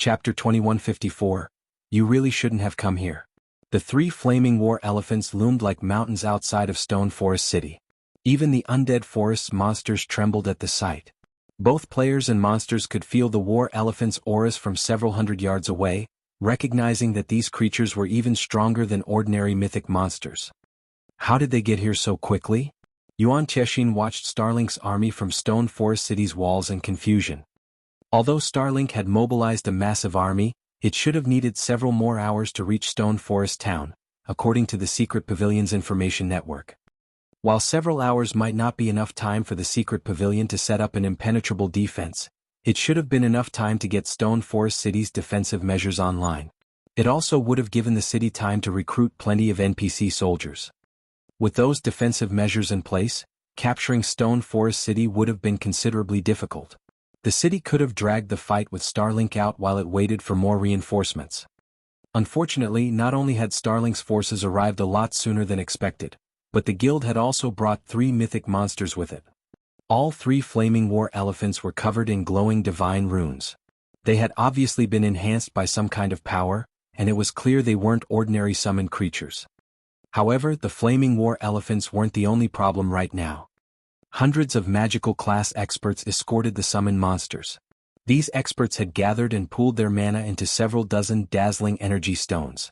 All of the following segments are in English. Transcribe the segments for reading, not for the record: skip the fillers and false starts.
Chapter 2154. You really shouldn't have come here. The three flaming war elephants loomed like mountains outside of Stone Forest City. Even the undead forest's monsters trembled at the sight. Both players and monsters could feel the war elephants' auras from several hundred yards away, recognizing that these creatures were even stronger than ordinary mythic monsters. How did they get here so quickly? Yuan Tiexin watched Starlink's army from Stone Forest City's walls in confusion. Although Starlink had mobilized a massive army, it should have needed several more hours to reach Stone Forest Town, according to the Secret Pavilion's information network. While several hours might not be enough time for the Secret Pavilion to set up an impenetrable defense, it should have been enough time to get Stone Forest City's defensive measures online. It also would have given the city time to recruit plenty of NPC soldiers. With those defensive measures in place, capturing Stone Forest City would have been considerably difficult. The city could have dragged the fight with Starlink out while it waited for more reinforcements. Unfortunately, not only had Starlink's forces arrived a lot sooner than expected, but the guild had also brought three mythic monsters with it. All three flaming war elephants were covered in glowing divine runes. They had obviously been enhanced by some kind of power, and it was clear they weren't ordinary summoned creatures. However, the flaming war elephants weren't the only problem right now. Hundreds of magical class experts escorted the summoned monsters. These experts had gathered and pooled their mana into several dozen dazzling energy stones.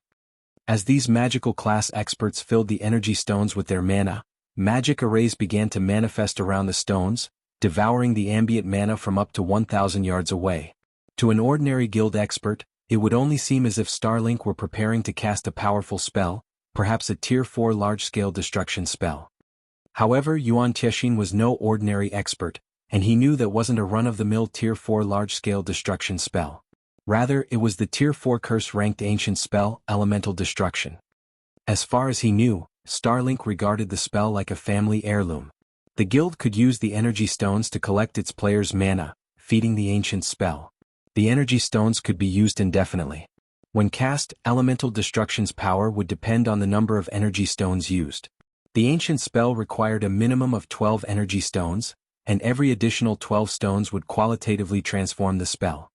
As these magical class experts filled the energy stones with their mana, magic arrays began to manifest around the stones, devouring the ambient mana from up to 1,000 yards away. To an ordinary guild expert, it would only seem as if Starlink were preparing to cast a powerful spell, perhaps a Tier 4 large-scale destruction spell. However, Yuan Tiexin was no ordinary expert, and he knew that wasn't a run-of-the-mill Tier 4 large-scale destruction spell. Rather, it was the Tier 4 curse-ranked ancient spell, Elemental Destruction. As far as he knew, Starlink regarded the spell like a family heirloom. The guild could use the energy stones to collect its players' mana, feeding the ancient spell. The energy stones could be used indefinitely. When cast, Elemental Destruction's power would depend on the number of energy stones used. The ancient spell required a minimum of 12 energy stones, and every additional 12 stones would qualitatively transform the spell.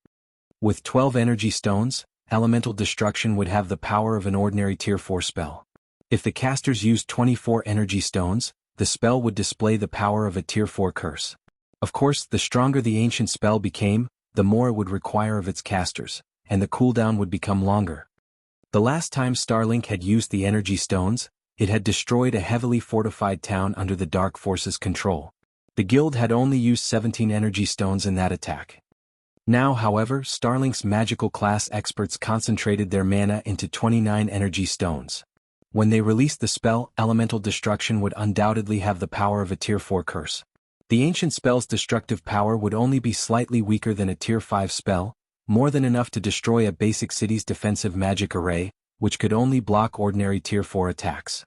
With 12 energy stones, Elemental Destruction would have the power of an ordinary Tier 4 spell. If the casters used 24 energy stones, the spell would display the power of a Tier 4 curse. Of course, the stronger the ancient spell became, the more it would require of its casters, and the cooldown would become longer. The last time Starlink had used the energy stones, it had destroyed a heavily fortified town under the Dark Force's control. The guild had only used 17 energy stones in that attack. Now, however, Starlink's magical class experts concentrated their mana into 29 energy stones. When they released the spell, Elemental Destruction would undoubtedly have the power of a Tier 4 curse. The ancient spell's destructive power would only be slightly weaker than a Tier 5 spell, more than enough to destroy a basic city's defensive magic array, which could only block ordinary Tier 4 attacks.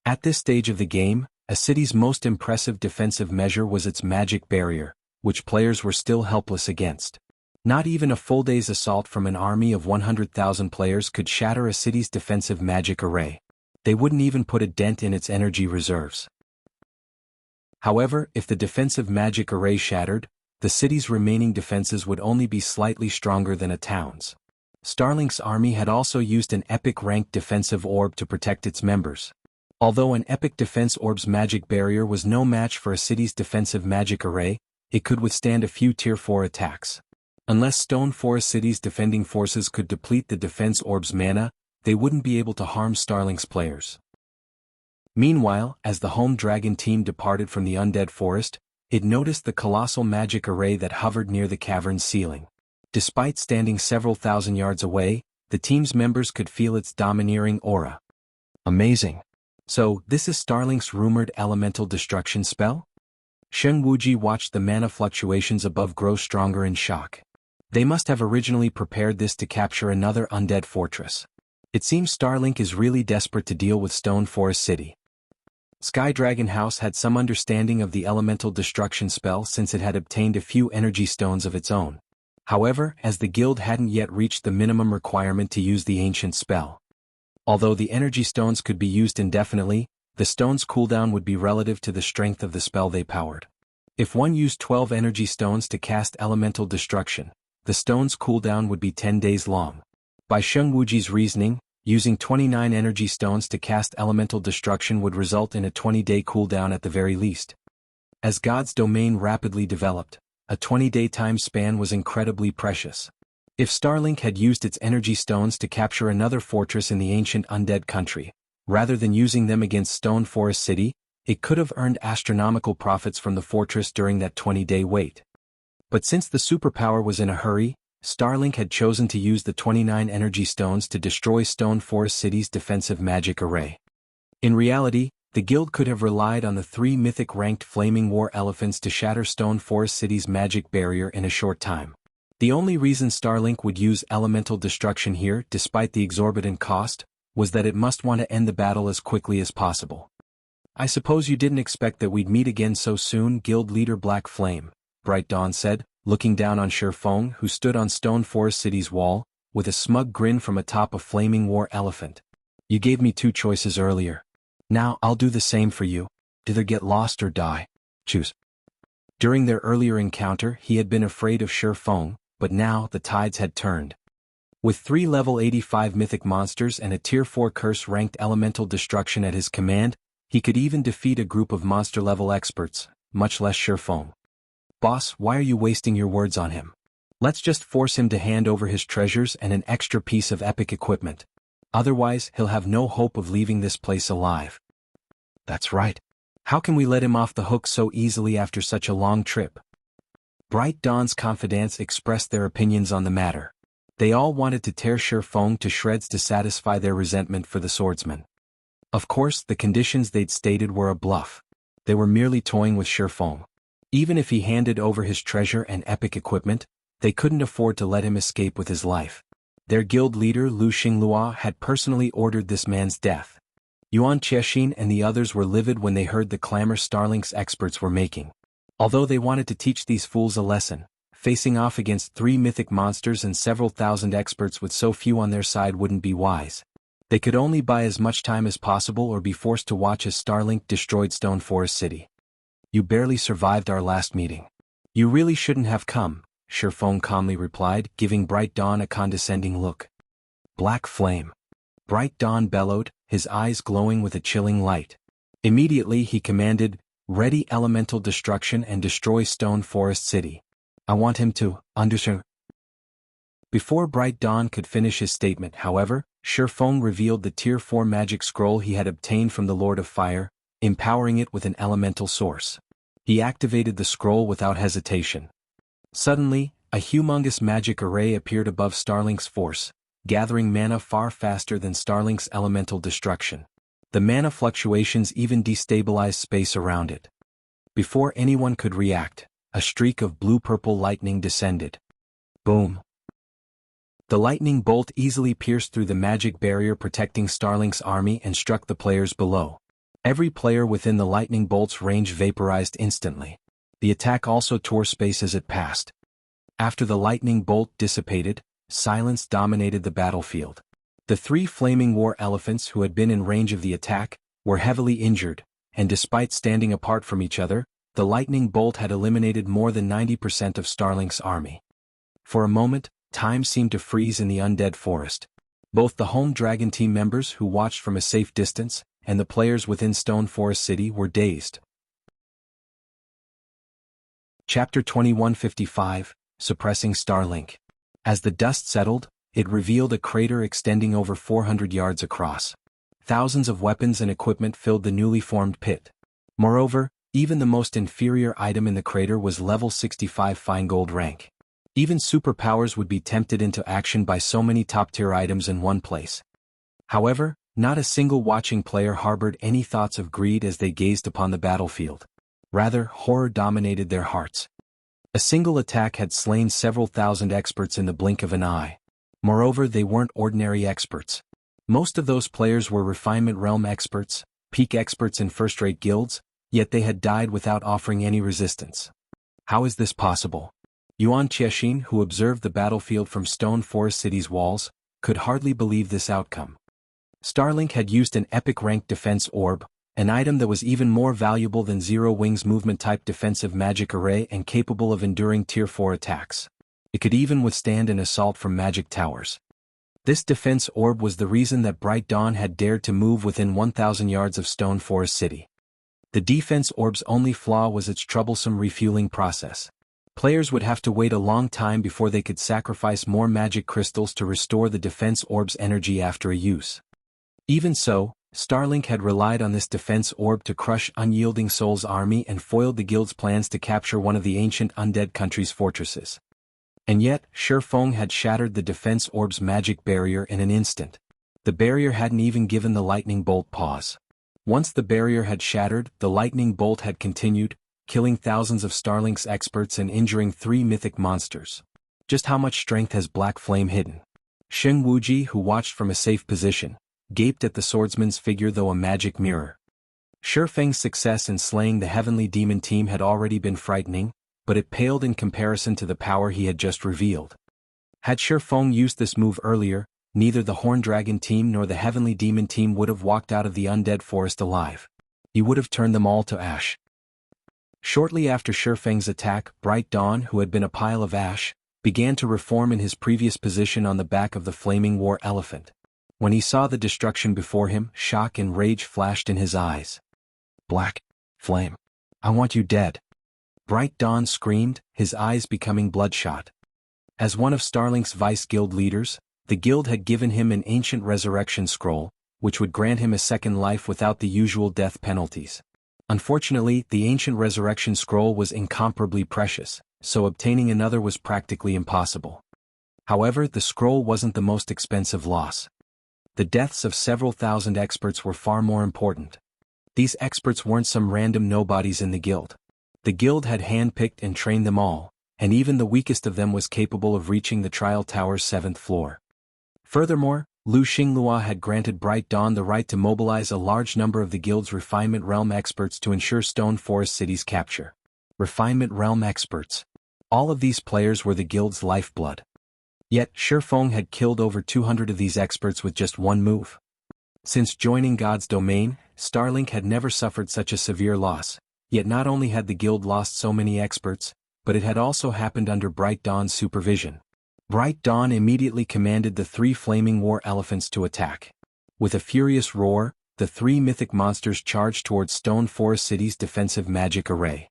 At this stage of the game, a city's most impressive defensive measure was its magic barrier, which players were still helpless against. Not even a full day's assault from an army of 100,000 players could shatter a city's defensive magic array. They wouldn't even put a dent in its energy reserves. However, if the defensive magic array shattered, the city's remaining defenses would only be slightly stronger than a town's. Starlink's army had also used an epic ranked defensive orb to protect its members. Although an epic defense orb's magic barrier was no match for a city's defensive magic array, it could withstand a few Tier 4 attacks. Unless Stone Forest City's defending forces could deplete the defense orb's mana, they wouldn't be able to harm Starlink's players. Meanwhile, as the Home Dragon team departed from the undead forest, it noticed the colossal magic array that hovered near the cavern's ceiling. Despite standing several thousand yards away, the team's members could feel its domineering aura. Amazing. So, this is Starlink's rumored elemental destruction spell? Sheng Wuji watched the mana fluctuations above grow stronger in shock. They must have originally prepared this to capture another undead fortress. It seems Starlink is really desperate to deal with Stone Forest City. Sky Dragon House had some understanding of the elemental destruction spell since it had obtained a few energy stones of its own. However, as the guild hadn't yet reached the minimum requirement to use the ancient spell. Although the energy stones could be used indefinitely, the stone's cooldown would be relative to the strength of the spell they powered. If one used 12 energy stones to cast elemental destruction, the stone's cooldown would be 10 days long. By Sheng Wuji's reasoning, using 29 energy stones to cast elemental destruction would result in a 20-day cooldown at the very least. As God's domain rapidly developed, a 20-day time span was incredibly precious. If Starlink had used its energy stones to capture another fortress in the ancient undead country, rather than using them against Stone Forest City, it could have earned astronomical profits from the fortress during that 20-day wait. But since the superpower was in a hurry, Starlink had chosen to use the 29 energy stones to destroy Stone Forest City's defensive magic array. In reality, the guild could have relied on the 3 mythic-ranked flaming war elephants to shatter Stone Forest City's magic barrier in a short time. The only reason Starlink would use elemental destruction here, despite the exorbitant cost, was that it must want to end the battle as quickly as possible. "I suppose you didn't expect that we'd meet again so soon, Guild Leader Black Flame," Bright Dawn said, looking down on Shifeng, who stood on Stone Forest City's wall, with a smug grin from atop a flaming war elephant. "You gave me 2 choices earlier. Now I'll do the same for you. Either get lost or die. Choose." During their earlier encounter, he had been afraid of Shifeng, but now the tides had turned. With 3 level 85 mythic monsters and a tier 4 curse-ranked elemental destruction at his command, he could even defeat a group of monster-level experts, much less Shifeng. "Boss, why are you wasting your words on him? Let's just force him to hand over his treasures and an extra piece of epic equipment. Otherwise, he'll have no hope of leaving this place alive." "That's right. How can we let him off the hook so easily after such a long trip?" Bright Dawn's confidants expressed their opinions on the matter. They all wanted to tear Shifeng to shreds to satisfy their resentment for the swordsman. Of course, the conditions they'd stated were a bluff. They were merely toying with Shifeng. Even if he handed over his treasure and epic equipment, they couldn't afford to let him escape with his life. Their guild leader Lu Xinglua had personally ordered this man's death. Yuan Qiexin and the others were livid when they heard the clamor Starlink's experts were making. Although they wanted to teach these fools a lesson, facing off against 3 mythic monsters and several thousand experts with so few on their side wouldn't be wise. They could only buy as much time as possible or be forced to watch as Starlink destroyed Stone Forest City. "You barely survived our last meeting. You really shouldn't have come," Shifeng calmly replied, giving Bright Dawn a condescending look. "Black Flame." Bright Dawn bellowed, his eyes glowing with a chilling light. Immediately he commanded, "Ready elemental destruction and destroy Stone Forest City. I want him to, understand." Before Bright Dawn could finish his statement, however, Shifeng revealed the Tier 4 magic scroll he had obtained from the Lord of Fire, empowering it with an elemental source. He activated the scroll without hesitation. Suddenly, a humongous magic array appeared above Starlink's force, gathering mana far faster than Starlink's elemental destruction. The mana fluctuations even destabilized space around it. Before anyone could react, a streak of blue-purple lightning descended. Boom! The lightning bolt easily pierced through the magic barrier protecting Starlink's army and struck the players below. Every player within the lightning bolt's range vaporized instantly. The attack also tore space as it passed. After the lightning bolt dissipated, silence dominated the battlefield. The 3 flaming war elephants who had been in range of the attack were heavily injured, and despite standing apart from each other, the lightning bolt had eliminated more than 90% of Starlink's army. For a moment, time seemed to freeze in the undead forest. Both the home dragon team members who watched from a safe distance, and the players within Stone Forest City were dazed. Chapter 2155, Suppressing Starlink. As the dust settled, it revealed a crater extending over 400 yards across. Thousands of weapons and equipment filled the newly formed pit. Moreover, even the most inferior item in the crater was level 65 fine gold rank. Even superpowers would be tempted into action by so many top-tier items in one place. However, not a single watching player harbored any thoughts of greed as they gazed upon the battlefield. Rather, horror dominated their hearts. A single attack had slain several thousand experts in the blink of an eye. Moreover, they weren't ordinary experts. Most of those players were refinement realm experts, peak experts in first-rate guilds, yet they had died without offering any resistance. How is this possible? Yuan Qiexin, who observed the battlefield from Stone Forest City's walls, could hardly believe this outcome. Starlink had used an epic rank defense orb, an item that was even more valuable than Zero Wings movement-type defensive magic array and capable of enduring Tier 4 attacks. It could even withstand an assault from magic towers. This defense orb was the reason that Bright Dawn had dared to move within 1,000 yards of Stone Forest City. The defense orb's only flaw was its troublesome refueling process. Players would have to wait a long time before they could sacrifice more magic crystals to restore the defense orb's energy after a use. Even so, Starlink had relied on this defense orb to crush Unyielding Soul's army and foiled the guild's plans to capture one of the ancient undead country's fortresses. And yet, Shifeng had shattered the defense orb's magic barrier in an instant. The barrier hadn't even given the lightning bolt pause. Once the barrier had shattered, the lightning bolt had continued, killing thousands of Starlink's experts and injuring 3 mythic monsters. Just how much strength has Black Flame hidden? Sheng Wuji, who watched from a safe position, gaped at the swordsman's figure though a magic mirror. Shifeng's success in slaying the heavenly demon team had already been frightening, but it paled in comparison to the power he had just revealed. Had Shifeng used this move earlier, neither the Horn Dragon team nor the heavenly demon team would have walked out of the undead forest alive. He would have turned them all to ash. Shortly after Shifeng's attack, Bright Dawn, who had been a pile of ash, began to reform in his previous position on the back of the flaming war elephant. When he saw the destruction before him, shock and rage flashed in his eyes. Black Flame, I want you dead. Bright Dawn screamed, his eyes becoming bloodshot. As one of Starlink's vice guild leaders, the guild had given him an ancient resurrection scroll, which would grant him a second life without the usual death penalties. Unfortunately, the ancient resurrection scroll was incomparably precious, so obtaining another was practically impossible. However, the scroll wasn't the most expensive loss. The deaths of several thousand experts were far more important. These experts weren't some random nobodies in the guild. The guild had handpicked and trained them all, and even the weakest of them was capable of reaching the trial tower's 7th floor. Furthermore, Lu Xinglua had granted Bright Dawn the right to mobilize a large number of the guild's Refinement Realm experts to ensure Stone Forest City's capture. Refinement Realm experts. All of these players were the guild's lifeblood. Yet, Shifeng had killed over 200 of these experts with just one move. Since joining God's domain, Starlink had never suffered such a severe loss. Yet not only had the guild lost so many experts, but it had also happened under Bright Dawn's supervision. Bright Dawn immediately commanded the 3 flaming war elephants to attack. With a furious roar, the 3 mythic monsters charged towards Stone Forest City's defensive magic array.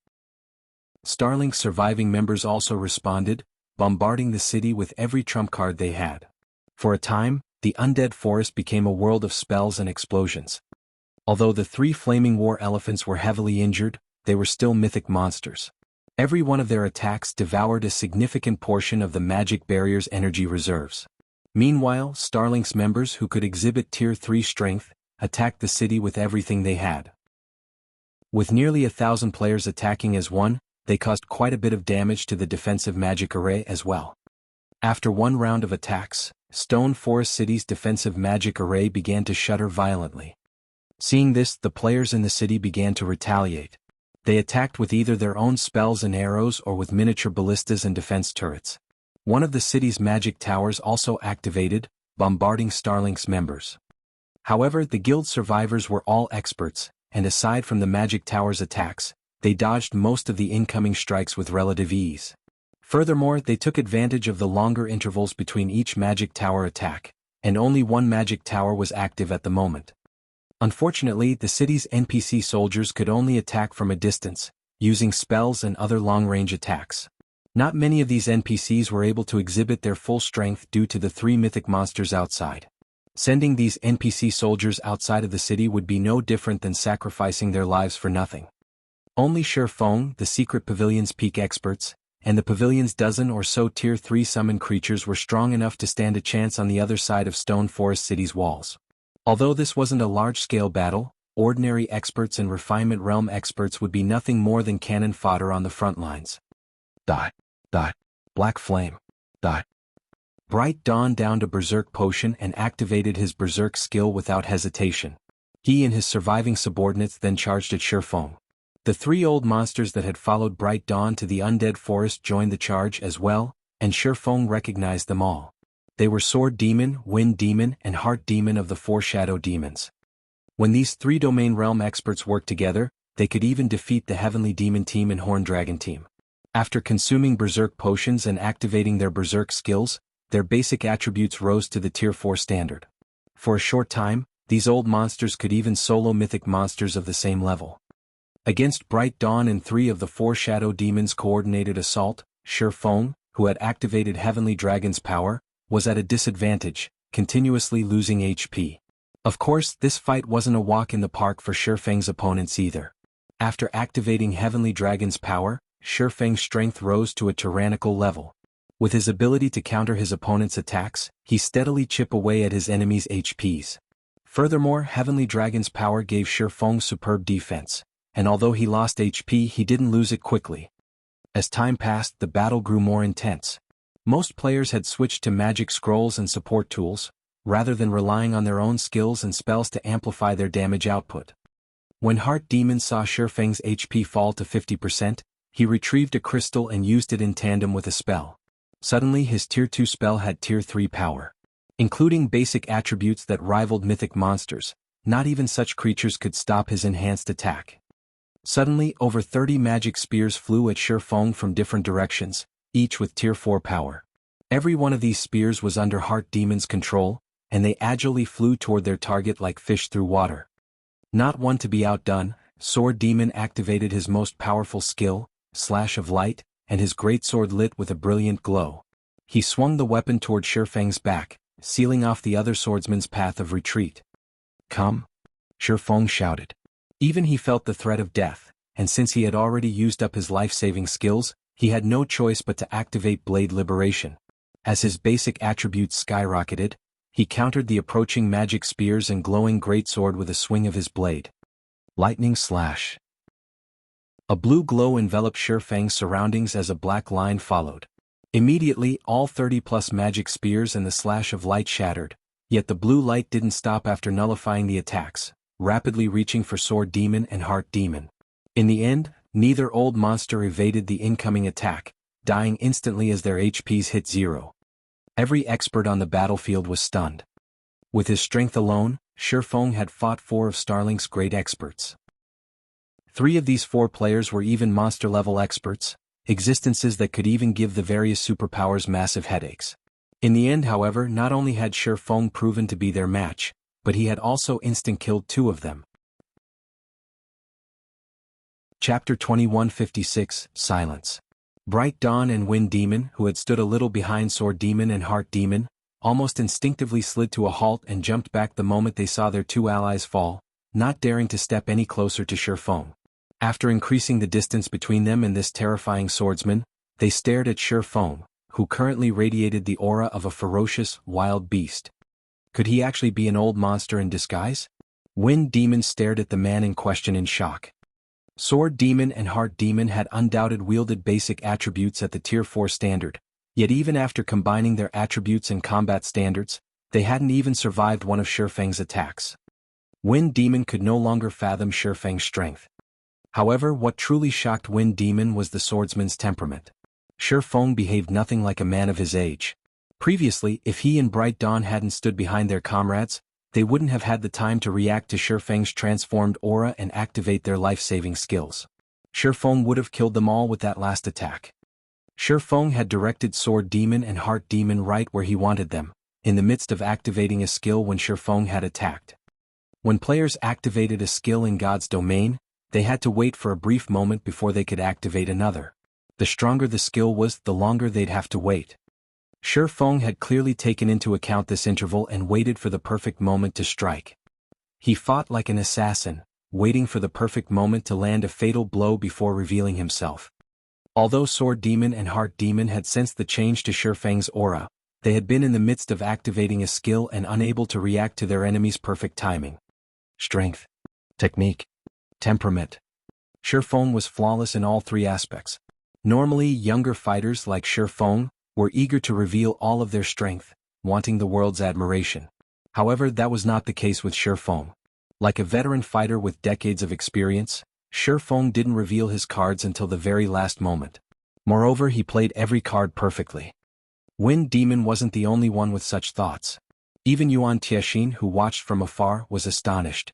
Starlink's surviving members also responded, bombarding the city with every trump card they had. For a time, the undead forest became a world of spells and explosions. Although the 3 flaming war elephants were heavily injured, they were still mythic monsters. Every one of their attacks devoured a significant portion of the magic barrier's energy reserves. Meanwhile, Starlink's members who could exhibit Tier 3 strength, attacked the city with everything they had. With nearly 1,000 players attacking as one, they caused quite a bit of damage to the defensive magic array as well. After one round of attacks, Stone Forest City's defensive magic array began to shudder violently. Seeing this, the players in the city began to retaliate. They attacked with either their own spells and arrows or with miniature ballistas and defense turrets. One of the city's magic towers also activated, bombarding Starlink's members. However, the guild survivors were all experts, and aside from the magic tower's attacks, they dodged most of the incoming strikes with relative ease. Furthermore, they took advantage of the longer intervals between each magic tower attack, and only one magic tower was active at the moment. Unfortunately, the city's NPC soldiers could only attack from a distance, using spells and other long-range attacks. Not many of these NPCs were able to exhibit their full strength due to the 3 mythic monsters outside. Sending these NPC soldiers outside of the city would be no different than sacrificing their lives for nothing. Only Shifeng, the secret pavilion's peak experts, and the pavilion's dozen or so Tier 3 summon creatures were strong enough to stand a chance on the other side of Stone Forest City's walls. Although this wasn't a large-scale battle, ordinary experts and Refinement Realm experts would be nothing more than cannon fodder on the front lines. Black Flame. Bright Dawn downed a Berserk potion and activated his Berserk skill without hesitation. He and his surviving subordinates then charged at Shifeng. The 3 old monsters that had followed Bright Dawn to the undead forest joined the charge as well, and Shifeng recognized them all. They were Sword Demon, Wind Demon, and Heart Demon of the 4 Shadow Demons. When these 3 domain realm experts worked together, they could even defeat the Heavenly Demon team and Horn Dragon team. After consuming Berserk potions and activating their Berserk skills, their basic attributes rose to the Tier 4 standard. For a short time, these old monsters could even solo mythic monsters of the same level. Against Bright Dawn and 3 of the 4 Shadow Demons' coordinated assault, Shifeng, who had activated Heavenly Dragon's power, was at a disadvantage, continuously losing HP. Of course, this fight wasn't a walk in the park for Shifeng's opponents either. After activating Heavenly Dragon's power, Shifeng's strength rose to a tyrannical level. With his ability to counter his opponent's attacks, he steadily chipped away at his enemies' HPs. Furthermore, Heavenly Dragon's power gave Shifeng superb defense, and although he lost HP, he didn't lose it quickly. As time passed, the battle grew more intense. Most players had switched to magic scrolls and support tools, rather than relying on their own skills and spells to amplify their damage output. When Heart Demon saw Shifeng's HP fall to 50%, he retrieved a crystal and used it in tandem with a spell. Suddenly his Tier 2 spell had Tier 3 power. Including basic attributes that rivaled mythic monsters, not even such creatures could stop his enhanced attack. Suddenly, over 30 magic spears flew at Shifeng from different directions, each with Tier 4 power. Every one of these spears was under Heart Demon's control, and they agilely flew toward their target like fish through water. Not one to be outdone, Sword Demon activated his most powerful skill, Slash of Light, and his greatsword lit with a brilliant glow. He swung the weapon toward Shifeng's back, sealing off the other swordsman's path of retreat. "Come!" Shifeng shouted. Even he felt the threat of death, and since he had already used up his life-saving skills, he had no choice but to activate Blade Liberation. As his basic attributes skyrocketed, he countered the approaching magic spears and glowing greatsword with a swing of his blade. Lightning Slash. A blue glow enveloped Shifeng's surroundings as a black line followed. Immediately, all 30-plus magic spears and the Slash of Light shattered, yet the blue light didn't stop after nullifying the attacks, rapidly reaching for Sword Demon and Heart Demon. In the end, neither old monster evaded the incoming attack, dying instantly as their HPs hit 0. Every expert on the battlefield was stunned. With his strength alone, Shifeng had fought 4 of Starlink's great experts. 3 of these 4 players were even monster-level experts, existences that could even give the various superpowers massive headaches. In the end, however, not only had Shifeng proven to be their match, but he had also instant-killed 2 of them. Chapter 2156, Silence. Bright Dawn and Wind Demon, who had stood a little behind Sword Demon and Heart Demon, almost instinctively slid to a halt and jumped back the moment they saw their 2 allies fall, not daring to step any closer to Shifeng. After increasing the distance between them and this terrifying swordsman, they stared at Shifeng, who currently radiated the aura of a ferocious, wild beast. Could he actually be an old monster in disguise? Wind Demon stared at the man in question in shock. Sword Demon and Heart Demon had undoubted wielded basic attributes at the Tier 4 standard, yet even after combining their attributes and combat standards, they hadn't even survived one of Shifeng's attacks. Wind Demon could no longer fathom Shifeng's strength. However, what truly shocked Wind Demon was the swordsman's temperament. Shifeng behaved nothing like a man of his age. Previously, if he and Bright Dawn hadn't stood behind their comrades, they wouldn't have had the time to react to Shifeng's transformed aura and activate their life-saving skills. Shifeng would have killed them all with that last attack. Shifeng had directed Sword Demon and Heart Demon right where he wanted them, in the midst of activating a skill when Shifeng had attacked. When players activated a skill in God's domain, they had to wait for a brief moment before they could activate another. The stronger the skill was, the longer they'd have to wait. Shifeng had clearly taken into account this interval and waited for the perfect moment to strike. He fought like an assassin, waiting for the perfect moment to land a fatal blow before revealing himself. Although Sword Demon and Heart Demon had sensed the change to Shifeng's aura, they had been in the midst of activating a skill and unable to react to their enemy's perfect timing. Strength, technique, temperament. Shifeng was flawless in all 3 aspects. Normally, younger fighters like Shifeng were eager to reveal all of their strength, wanting the world's admiration. However, that was not the case with Shifeng. Like a veteran fighter with decades of experience, Shifeng didn't reveal his cards until the very last moment. Moreover, he played every card perfectly. Wind Demon wasn't the only one with such thoughts. Even Yuan Tiexin, who watched from afar, was astonished.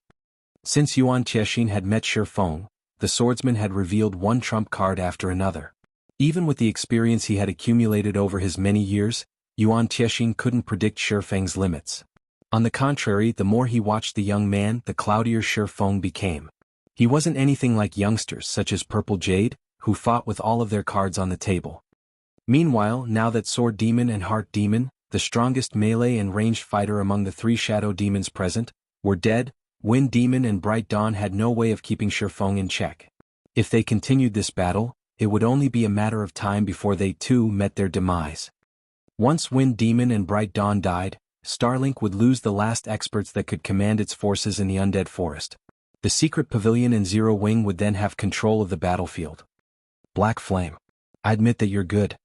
Since Yuan Tiexin had met Shifeng, the swordsman had revealed one trump card after another. Even with the experience he had accumulated over his many years, Yuan Tiexin couldn't predict Shifeng's limits. On the contrary, the more he watched the young man, the cloudier Shifeng became. He wasn't anything like youngsters such as Purple Jade, who fought with all of their cards on the table. Meanwhile, now that Sword Demon and Heart Demon, the strongest melee and ranged fighter among the 3 shadow demons present, were dead, Wind Demon and Bright Dawn had no way of keeping Shifeng in check. If they continued this battle, it would only be a matter of time before they too met their demise. Once Wind Demon and Bright Dawn died, Starlink would lose the last experts that could command its forces in the undead forest. The secret pavilion and Zero Wing would then have control of the battlefield. Black Flame. I admit that you're good.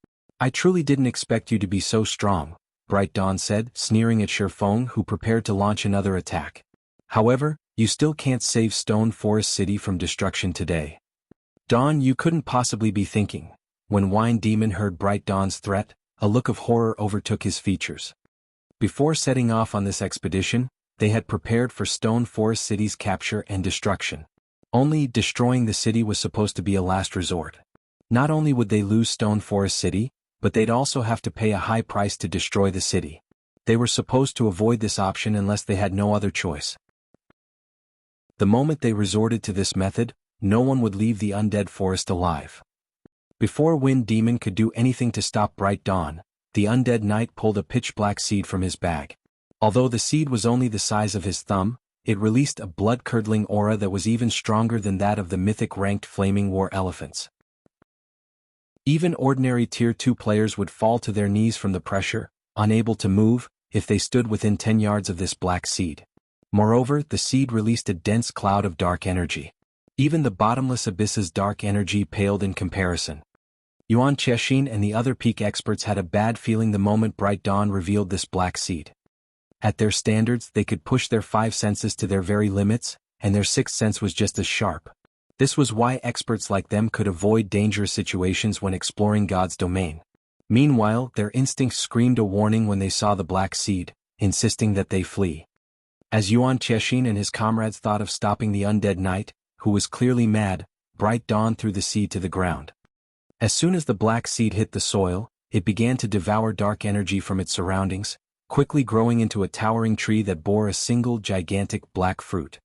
I truly didn't expect you to be so strong, Bright Dawn said, sneering at Shifeng, who prepared to launch another attack. However, you still can't save Stone Forest City from destruction today. Dawn, you couldn't possibly be thinking. When Wine Demon heard Bright Dawn's threat, a look of horror overtook his features. Before setting off on this expedition, they had prepared for Stone Forest City's capture and destruction. Only destroying the city was supposed to be a last resort. Not only would they lose Stone Forest City, but they'd also have to pay a high price to destroy the city. They were supposed to avoid this option unless they had no other choice. The moment they resorted to this method, no one would leave the undead forest alive. Before Wind Demon could do anything to stop Bright Dawn, the undead knight pulled a pitch-black seed from his bag. Although the seed was only the size of his thumb, it released a blood-curdling aura that was even stronger than that of the mythic-ranked flaming war elephants. Even ordinary Tier 2 players would fall to their knees from the pressure, unable to move, if they stood within 10 yards of this black seed. Moreover, the seed released a dense cloud of dark energy. Even the bottomless abyss's dark energy paled in comparison. Yuan Tiexin and the other peak experts had a bad feeling the moment Bright Dawn revealed this black seed. At their standards, they could push their 5 senses to their very limits, and their 6th sense was just as sharp. This was why experts like them could avoid dangerous situations when exploring God's domain. Meanwhile, their instincts screamed a warning when they saw the black seed, insisting that they flee. As Yuan Tiexin and his comrades thought of stopping the undead knight, who was clearly mad, Bright Dawn threw the seed to the ground. As soon as the black seed hit the soil, it began to devour dark energy from its surroundings, quickly growing into a towering tree that bore a single gigantic black fruit.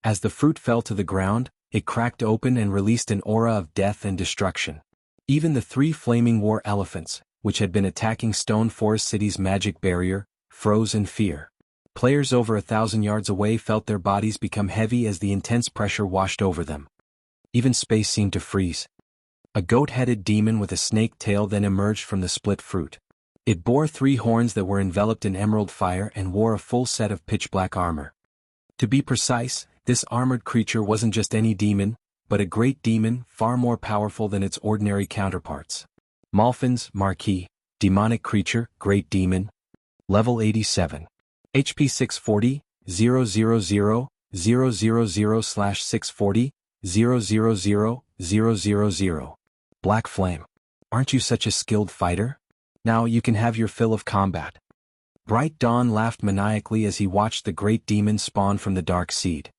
As the fruit fell to the ground, it cracked open and released an aura of death and destruction. Even the 3 flaming war elephants, which had been attacking Stone Forest City's magic barrier, froze in fear. Players over 1,000 yards away felt their bodies become heavy as the intense pressure washed over them. Even space seemed to freeze. A goat-headed demon with a snake tail then emerged from the split fruit. It bore 3 horns that were enveloped in emerald fire and wore a full set of pitch-black armor. To be precise, this armored creature wasn't just any demon, but a great demon far more powerful than its ordinary counterparts. Malfin's Marquis, demonic creature, great demon. Level 87. HP 640, 000/640, 000/000. Black Flame. Aren't you such a skilled fighter? Now you can have your fill of combat. Bright Dawn laughed maniacally as he watched the great demon spawn from the Dark Seed.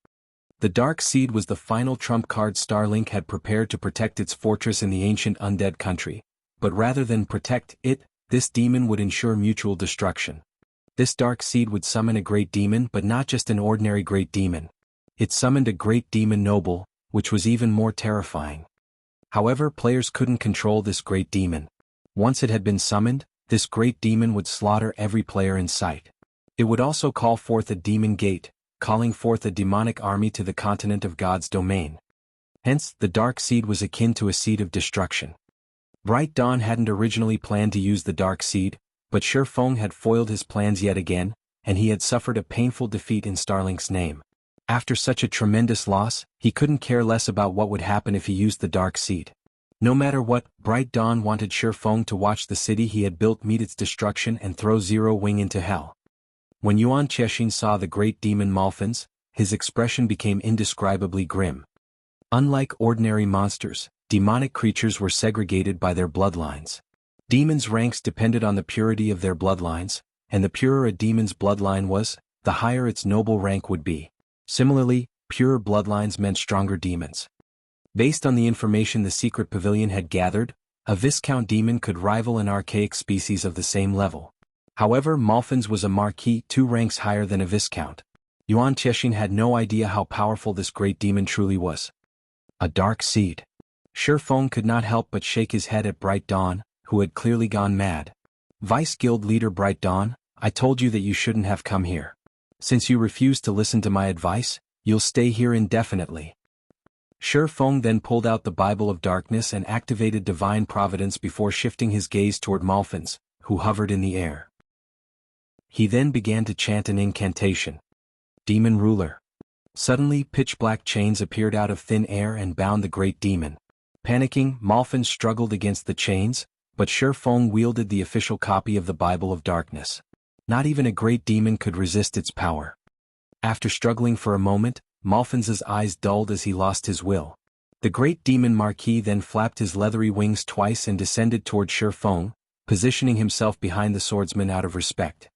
The Dark Seed was the final trump card Starlink had prepared to protect its fortress in the ancient undead country, but rather than protect it, this demon would ensure mutual destruction. This Dark Seed would summon a great demon, but not just an ordinary great demon. It summoned a great demon noble, which was even more terrifying. However, players couldn't control this great demon. Once it had been summoned, this great demon would slaughter every player in sight. It would also call forth a demon gate, calling forth a demonic army to the continent of God's domain. Hence, the Dark Seed was akin to a seed of destruction. Bright Dawn hadn't originally planned to use the Dark Seed, but Shifeng had foiled his plans yet again, and he had suffered a painful defeat in Starlink's name. After such a tremendous loss, he couldn't care less about what would happen if he used the Dark Seed. No matter what, Bright Dawn wanted Shifeng to watch the city he had built meet its destruction and throw Zero Wing into hell. When Yuan Tiexin saw the great demon Malfins, his expression became indescribably grim. Unlike ordinary monsters, demonic creatures were segregated by their bloodlines. Demons' ranks depended on the purity of their bloodlines, and the purer a demon's bloodline was, the higher its noble rank would be. Similarly, purer bloodlines meant stronger demons. Based on the information the secret pavilion had gathered, A Viscount demon could rival an archaic species of the same level. However, Malfin's was a Marquis 2 ranks higher than a Viscount. Yuan Tiexian had no idea how powerful this great demon truly was. A dark seed. Shi Feng could not help but shake his head at Bright Dawn, who had clearly gone mad. Vice Guild Leader Bright Dawn, I told you that you shouldn't have come here. Since you refused to listen to my advice, you'll stay here indefinitely. Shi Feng then pulled out the Bible of Darkness and activated Divine Providence before shifting his gaze toward Malfin's, who hovered in the air. He then began to chant an incantation. Demon Ruler. Suddenly, pitch-black chains appeared out of thin air and bound the great demon. Panicking, Malfin struggled against the chains, but Shi Feng wielded the official copy of the Bible of Darkness. Not even a great demon could resist its power. After struggling for a moment, Malfin's eyes dulled as he lost his will. The great demon Marquis then flapped his leathery wings twice and descended toward Shi Feng, positioning himself behind the swordsman out of respect.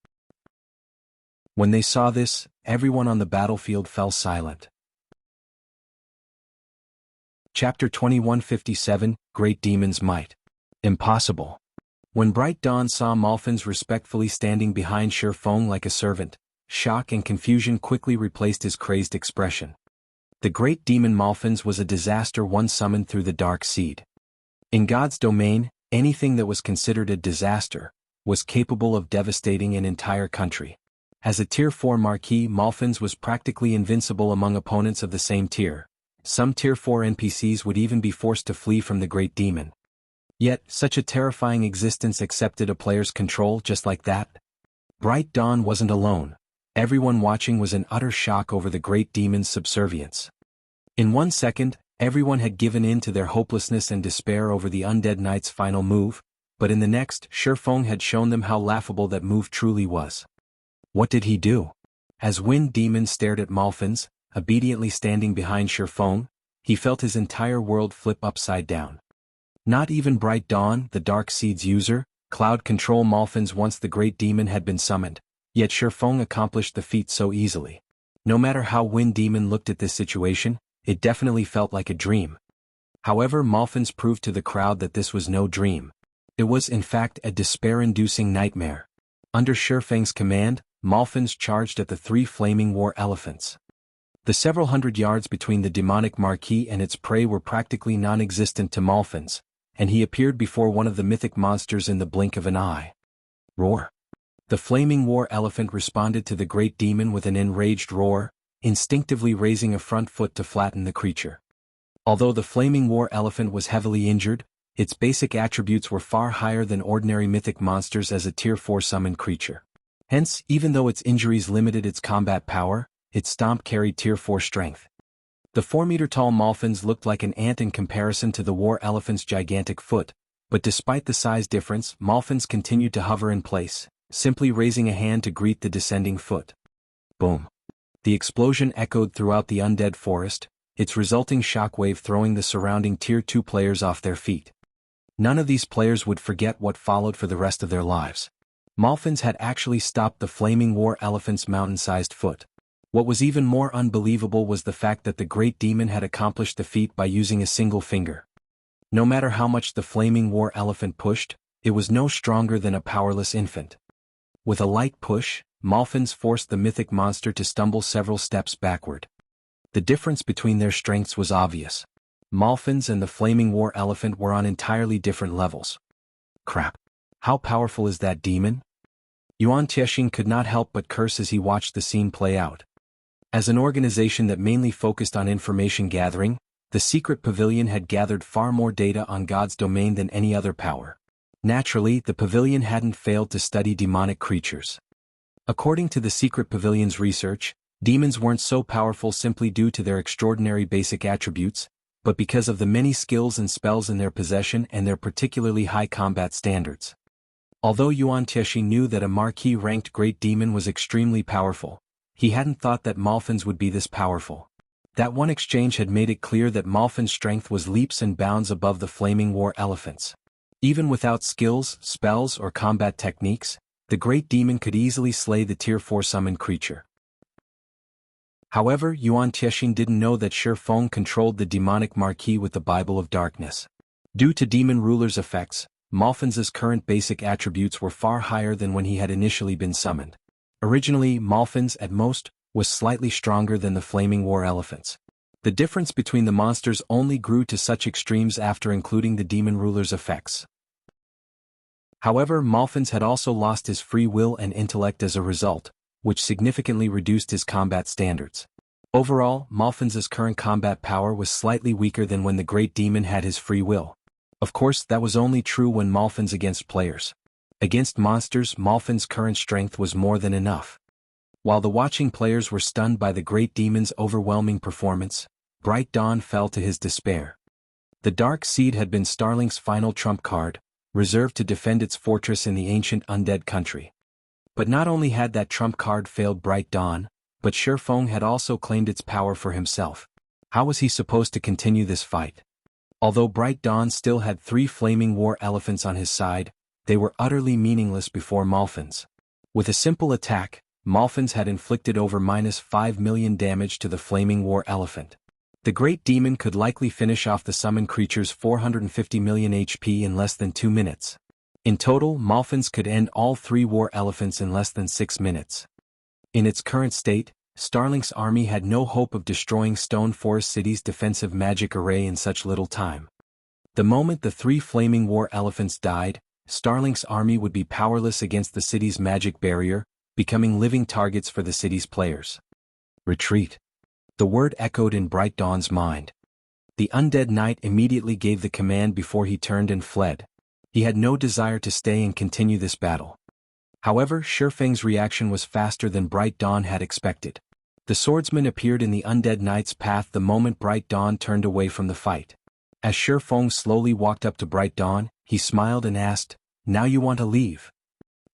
When they saw this, everyone on the battlefield fell silent. Chapter 2157, Great Demon's Might. Impossible. When Bright Dawn saw Malfin's respectfully standing behind Shi Feng like a servant, shock and confusion quickly replaced his crazed expression. The great demon Malfin's was a disaster one summoned through the dark seed. In God's domain, anything that was considered a disaster was capable of devastating an entire country. As a Tier 4 Marquis, Malfin's was practically invincible among opponents of the same tier. Some Tier 4 NPCs would even be forced to flee from the great demon. Yet, such a terrifying existence accepted a player's control just like that? Bright Dawn wasn't alone. Everyone watching was in utter shock over the great demon's subservience. In 1 second, everyone had given in to their hopelessness and despair over the undead knight's final move, but in the next, Shi Feng had shown them how laughable that move truly was. What did he do? As Wind Demon stared at Malfin's, obediently standing behind Shi Feng, he felt his entire world flip upside down. Not even Bright Dawn, the Dark Seed's user, Cloud control Malfin's once the great demon had been summoned, yet Shi Feng accomplished the feat so easily. No matter how Wind Demon looked at this situation, it definitely felt like a dream. However, Malfin's proved to the crowd that this was no dream. It was in fact a despair-inducing nightmare. Under Shi Feng's command, Malfin's charged at the 3 flaming war elephants. The several hundred yards between the demonic Marquis and its prey were practically non-existent to Malfin's, and he appeared before one of the mythic monsters in the blink of an eye. Roar. The flaming war elephant responded to the great demon with an enraged roar, instinctively raising a front foot to flatten the creature. Although the flaming war elephant was heavily injured, its basic attributes were far higher than ordinary mythic monsters as a Tier 4 summoned creature. Hence, even though its injuries limited its combat power, its stomp carried Tier 4 strength. The 4-meter-tall Malfin's looked like an ant in comparison to the war elephant's gigantic foot, but despite the size difference, Malfin's continued to hover in place, simply raising a hand to greet the descending foot. Boom. The explosion echoed throughout the undead forest, its resulting shockwave throwing the surrounding Tier 2 players off their feet. None of these players would forget what followed for the rest of their lives. Malfin's had actually stopped the flaming war elephant's mountain-sized foot. What was even more unbelievable was the fact that the great demon had accomplished the feat by using a single finger. No matter how much the flaming war elephant pushed, it was no stronger than a powerless infant. With a light push, Malfin's forced the mythic monster to stumble several steps backward. The difference between their strengths was obvious. Malfin's and the flaming war elephant were on entirely different levels. Crap. How powerful is that demon? Yuan Tiexian could not help but curse as he watched the scene play out. As an organization that mainly focused on information gathering, the Secret Pavilion had gathered far more data on God's domain than any other power. Naturally, the pavilion hadn't failed to study demonic creatures. According to the Secret Pavilion's research, demons weren't so powerful simply due to their extraordinary basic attributes, but because of the many skills and spells in their possession and their particularly high combat standards. Although Yuan Tiexian knew that a Marquis-ranked great demon was extremely powerful, he hadn't thought that Malfin's would be this powerful. That one exchange had made it clear that Malfin's strength was leaps and bounds above the flaming war elephants. Even without skills, spells, or combat techniques, the great demon could easily slay the Tier 4 summoned creature. However, Yuan Tiexian didn't know that Shi Feng controlled the demonic Marquis with the Bible of Darkness. Due to Demon Ruler's effects, Malfin's current basic attributes were far higher than when he had initially been summoned. Originally, Malfin's, at most, was slightly stronger than the Flaming War Elephants. The difference between the monsters only grew to such extremes after including the Demon Ruler's effects. However, Malfin's had also lost his free will and intellect as a result, which significantly reduced his combat standards. Overall, Malfin's current combat power was slightly weaker than when the Great Demon had his free will. Of course, that was only true when Malfin's against players. Against monsters, Malfin's current strength was more than enough. While the watching players were stunned by the Great Demon's overwhelming performance, Bright Dawn fell to his despair. The Dark Seed had been Starlink's final trump card, reserved to defend its fortress in the ancient undead country. But not only had that trump card failed Bright Dawn, but Shifeng had also claimed its power for himself. How was he supposed to continue this fight? Although Bright Dawn still had 3 Flaming War Elephants on his side, they were utterly meaningless before Malfin's. With a simple attack, Malfin's had inflicted over -5 million damage to the Flaming War Elephant. The Great Demon could likely finish off the summoned creature's 450 million HP in less than 2 minutes. In total, Malfin's could end all 3 War Elephants in less than 6 minutes. In its current state, Starlink's army had no hope of destroying Stone Forest City's defensive magic array in such little time. The moment the 3 Flaming War Elephants died, Starlink's army would be powerless against the city's magic barrier, becoming living targets for the city's players. Retreat. The word echoed in Bright Dawn's mind. The undead knight immediately gave the command before he turned and fled. He had no desire to stay and continue this battle. However, Shifeng's reaction was faster than Bright Dawn had expected. The swordsman appeared in the undead knight's path the moment Bright Dawn turned away from the fight. As Shifeng slowly walked up to Bright Dawn, he smiled and asked, "Now you want to leave?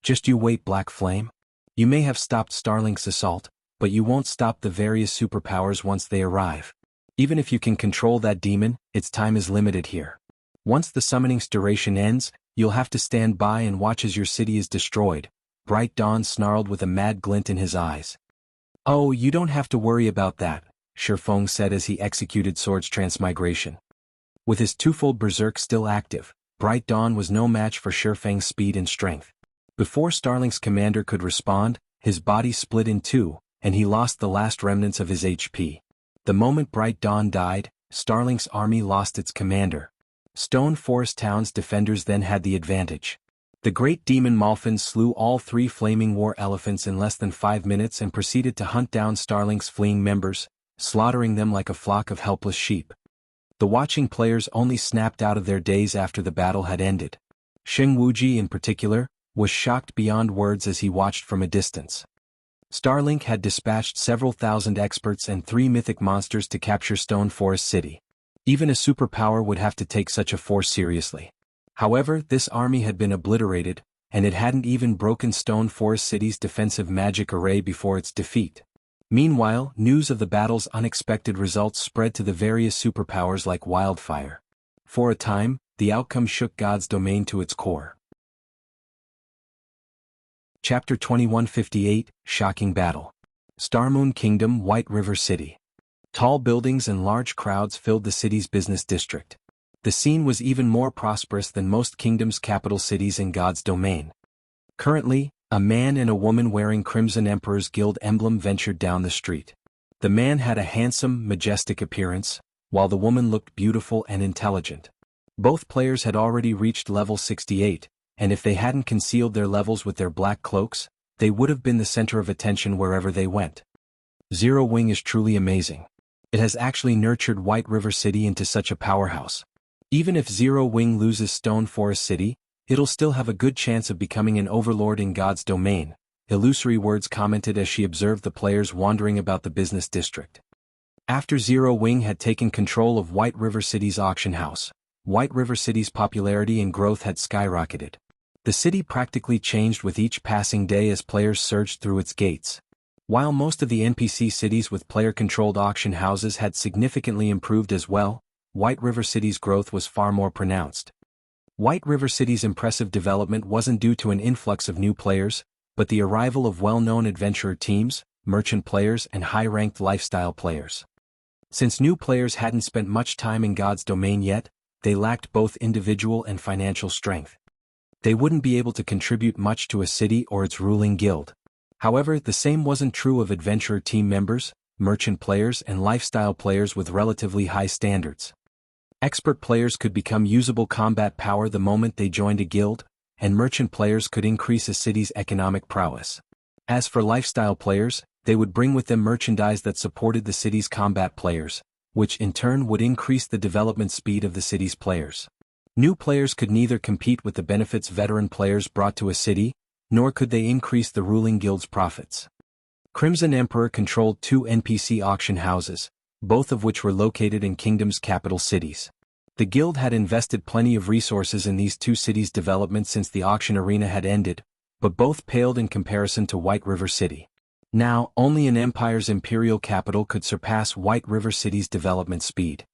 Just you wait, Black Flame. You may have stopped Starlink's assault, but you won't stop the various superpowers once they arrive. Even if you can control that demon, its time is limited here. Once the summoning's duration ends, you'll have to stand by and watch as your city is destroyed." Bright Dawn snarled with a mad glint in his eyes. "Oh, you don't have to worry about that," Shifeng said as he executed Sword's transmigration. With his twofold berserk still active, Bright Dawn was no match for Shifeng's speed and strength. Before Starlink's commander could respond, his body split in 2, and he lost the last remnants of his HP. The moment Bright Dawn died, Starlink's army lost its commander. Stone Forest Town's defenders then had the advantage. The Great Demon Malfin slew all 3 Flaming War Elephants in less than 5 minutes and proceeded to hunt down Starlink's fleeing members, slaughtering them like a flock of helpless sheep. The watching players only snapped out of their daze after the battle had ended. Xing Wuji in particular, was shocked beyond words as he watched from a distance. Starlink had dispatched several thousand experts and 3 mythic monsters to capture Stone Forest City. Even a superpower would have to take such a force seriously. However, this army had been obliterated, and it hadn't even broken Stone Forest City's defensive magic array before its defeat. Meanwhile, news of the battle's unexpected results spread to the various superpowers like wildfire. For a time, the outcome shook God's domain to its core. Chapter 2158, Shocking Battle. Starmoon Kingdom, White River City. Tall buildings and large crowds filled the city's business district. The scene was even more prosperous than most kingdoms' capital cities in God's domain. Currently, a man and a woman wearing Crimson Emperor's Guild emblem ventured down the street. The man had a handsome, majestic appearance, while the woman looked beautiful and intelligent. Both players had already reached level 68, and if they hadn't concealed their levels with their black cloaks, they would have been the center of attention wherever they went. Zero Wing is truly amazing. It has actually nurtured White River City into such a powerhouse. Even if Zero Wing loses Stone Forest City, it'll still have a good chance of becoming an overlord in God's domain, Illusory Words commented as she observed the players wandering about the business district. After Zero Wing had taken control of White River City's auction house, White River City's popularity and growth had skyrocketed. The city practically changed with each passing day as players surged through its gates. While most of the NPC cities with player-controlled auction houses had significantly improved as well, White River City's growth was far more pronounced. White River City's impressive development wasn't due to an influx of new players, but the arrival of well-known adventurer teams, merchant players and high-ranked lifestyle players. Since new players hadn't spent much time in God's domain yet, they lacked both individual and financial strength. They wouldn't be able to contribute much to a city or its ruling guild. However, the same wasn't true of adventurer team members, merchant players and lifestyle players with relatively high standards. Expert players could become usable combat power the moment they joined a guild, and merchant players could increase a city's economic prowess. As for lifestyle players, they would bring with them merchandise that supported the city's combat players, which in turn would increase the development speed of the city's players. New players could neither compete with the benefits veteran players brought to a city, nor could they increase the ruling guild's profits. Crimson Emperor controlled 2 NPC auction houses, both of which were located in Kingdom's capital cities. The guild had invested plenty of resources in these 2 cities' development since the auction arena had ended, but both paled in comparison to White River City. Now, only an empire's imperial capital could surpass White River City's development speed.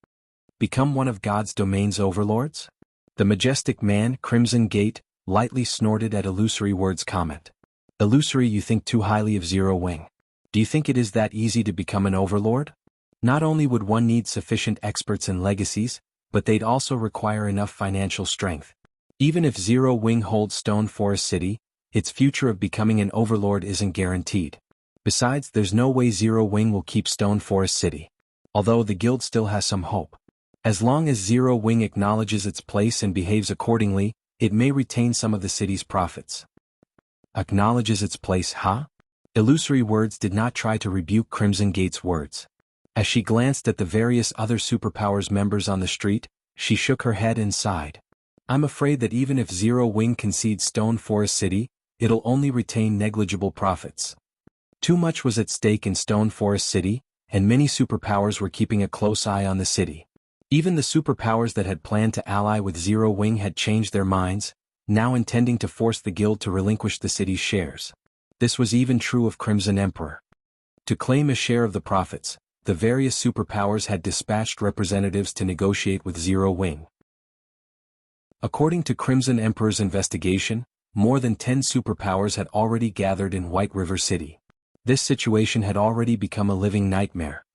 Become one of God's domain's overlords? The majestic man, Crimson Gate, lightly snorted at Illusory Word's comment. Illusory, you think too highly of Zero Wing. Do you think it is that easy to become an overlord? Not only would one need sufficient experts and legacies, but they'd also require enough financial strength. Even if Zero Wing holds Stone Forest City, its future of becoming an overlord isn't guaranteed. Besides, there's no way Zero Wing will keep Stone Forest City. Although the guild still has some hope. As long as Zero Wing acknowledges its place and behaves accordingly, it may retain some of the city's profits. Acknowledges its place, huh? Illusory Words did not try to rebuke Crimson Gate's words. As she glanced at the various other Superpowers members on the street, she shook her head and sighed. I'm afraid that even if Zero Wing concedes Stone Forest City, it'll only retain negligible profits. Too much was at stake in Stone Forest City, and many Superpowers were keeping a close eye on the city. Even the Superpowers that had planned to ally with Zero Wing had changed their minds, now intending to force the guild to relinquish the city's shares. This was even true of Crimson Emperor. To claim a share of the profits, the various Superpowers had dispatched representatives to negotiate with Zero Wing. According to Crimson Emperor's investigation, more than 10 Superpowers had already gathered in White River City. This situation had already become a living nightmare.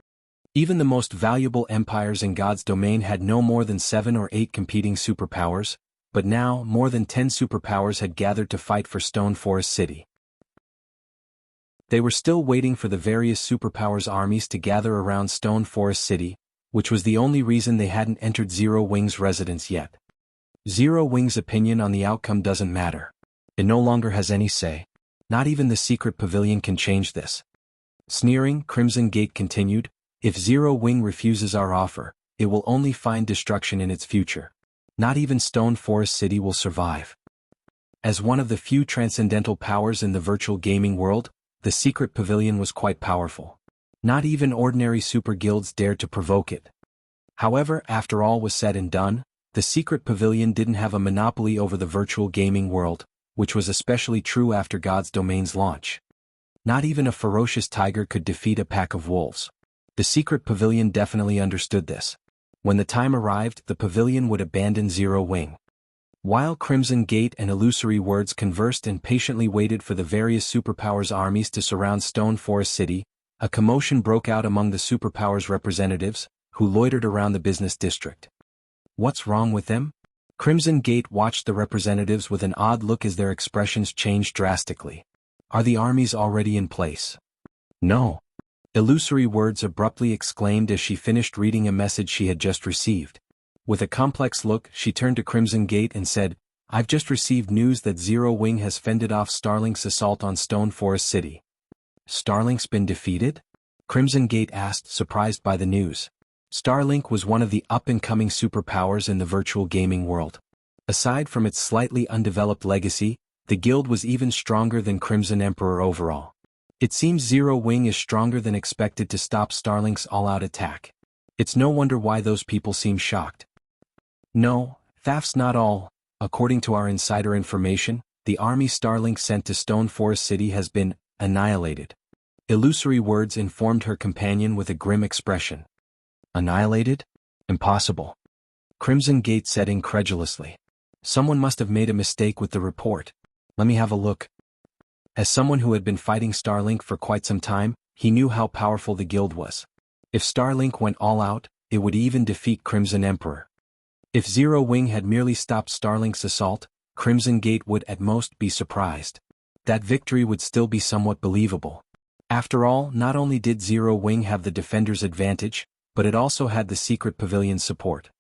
Even the most valuable empires in God's domain had no more than 7 or 8 competing Superpowers, but now more than 10 Superpowers had gathered to fight for Stone Forest City. They were still waiting for the various Superpowers' armies to gather around Stone Forest City, which was the only reason they hadn't entered Zero Wing's residence yet. Zero Wing's opinion on the outcome doesn't matter. It no longer has any say. Not even the secret pavilion can change this. Sneering, Crimson Gate continued, if Zero Wing refuses our offer, it will only find destruction in its future. Not even Stone Forest City will survive. As one of the few transcendental powers in the virtual gaming world, the secret pavilion was quite powerful. Not even ordinary super guilds dared to provoke it. However, after all was said and done, the secret pavilion didn't have a monopoly over the virtual gaming world, which was especially true after God's Domain's launch. Not even a ferocious tiger could defeat a pack of wolves. The secret pavilion definitely understood this. When the time arrived, the pavilion would abandon Zero Wing. While Crimson Gate and Illusory Words conversed and patiently waited for the various Superpowers' armies to surround Stone Forest City, a commotion broke out among the Superpowers' representatives, who loitered around the business district. What's wrong with them? Crimson Gate watched the representatives with an odd look as their expressions changed drastically. Are the armies already in place? No. Illusory Words abruptly exclaimed as she finished reading a message she had just received. With a complex look, she turned to Crimson Gate and said, I've just received news that Zero Wing has fended off Starlink's assault on Stone Forest City. Starlink's been defeated? Crimson Gate asked, surprised by the news. Starlink was one of the up-and-coming superpowers in the virtual gaming world. Aside from its slightly undeveloped legacy, the guild was even stronger than Crimson Emperor overall. It seems Zero Wing is stronger than expected to stop Starlink's all-out attack. It's no wonder why those people seem shocked. No, that's not all. According to our insider information, the army Starlink sent to Stone Forest City has been annihilated. Illusory Words informed her companion with a grim expression. Annihilated? Impossible. Crimson Gate said incredulously. Someone must have made a mistake with the report. Let me have a look. As someone who had been fighting Starlink for quite some time, he knew how powerful the guild was. If Starlink went all out, it would even defeat Crimson Emperor. If Zero Wing had merely stopped Starlink's assault, Crimson Gate would at most be surprised. That victory would still be somewhat believable. After all, not only did Zero Wing have the defender's advantage, but it also had the secret pavilion's support.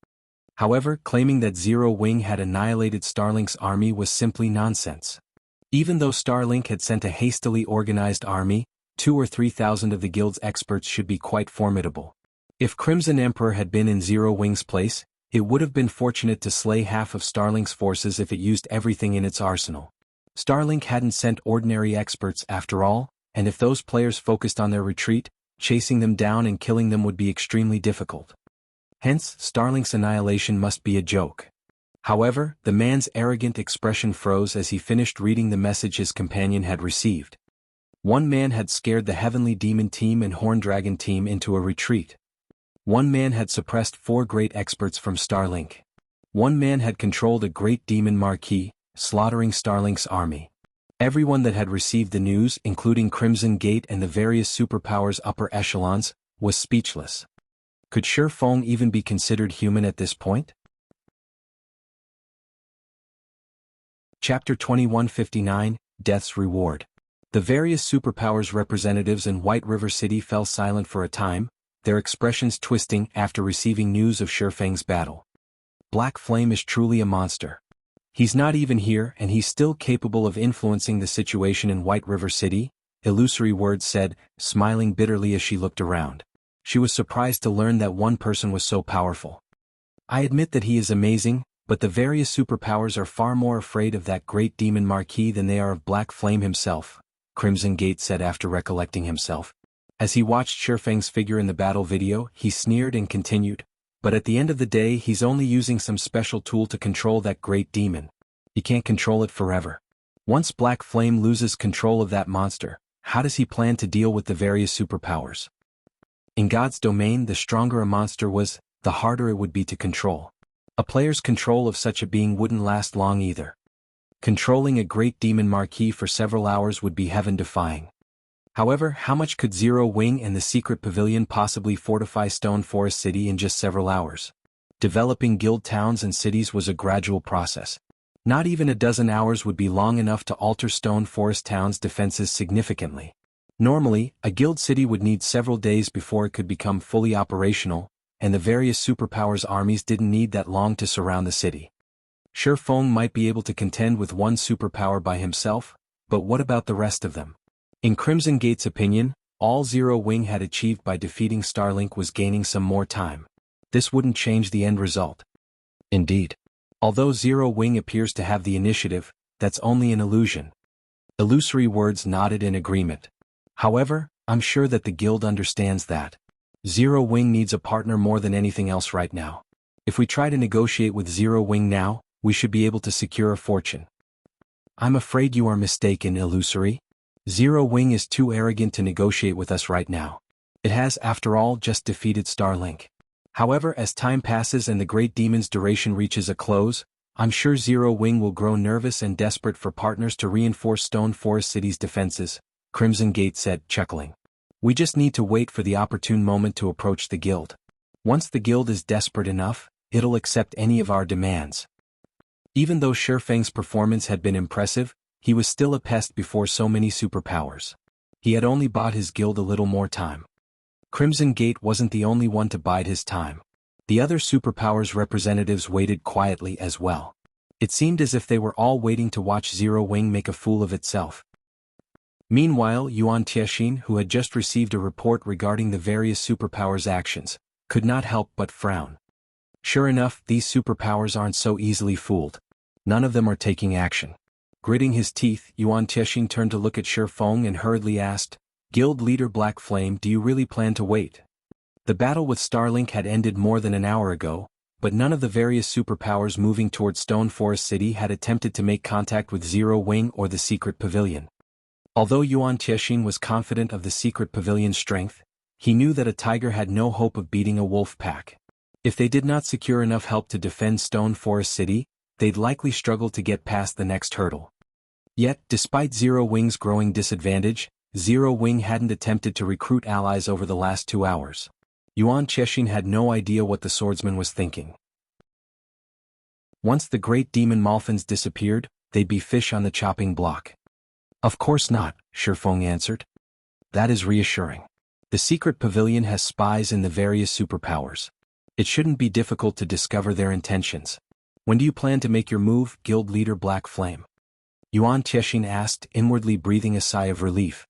However, claiming that Zero Wing had annihilated Starlink's army was simply nonsense. Even though Starlink had sent a hastily organized army, 2,000 or 3,000 of the guild's experts should be quite formidable. If Crimson Emperor had been in Zero Wing's place, it would have been fortunate to slay half of Starlink's forces if it used everything in its arsenal. Starlink hadn't sent ordinary experts after all, and if those players focused on their retreat, chasing them down and killing them would be extremely difficult. Hence, Starlink's annihilation must be a joke. However, the man's arrogant expression froze as he finished reading the message his companion had received. One man had scared the Heavenly Demon team and Horn Dragon team into a retreat. One man had suppressed 4 great experts from Starlink. One man had controlled a great demon marquis, slaughtering Starlink's army. Everyone that had received the news, including Crimson Gate and the various superpowers' upper echelons, was speechless. Could Feng even be considered human at this point? Chapter 2159, Death's Reward. The various superpowers representatives in White River City fell silent for a time, their expressions twisting after receiving news of Feng's battle. Black Flame is truly a monster. He's not even here and he's still capable of influencing the situation in White River City, Illusory Words said, smiling bitterly as she looked around. She was surprised to learn that one person was so powerful. I admit that he is amazing, but the various superpowers are far more afraid of that great demon marquis than they are of Black Flame himself, Crimson Gate said after recollecting himself. As he watched Feng's figure in the battle video, he sneered and continued, but at the end of the day he's only using some special tool to control that great demon. He can't control it forever. Once Black Flame loses control of that monster, how does he plan to deal with the various superpowers? In God's domain, the stronger a monster was, the harder it would be to control. A player's control of such a being wouldn't last long either. Controlling a great demon marquis for several hours would be heaven-defying. However, how much could Zero Wing and the secret pavilion possibly fortify Stone Forest City in just several hours? Developing guild towns and cities was a gradual process. Not even a dozen hours would be long enough to alter Stone Forest Town's defenses significantly. Normally, a guild city would need several days before it could become fully operational, and the various superpowers' armies didn't need that long to surround the city. Feng might be able to contend with one superpower by himself, but what about the rest of them? In Crimson Gate's opinion, all Zero Wing had achieved by defeating Starlink was gaining some more time. This wouldn't change the end result. Indeed. Although Zero Wing appears to have the initiative, that's only an illusion. Illusory Words nodded in agreement. However, I'm sure that the guild understands that. Zero Wing needs a partner more than anything else right now. If we try to negotiate with Zero Wing now, we should be able to secure a fortune. I'm afraid you are mistaken, Illusory. Zero Wing is too arrogant to negotiate with us right now. It has, after all, just defeated Starlink. However, as time passes and the Great Demon's duration reaches a close, I'm sure Zero Wing will grow nervous and desperate for partners to reinforce Stone Forest City's defenses, Crimson Gate said, chuckling. We just need to wait for the opportune moment to approach the guild. Once the guild is desperate enough, it'll accept any of our demands. Even though Feng's performance had been impressive, he was still a pest before so many superpowers. He had only bought his guild a little more time. Crimson Gate wasn't the only one to bide his time. The other superpowers representatives waited quietly as well. It seemed as if they were all waiting to watch Zero Wing make a fool of itself. Meanwhile, Yuan Tiexin, who had just received a report regarding the various superpowers' actions, could not help but frown. Sure enough, these superpowers aren't so easily fooled. None of them are taking action. Gritting his teeth, Yuan Tiexin turned to look at Feng and hurriedly asked, Guild Leader Black Flame, do you really plan to wait? The battle with Starlink had ended more than an hour ago, but none of the various superpowers moving towards Stone Forest City had attempted to make contact with Zero Wing or the secret pavilion. Although Yuan Tiexin was confident of the secret pavilion's strength, he knew that a tiger had no hope of beating a wolf pack. If they did not secure enough help to defend Stone Forest City, they'd likely struggle to get past the next hurdle. Yet, despite Zero Wing's growing disadvantage, Zero Wing hadn't attempted to recruit allies over the last 2 hours. Yuan Tiexin had no idea what the swordsman was thinking. Once the great demon Malphins disappeared, they'd be fish on the chopping block. Of course not, Shifeng answered. That is reassuring. The secret pavilion has spies in the various superpowers. It shouldn't be difficult to discover their intentions. When do you plan to make your move, Guild Leader Black Flame? Yuan Tiexian asked, inwardly breathing a sigh of relief.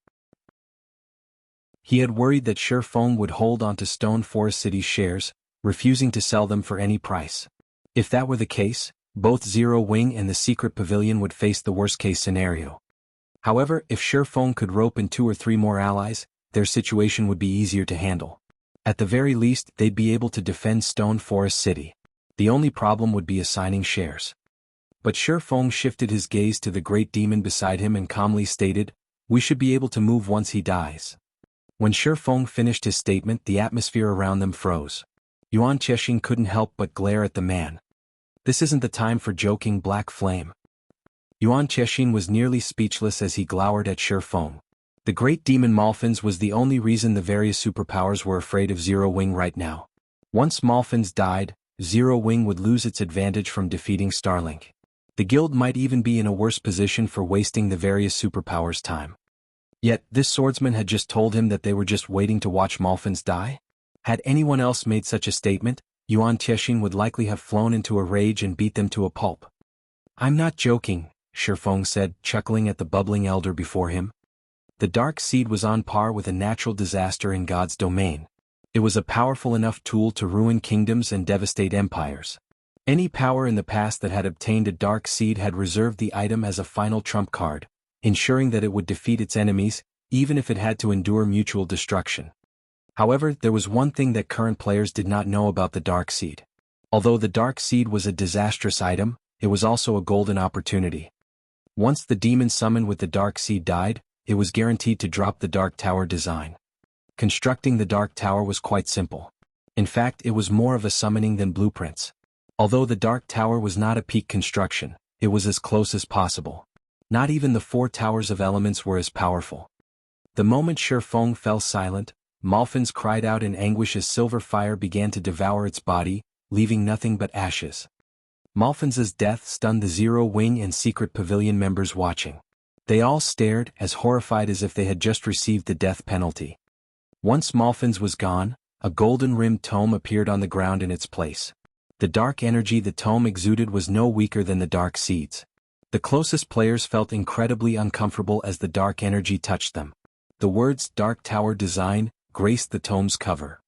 He had worried that Shifeng would hold onto Stone Forest City's shares, refusing to sell them for any price. If that were the case, both Zero Wing and the secret pavilion would face the worst-case scenario. However, if Shifeng could rope in 2 or 3 more allies, their situation would be easier to handle. At the very least, they'd be able to defend Stone Forest City. The only problem would be assigning shares. But Shifeng shifted his gaze to the great demon beside him and calmly stated, "We should be able to move once he dies." When Shifeng finished his statement, the atmosphere around them froze. Yuan Tiexian couldn't help but glare at the man. This isn't the time for joking, Black Flame. Yuan Tiexian was nearly speechless as he glowered at Shifeng. The great demon Malphins was the only reason the various superpowers were afraid of Zero Wing right now. Once Malphins died, Zero Wing would lose its advantage from defeating Starlink. The guild might even be in a worse position for wasting the various superpowers' time. Yet, this swordsman had just told him that they were just waiting to watch Malphins die? Had anyone else made such a statement, Yuan Tiexian would likely have flown into a rage and beat them to a pulp. "I'm not joking," Shifeng said, chuckling at the bubbling elder before him. The Dark Seed was on par with a natural disaster in God's domain. It was a powerful enough tool to ruin kingdoms and devastate empires. Any power in the past that had obtained a Dark Seed had reserved the item as a final trump card, ensuring that it would defeat its enemies, even if it had to endure mutual destruction. However, there was one thing that current players did not know about the Dark Seed. Although the Dark Seed was a disastrous item, it was also a golden opportunity. Once the demon summoned with the Dark Seed died, it was guaranteed to drop the Dark Tower design. Constructing the Dark Tower was quite simple. In fact, it was more of a summoning than blueprints. Although the Dark Tower was not a peak construction, it was as close as possible. Not even the 4 towers of elements were as powerful. The moment Shifeng fell silent, Malphins cried out in anguish as silver fire began to devour its body, leaving nothing but ashes. Malphins' death stunned the Zero Wing and Secret Pavilion members watching. They all stared, as horrified as if they had just received the death penalty. Once Malphins was gone, a golden-rimmed tome appeared on the ground in its place. The dark energy the tome exuded was no weaker than the Dark Seeds. The closest players felt incredibly uncomfortable as the dark energy touched them. The words "Dark Tower Design" graced the tome's cover.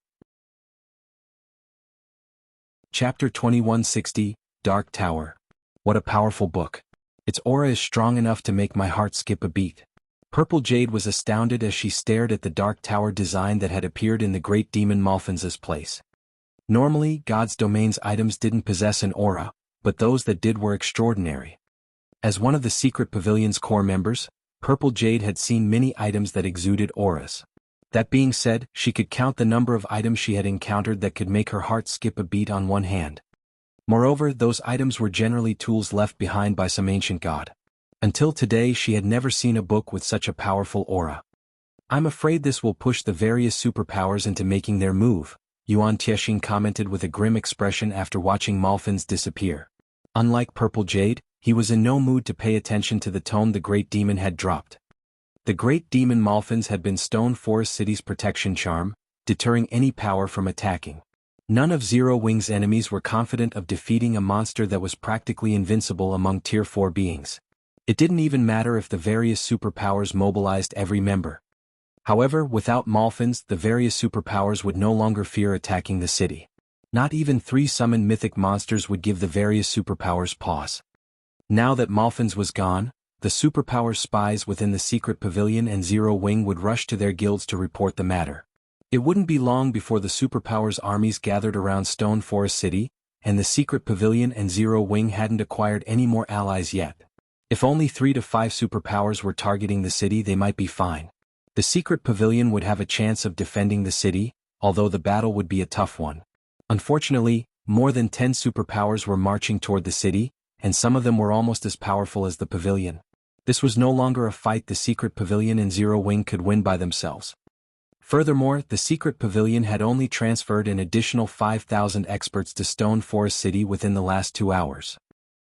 Chapter 2160, Dark Tower. What a powerful book. Its aura is strong enough to make my heart skip a beat. Purple Jade was astounded as she stared at the Dark Tower design that had appeared in the great demon Malphins' place. Normally, God's domain's items didn't possess an aura, but those that did were extraordinary. As one of the Secret Pavilion's core members, Purple Jade had seen many items that exuded auras. That being said, she could count the number of items she had encountered that could make her heart skip a beat on one hand. Moreover, those items were generally tools left behind by some ancient god. Until today, she had never seen a book with such a powerful aura. "I'm afraid this will push the various superpowers into making their move," Yuan Tiexian commented with a grim expression after watching Malphins disappear. Unlike Purple Jade, he was in no mood to pay attention to the tome the great demon had dropped. The great demon Malphins had been Stone Forest City's protection charm, deterring any power from attacking. None of Zero Wing's enemies were confident of defeating a monster that was practically invincible among Tier 4 beings. It didn't even matter if the various superpowers mobilized every member. However, without Malphins, the various superpowers would no longer fear attacking the city. Not even 3 summoned mythic monsters would give the various superpowers pause. Now that Malphins was gone, the superpower spies within the Secret Pavilion and Zero Wing would rush to their guilds to report the matter. It wouldn't be long before the superpowers' armies gathered around Stone Forest City, and the Secret Pavilion and Zero Wing hadn't acquired any more allies yet. If only 3 to 5 superpowers were targeting the city, they might be fine. The Secret Pavilion would have a chance of defending the city, although the battle would be a tough one. Unfortunately, more than 10 superpowers were marching toward the city, and some of them were almost as powerful as the pavilion. This was no longer a fight the Secret Pavilion and Zero Wing could win by themselves. Furthermore, the Secret Pavilion had only transferred an additional 5,000 experts to Stone Forest City within the last 2 hours.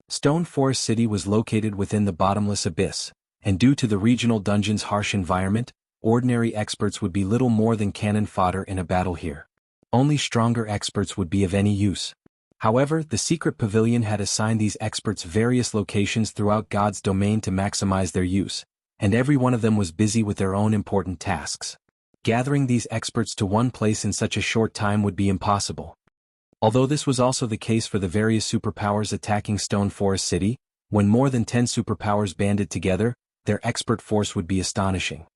Stone Forest City was located within the bottomless abyss, and due to the regional dungeon's harsh environment, ordinary experts would be little more than cannon fodder in a battle here. Only stronger experts would be of any use. However, the secret pavilion had assigned these experts various locations throughout God's domain to maximize their use, and every one of them was busy with their own important tasks. Gathering these experts to one place in such a short time would be impossible. Although this was also the case for the various superpowers attacking Stone Forest City, when more than 10 superpowers banded together, their expert force would be astonishing.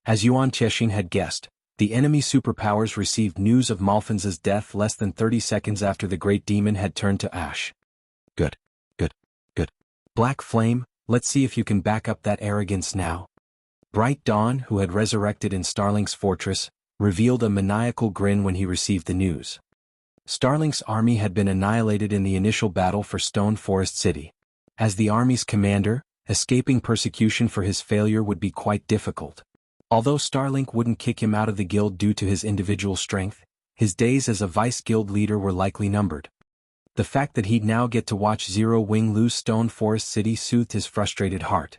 As Yuan Tiexian had guessed, the enemy superpowers received news of Malfin's death less than 30 seconds after the great demon had turned to ash. Good. Black Flame, let's see if you can back up that arrogance now. Bright Dawn, who had resurrected in Starlink's fortress, revealed a maniacal grin when he received the news. Starlink's army had been annihilated in the initial battle for Stone Forest City. As the army's commander, escaping persecution for his failure would be quite difficult. Although Starlink wouldn't kick him out of the guild due to his individual strength, his days as a vice-guild leader were likely numbered. The fact that he'd now get to watch Zero Wing lose Stone Forest City soothed his frustrated heart.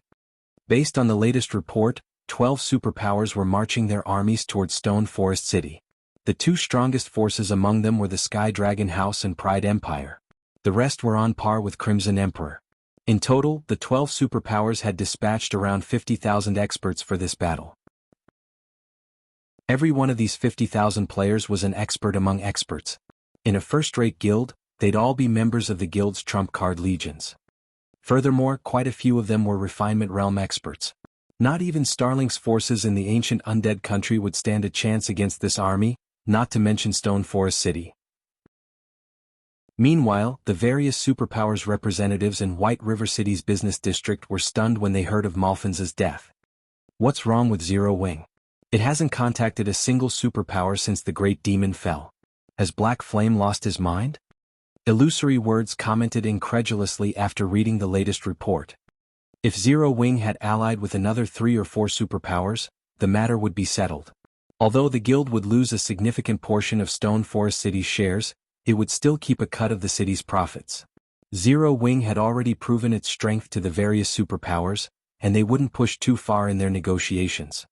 Based on the latest report, 12 superpowers were marching their armies towards Stone Forest City. The two strongest forces among them were the Sky Dragon House and Pride Empire. The rest were on par with Crimson Emperor. In total, the 12 superpowers had dispatched around 50,000 experts for this battle. Every one of these 50,000 players was an expert among experts. In a first-rate guild, they'd all be members of the guild's trump card legions. Furthermore, quite a few of them were refinement realm experts. Not even Starlink's forces in the ancient undead country would stand a chance against this army, not to mention Stone Forest City. Meanwhile, the various superpowers representatives in White River City's business district were stunned when they heard of Malfin's death. What's wrong with Zero Wing? It hasn't contacted a single superpower since the great demon fell. Has Black Flame lost his mind? Illusory Words commented incredulously after reading the latest report. If Zero Wing had allied with another 3 or 4 superpowers, the matter would be settled. Although the guild would lose a significant portion of Stone Forest City's shares, it would still keep a cut of the city's profits. Zero Wing had already proven its strength to the various superpowers, and they wouldn't push too far in their negotiations.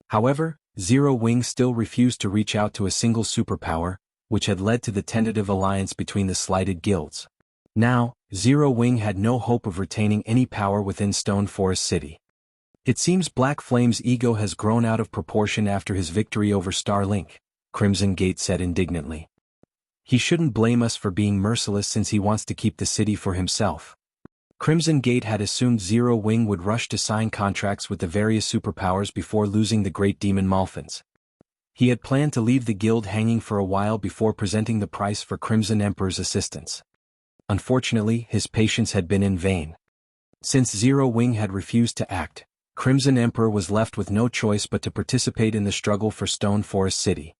However, Zero Wing still refused to reach out to a single superpower, which had led to the tentative alliance between the slighted guilds. Now, Zero Wing had no hope of retaining any power within Stone Forest City. It seems Black Flame's ego has grown out of proportion after his victory over Starlink, Crimson Gate said indignantly. He shouldn't blame us for being merciless since he wants to keep the city for himself. Crimson Gate had assumed Zero Wing would rush to sign contracts with the various superpowers before losing the great demon Malfin's. He had planned to leave the guild hanging for a while before presenting the price for Crimson Emperor's assistance. Unfortunately, his patience had been in vain. Since Zero Wing had refused to act, Crimson Emperor was left with no choice but to participate in the struggle for Stone Forest City.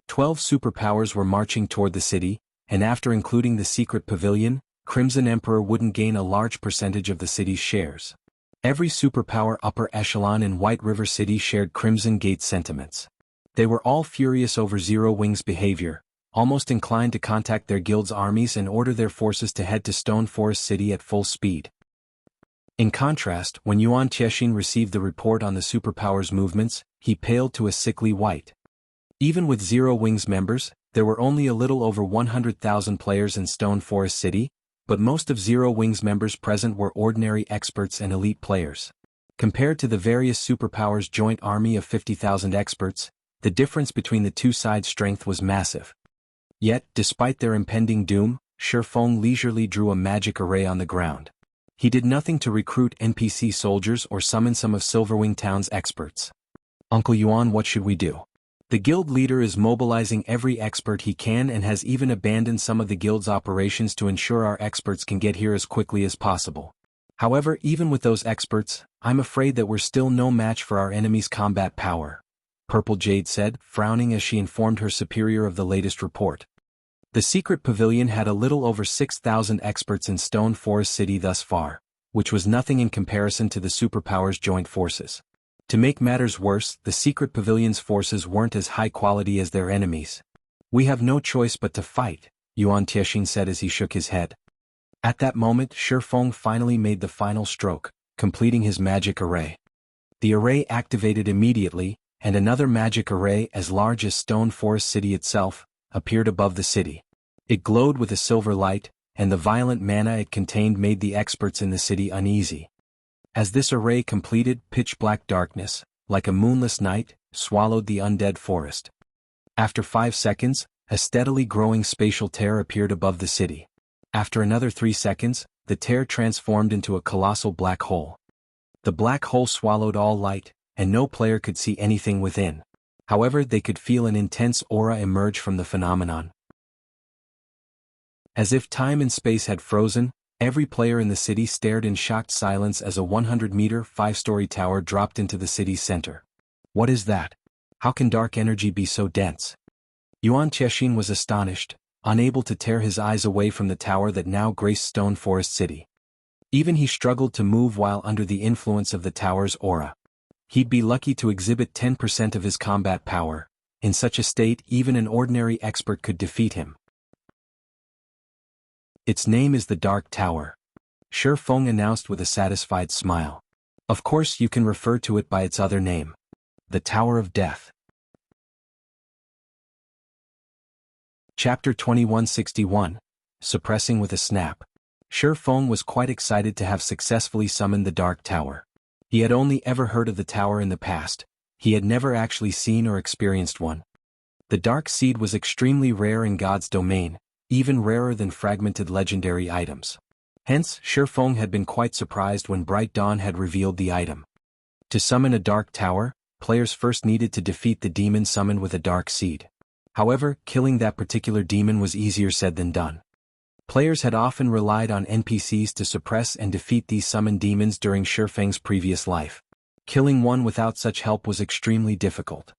12 superpowers were marching toward the city, and after including the secret pavilion, Crimson Emperor wouldn't gain a large percentage of the city's shares. Every superpower upper echelon in White River City shared Crimson Gate's sentiments. They were all furious over Zero Wing's behavior, almost inclined to contact their guild's armies and order their forces to head to Stone Forest City at full speed. In contrast, when Yuan Tiexian received the report on the superpowers' movements, he paled to a sickly white. Even with Zero Wing's members, there were only a little over 100,000 players in Stone Forest City, but most of Zero Wing's members present were ordinary experts and elite players. Compared to the various superpowers' joint army of 50,000 experts, the difference between the two sides' strength was massive. Yet, despite their impending doom, Shifeng leisurely drew a magic array on the ground. He did nothing to recruit NPC soldiers or summon some of Silverwing Town's experts. Uncle Yuan, what should we do? The guild leader is mobilizing every expert he can and has even abandoned some of the guild's operations to ensure our experts can get here as quickly as possible. However, even with those experts, I'm afraid that we're still no match for our enemy's combat power, Purple Jade said, frowning as she informed her superior of the latest report. The secret pavilion had a little over 6,000 experts in Stone Forest City thus far, which was nothing in comparison to the superpowers' joint forces. To make matters worse, the secret pavilion's forces weren't as high quality as their enemies. We have no choice but to fight, Yuan Tiexian said as he shook his head. At that moment, Shifeng finally made the final stroke, completing his magic array. The array activated immediately, and another magic array as large as Stone Forest City itself appeared above the city. It glowed with a silver light, and the violent mana it contained made the experts in the city uneasy. As this array completed, pitch-black darkness, like a moonless night, swallowed the undead forest. After 5 seconds, a steadily growing spatial tear appeared above the city. After another 3 seconds, the tear transformed into a colossal black hole. The black hole swallowed all light, and no player could see anything within. However, they could feel an intense aura emerge from the phenomenon. As if time and space had frozen, every player in the city stared in shocked silence as a 100-meter, 5-story tower dropped into the city's center. What is that? How can dark energy be so dense? Yuan Chexin was astonished, unable to tear his eyes away from the tower that now graced Stone Forest City. Even he struggled to move while under the influence of the tower's aura. He'd be lucky to exhibit 10% of his combat power. In such a state, even an ordinary expert could defeat him. Its name is the Dark Tower. Shifeng announced with a satisfied smile. Of course you can refer to it by its other name. The Tower of Death. Chapter 2161. Suppressing with a Snap. Shifeng was quite excited to have successfully summoned the Dark Tower. He had only ever heard of the tower in the past. He had never actually seen or experienced one. The Dark Seed was extremely rare in God's domain, even rarer than fragmented legendary items. Hence, Shifeng had been quite surprised when Bright Dawn had revealed the item. To summon a Dark Tower, players first needed to defeat the demon summoned with a Dark Seed. However, killing that particular demon was easier said than done. Players had often relied on NPCs to suppress and defeat these summoned demons during Shifeng's previous life. Killing one without such help was extremely difficult.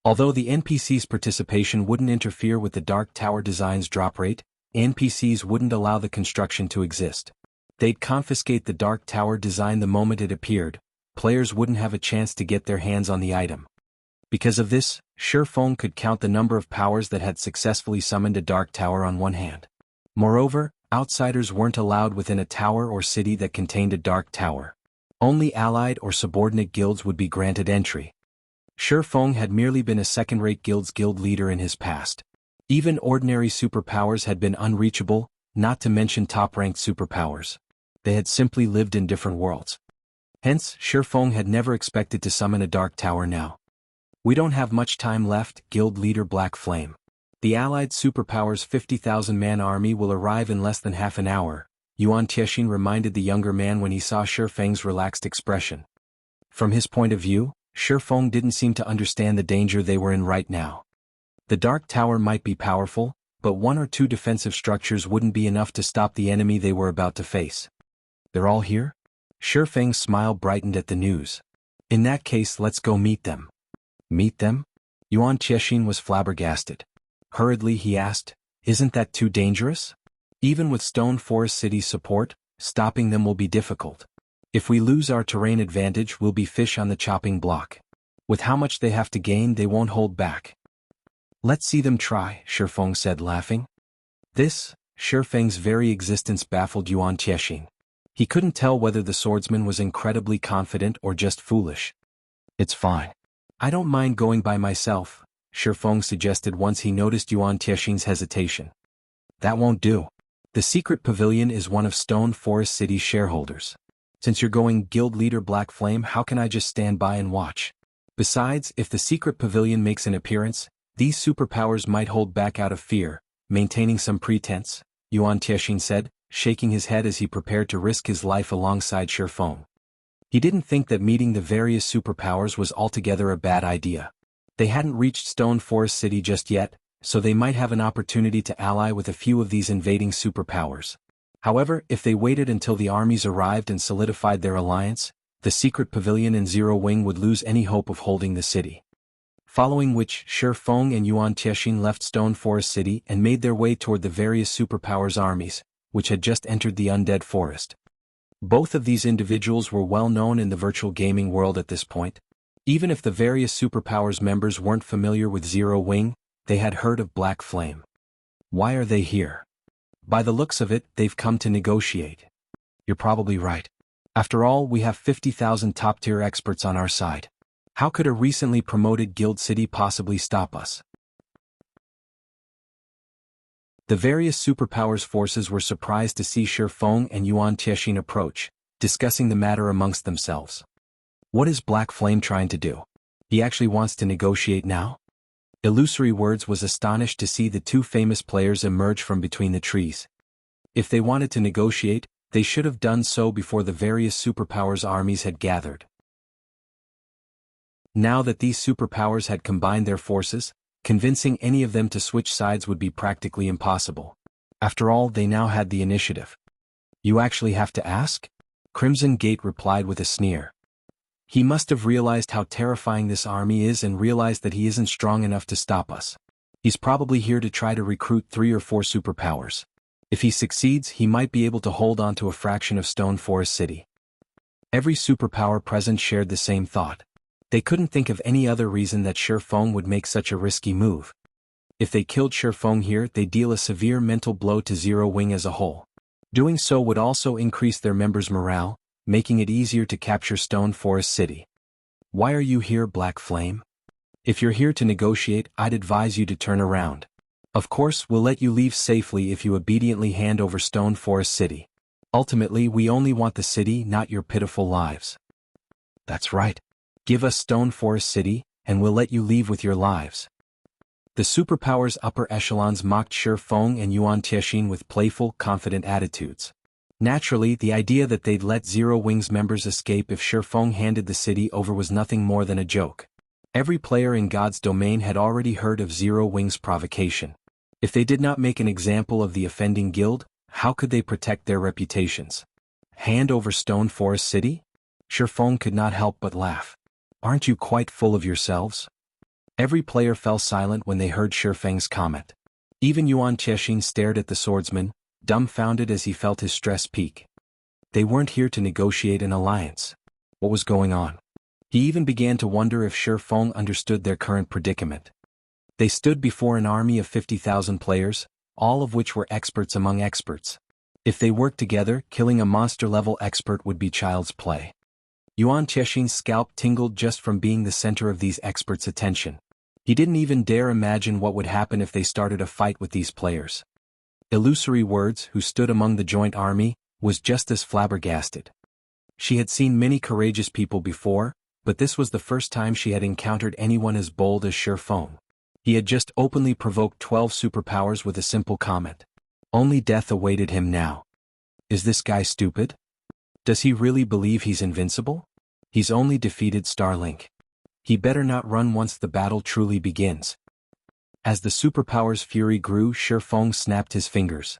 Although the NPC's participation wouldn't interfere with the Dark Tower design's drop rate, NPCs wouldn't allow the construction to exist. They'd confiscate the Dark Tower design the moment it appeared. Players wouldn't have a chance to get their hands on the item. Because of this, Shifeng could count the number of powers that had successfully summoned a Dark Tower on one hand. Moreover, outsiders weren't allowed within a tower or city that contained a Dark Tower. Only allied or subordinate guilds would be granted entry. Shifeng had merely been a second-rate guild's guild leader in his past. Even ordinary superpowers had been unreachable, not to mention top-ranked superpowers. They had simply lived in different worlds. Hence, Shifeng had never expected to summon a Dark Tower now. We don't have much time left, Guild Leader Black Flame. The allied superpower's 50,000-man army will arrive in less than half an hour, Yuan Chexin reminded the younger man when he saw Shifeng's relaxed expression. From his point of view, Shifeng didn't seem to understand the danger they were in right now. The Dark Tower might be powerful, but 1 or 2 defensive structures wouldn't be enough to stop the enemy they were about to face. They're all here? Shifeng's smile brightened at the news. In that case, let's go meet them. Meet them? Yuan Chexin was flabbergasted. Hurriedly he asked, isn't that too dangerous? Even with Stone Forest City's support, stopping them will be difficult. If we lose our terrain advantage, we'll be fish on the chopping block. With how much they have to gain, they won't hold back. Let's see them try, Shifeng said, laughing. This, Shifeng's very existence baffled Yuan Chexin. He couldn't tell whether the swordsman was incredibly confident or just foolish. It's fine. I don't mind going by myself, Shifeng suggested once he noticed Yuan Chexin's hesitation. That won't do. The secret pavilion is one of Stone Forest City's shareholders. Since you're going, Guild Leader Black Flame, how can I just stand by and watch? Besides, if the secret pavilion makes an appearance, these superpowers might hold back out of fear, maintaining some pretense, Yuan Chexin said, shaking his head as he prepared to risk his life alongside Shifeng. He didn't think that meeting the various superpowers was altogether a bad idea. They hadn't reached Stone Forest City just yet, so they might have an opportunity to ally with a few of these invading superpowers. However, if they waited until the armies arrived and solidified their alliance, the secret pavilion and Zero Wing would lose any hope of holding the city. Following which, Shifeng and Yuan Chexin left Stone Forest City and made their way toward the various superpowers' armies, which had just entered the undead forest. Both of these individuals were well known in the virtual gaming world at this point. Even if the various superpowers members weren't familiar with Zero Wing, they had heard of Black Flame. Why are they here? By the looks of it, they've come to negotiate. You're probably right. After all, we have 50,000 top-tier experts on our side. How could a recently promoted guild city possibly stop us? The various superpowers forces were surprised to see Shi Feng and Yuan Tiexian approach, discussing the matter amongst themselves. What is Black Flame trying to do? He actually wants to negotiate now? Illusory Words was astonished to see the two famous players emerge from between the trees. If they wanted to negotiate, they should have done so before the various superpowers armies had gathered. Now that these superpowers had combined their forces, convincing any of them to switch sides would be practically impossible. After all, they now had the initiative. You actually have to ask? Crimson Gate replied with a sneer. He must have realized how terrifying this army is and realized that he isn't strong enough to stop us. He's probably here to try to recruit 3 or 4 superpowers. If he succeeds, he might be able to hold on to a fraction of Stone Forest City. Every superpower present shared the same thought. They couldn't think of any other reason that Shi Feng would make such a risky move. If they killed Shi Feng here, they'd deal a severe mental blow to Zero Wing as a whole. Doing so would also increase their members' morale, making it easier to capture Stone Forest City. Why are you here, Black Flame? If you're here to negotiate, I'd advise you to turn around. Of course, we'll let you leave safely if you obediently hand over Stone Forest City. Ultimately, we only want the city, not your pitiful lives. That's right. Give us Stone Forest City, and we'll let you leave with your lives. The superpowers' upper echelons mocked Shi Feng and Yuan Tiexian with playful, confident attitudes. Naturally, the idea that they'd let Zero Wing's members escape if Shi Feng handed the city over was nothing more than a joke. Every player in God's domain had already heard of Zero Wing's provocation. If they did not make an example of the offending guild, how could they protect their reputations? Hand over Stone Forest City? Shi Feng could not help but laugh. Aren't you quite full of yourselves? Every player fell silent when they heard Shi Feng's comment. Even Yuan Tiexian stared at the swordsman, dumbfounded as he felt his stress peak. They weren't here to negotiate an alliance. What was going on? He even began to wonder if Shi Feng understood their current predicament. They stood before an army of 50,000 players, all of which were experts among experts. If they worked together, killing a monster-level expert would be child's play. Yuan Tiexian's scalp tingled just from being the center of these experts' attention. He didn't even dare imagine what would happen if they started a fight with these players. Illusory Words, who stood among the joint army, was just as flabbergasted. She had seen many courageous people before, but this was the first time she had encountered anyone as bold as Shi Feng. He had just openly provoked 12 superpowers with a simple comment. Only death awaited him now. Is this guy stupid? Does he really believe he's invincible? He's only defeated Starlink. He better not run once the battle truly begins. As the superpower's fury grew, Shi Feng snapped his fingers.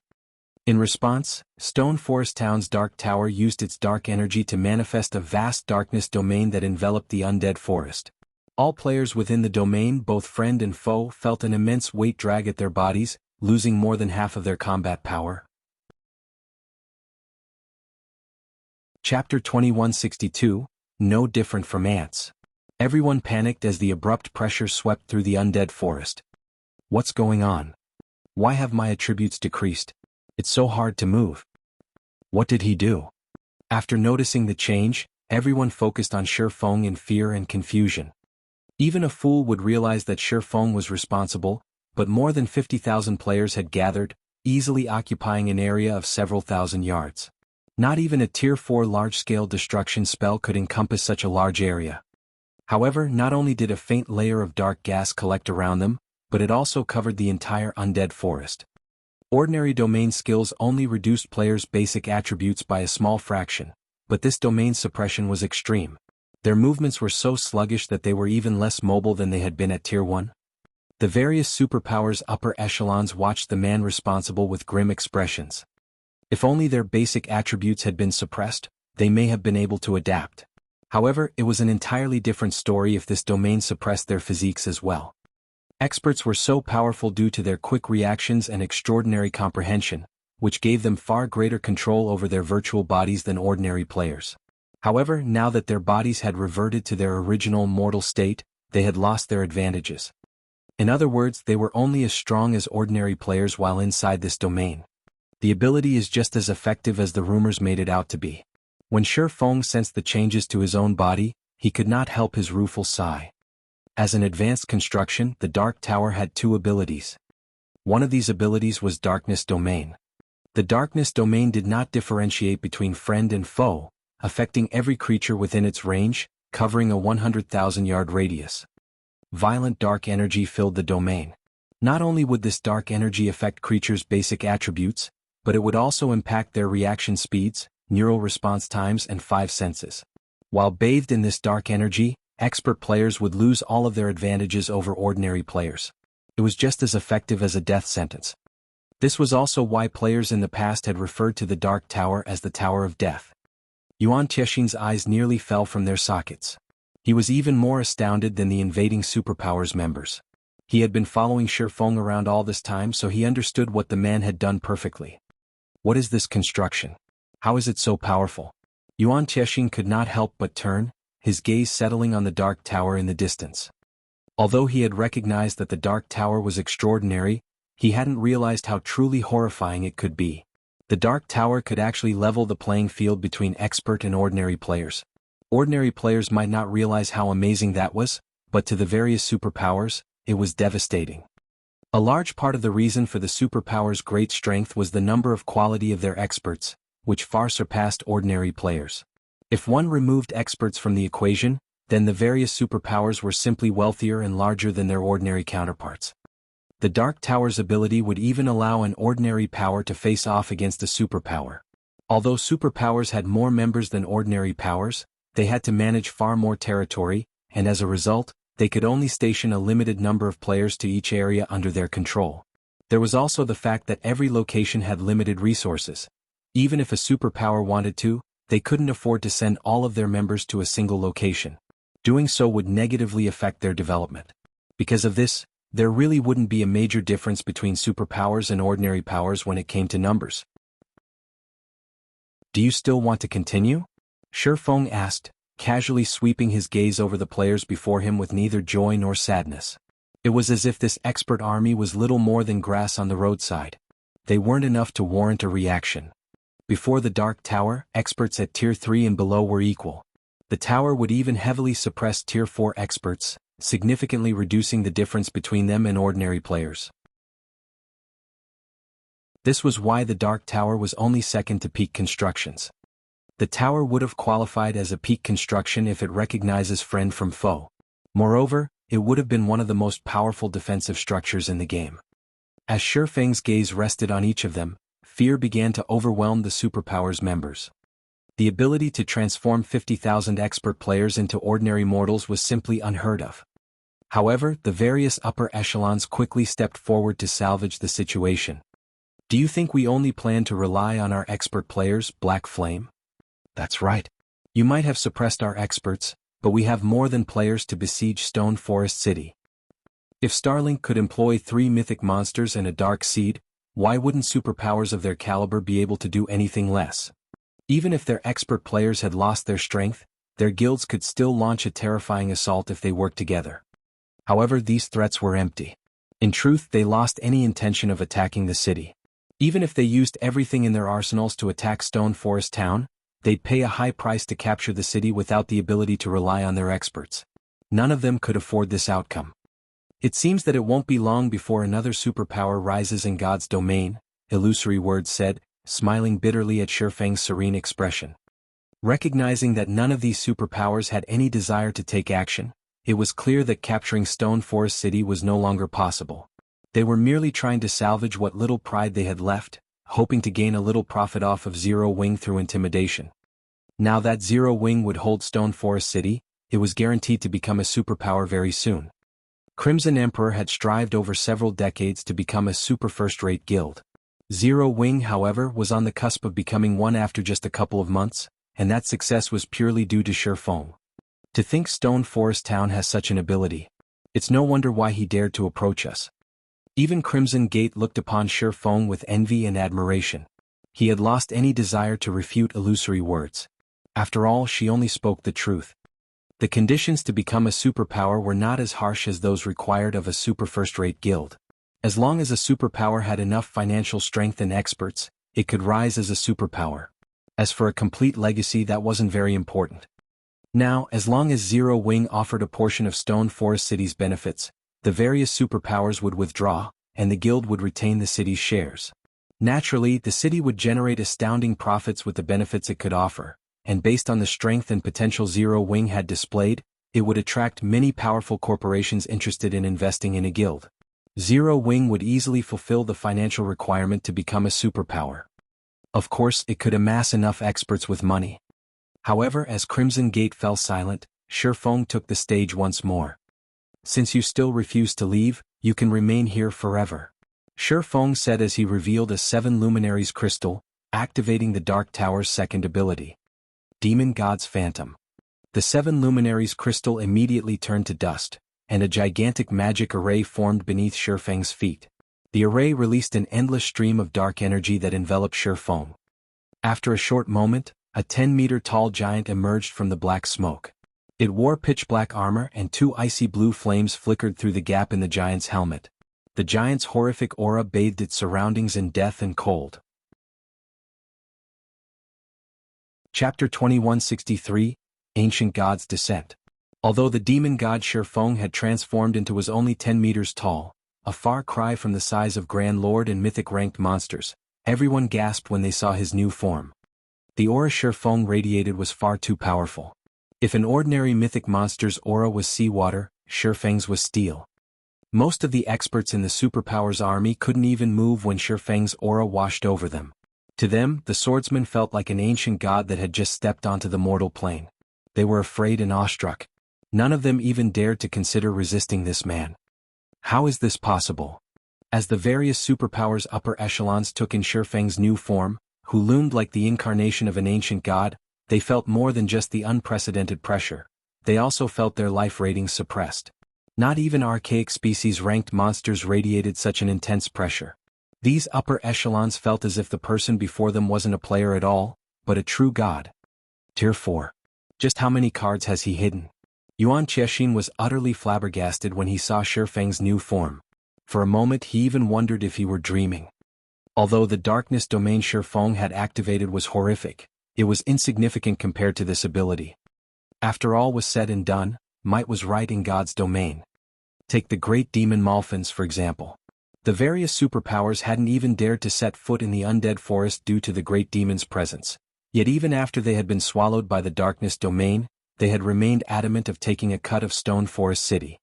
In response, Stone Forest Town's Dark Tower used its dark energy to manifest a vast darkness domain that enveloped the undead forest. All players within the domain, both friend and foe, felt an immense weight drag at their bodies, losing more than half of their combat power. Chapter 2162, No Different from Ants. Everyone panicked as the abrupt pressure swept through the undead forest. What's going on? Why have my attributes decreased? It's so hard to move. What did he do? After noticing the change, everyone focused on Shi Feng in fear and confusion. Even a fool would realize that Shi Feng was responsible, but more than 50,000 players had gathered, easily occupying an area of several thousand yards. Not even a Tier 4 large-scale destruction spell could encompass such a large area. However, not only did a faint layer of dark gas collect around them, but it also covered the entire undead forest. Ordinary domain skills only reduced players' basic attributes by a small fraction, but this domain suppression was extreme. Their movements were so sluggish that they were even less mobile than they had been at Tier 1. The various superpowers' upper echelons watched the man responsible with grim expressions. If only their basic attributes had been suppressed, they may have been able to adapt. However, it was an entirely different story if this domain suppressed their physiques as well. Experts were so powerful due to their quick reactions and extraordinary comprehension, which gave them far greater control over their virtual bodies than ordinary players. However, now that their bodies had reverted to their original mortal state, they had lost their advantages. In other words, they were only as strong as ordinary players while inside this domain. The ability is just as effective as the rumors made it out to be. When Shi Feng sensed the changes to his own body, he could not help his rueful sigh. As an advanced construction, the Dark Tower had two abilities. One of these abilities was Darkness Domain. The Darkness Domain did not differentiate between friend and foe, affecting every creature within its range, covering a 100,000-yard radius. Violent dark energy filled the domain. Not only would this dark energy affect creatures' basic attributes, but it would also impact their reaction speeds, neural response times and five senses. While bathed in this dark energy, expert players would lose all of their advantages over ordinary players. It was just as effective as a death sentence. This was also why players in the past had referred to the Dark Tower as the Tower of Death. Yuan Tiexian's eyes nearly fell from their sockets. He was even more astounded than the invading Superpower's members. He had been following Shi Feng around all this time, so he understood what the man had done perfectly. What is this construction? How is it so powerful? Yuan Tiexian could not help but turn, his gaze settling on the Dark Tower in the distance. Although he had recognized that the Dark Tower was extraordinary, he hadn't realized how truly horrifying it could be. The Dark Tower could actually level the playing field between expert and ordinary players. Ordinary players might not realize how amazing that was, but to the various superpowers, it was devastating. A large part of the reason for the superpowers' great strength was the number of quality of their experts, which far surpassed ordinary players. If one removed experts from the equation, then the various superpowers were simply wealthier and larger than their ordinary counterparts. The Dark Tower's ability would even allow an ordinary power to face off against a superpower. Although superpowers had more members than ordinary powers, they had to manage far more territory, and as a result, they could only station a limited number of players to each area under their control. There was also the fact that every location had limited resources. Even if a superpower wanted to, they couldn't afford to send all of their members to a single location. Doing so would negatively affect their development. Because of this, there really wouldn't be a major difference between superpowers and ordinary powers when it came to numbers. Do you still want to continue? Shi Feng asked, casually sweeping his gaze over the players before him with neither joy nor sadness. It was as if this expert army was little more than grass on the roadside. They weren't enough to warrant a reaction. Before the Dark Tower, experts at Tier 3 and below were equal. The tower would even heavily suppress Tier 4 experts, significantly reducing the difference between them and ordinary players. This was why the Dark Tower was only second to peak constructions. The tower would have qualified as a peak construction if it recognizes friend from foe. Moreover, it would have been one of the most powerful defensive structures in the game. As Shi Feng's gaze rested on each of them, fear began to overwhelm the superpower's members. The ability to transform 50,000 expert players into ordinary mortals was simply unheard of. However, the various upper echelons quickly stepped forward to salvage the situation. Do you think we only plan to rely on our expert players, Black Flame? That's right. You might have suppressed our experts, but we have more than players to besiege Stone Forest City. If Starlink could employ 3 mythic monsters and a dark seed, why wouldn't superpowers of their caliber be able to do anything less? Even if their expert players had lost their strength, their guilds could still launch a terrifying assault if they worked together. However, these threats were empty. In truth, they lost any intention of attacking the city. Even if they used everything in their arsenals to attack Stone Forest Town, they'd pay a high price to capture the city without the ability to rely on their experts. None of them could afford this outcome. It seems that it won't be long before another superpower rises in God's domain, Illusory Words said, smiling bitterly at Shi Feng's serene expression. Recognizing that none of these superpowers had any desire to take action, it was clear that capturing Stone Forest City was no longer possible. They were merely trying to salvage what little pride they had left, hoping to gain a little profit off of Zero Wing through intimidation. Now that Zero Wing would hold Stone Forest City, it was guaranteed to become a superpower very soon. Crimson Emperor had strived over several decades to become a super first-rate guild. Zero Wing, however, was on the cusp of becoming one after just a couple of months, and that success was purely due to Shi Feng. To think Stone Forest Town has such an ability. It's no wonder why he dared to approach us. Even Crimson Gate looked upon Shi Feng with envy and admiration. He had lost any desire to refute Illusory Words. After all, she only spoke the truth. The conditions to become a superpower were not as harsh as those required of a super first-rate guild. As long as a superpower had enough financial strength and experts, it could rise as a superpower. As for a complete legacy, that wasn't very important. Now, as long as Zero Wing offered a portion of Stone Forest City's benefits, the various superpowers would withdraw, and the guild would retain the city's shares. Naturally, the city would generate astounding profits with the benefits it could offer, and based on the strength and potential Zero Wing had displayed, it would attract many powerful corporations interested in investing in a guild. Zero Wing would easily fulfill the financial requirement to become a superpower. Of course, it could amass enough experts with money. However, as Crimson Gate fell silent, Shifeng took the stage once more. Since you still refuse to leave, you can remain here forever. Shifeng said as he revealed a 7 Luminaries crystal, activating the Dark Tower's second ability. Demon God's Phantom. The 7 Luminaries crystal immediately turned to dust, and a gigantic magic array formed beneath Shifeng's feet. The array released an endless stream of dark energy that enveloped Shifeng. After a short moment, a 10-meter-tall giant emerged from the black smoke. It wore pitch-black armor and 2 icy blue flames flickered through the gap in the giant's helmet. The giant's horrific aura bathed its surroundings in death and cold. Chapter 2163, Ancient God's Descent. Although the demon god Shifeng had transformed into was only 10 meters tall, a far cry from the size of Grand Lord and mythic-ranked monsters, everyone gasped when they saw his new form. The aura Shifeng radiated was far too powerful. If an ordinary mythic monster's aura was seawater, Shifeng's was steel. Most of the experts in the Superpower's army couldn't even move when Shifeng's aura washed over them. To them, the swordsman felt like an ancient god that had just stepped onto the mortal plane. They were afraid and awestruck. None of them even dared to consider resisting this man. How is this possible? As the various superpowers' upper echelons took in Shifeng's new form, who loomed like the incarnation of an ancient god, they felt more than just the unprecedented pressure. They also felt their life ratings suppressed. Not even archaic species-ranked monsters radiated such an intense pressure. These upper echelons felt as if the person before them wasn't a player at all, but a true god. Tier 4. Just how many cards has he hidden? Yuan Qiexin was utterly flabbergasted when he saw Shifeng's new form. For a moment he even wondered if he were dreaming. Although the darkness domain Shifeng had activated was horrific, it was insignificant compared to this ability. After all was said and done, might was right in God's domain. Take the great demon Malphans for example. The various superpowers hadn't even dared to set foot in the undead forest due to the great demon's presence. Yet even after they had been swallowed by the darkness domain, they had remained adamant of taking a cut of Stone Forest City.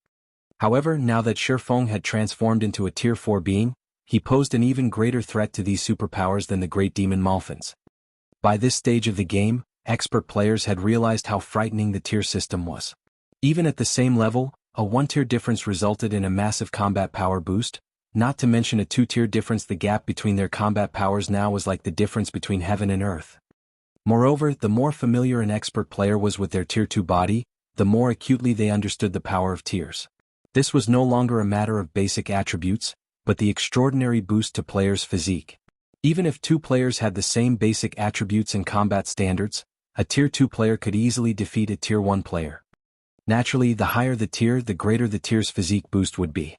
However, now that Shifeng had transformed into a Tier 4 being, he posed an even greater threat to these superpowers than the great demon Malphans. By this stage of the game, expert players had realized how frightening the tier system was. Even at the same level, a 1-tier difference resulted in a massive combat power boost, not to mention a 2-tier difference. The gap between their combat powers now was like the difference between heaven and earth. Moreover, the more familiar an expert player was with their Tier 2 body, the more acutely they understood the power of tiers. This was no longer a matter of basic attributes, but the extraordinary boost to players' physique. Even if 2 players had the same basic attributes and combat standards, a Tier 2 player could easily defeat a Tier 1 player. Naturally, the higher the tier, the greater the tier's physique boost would be.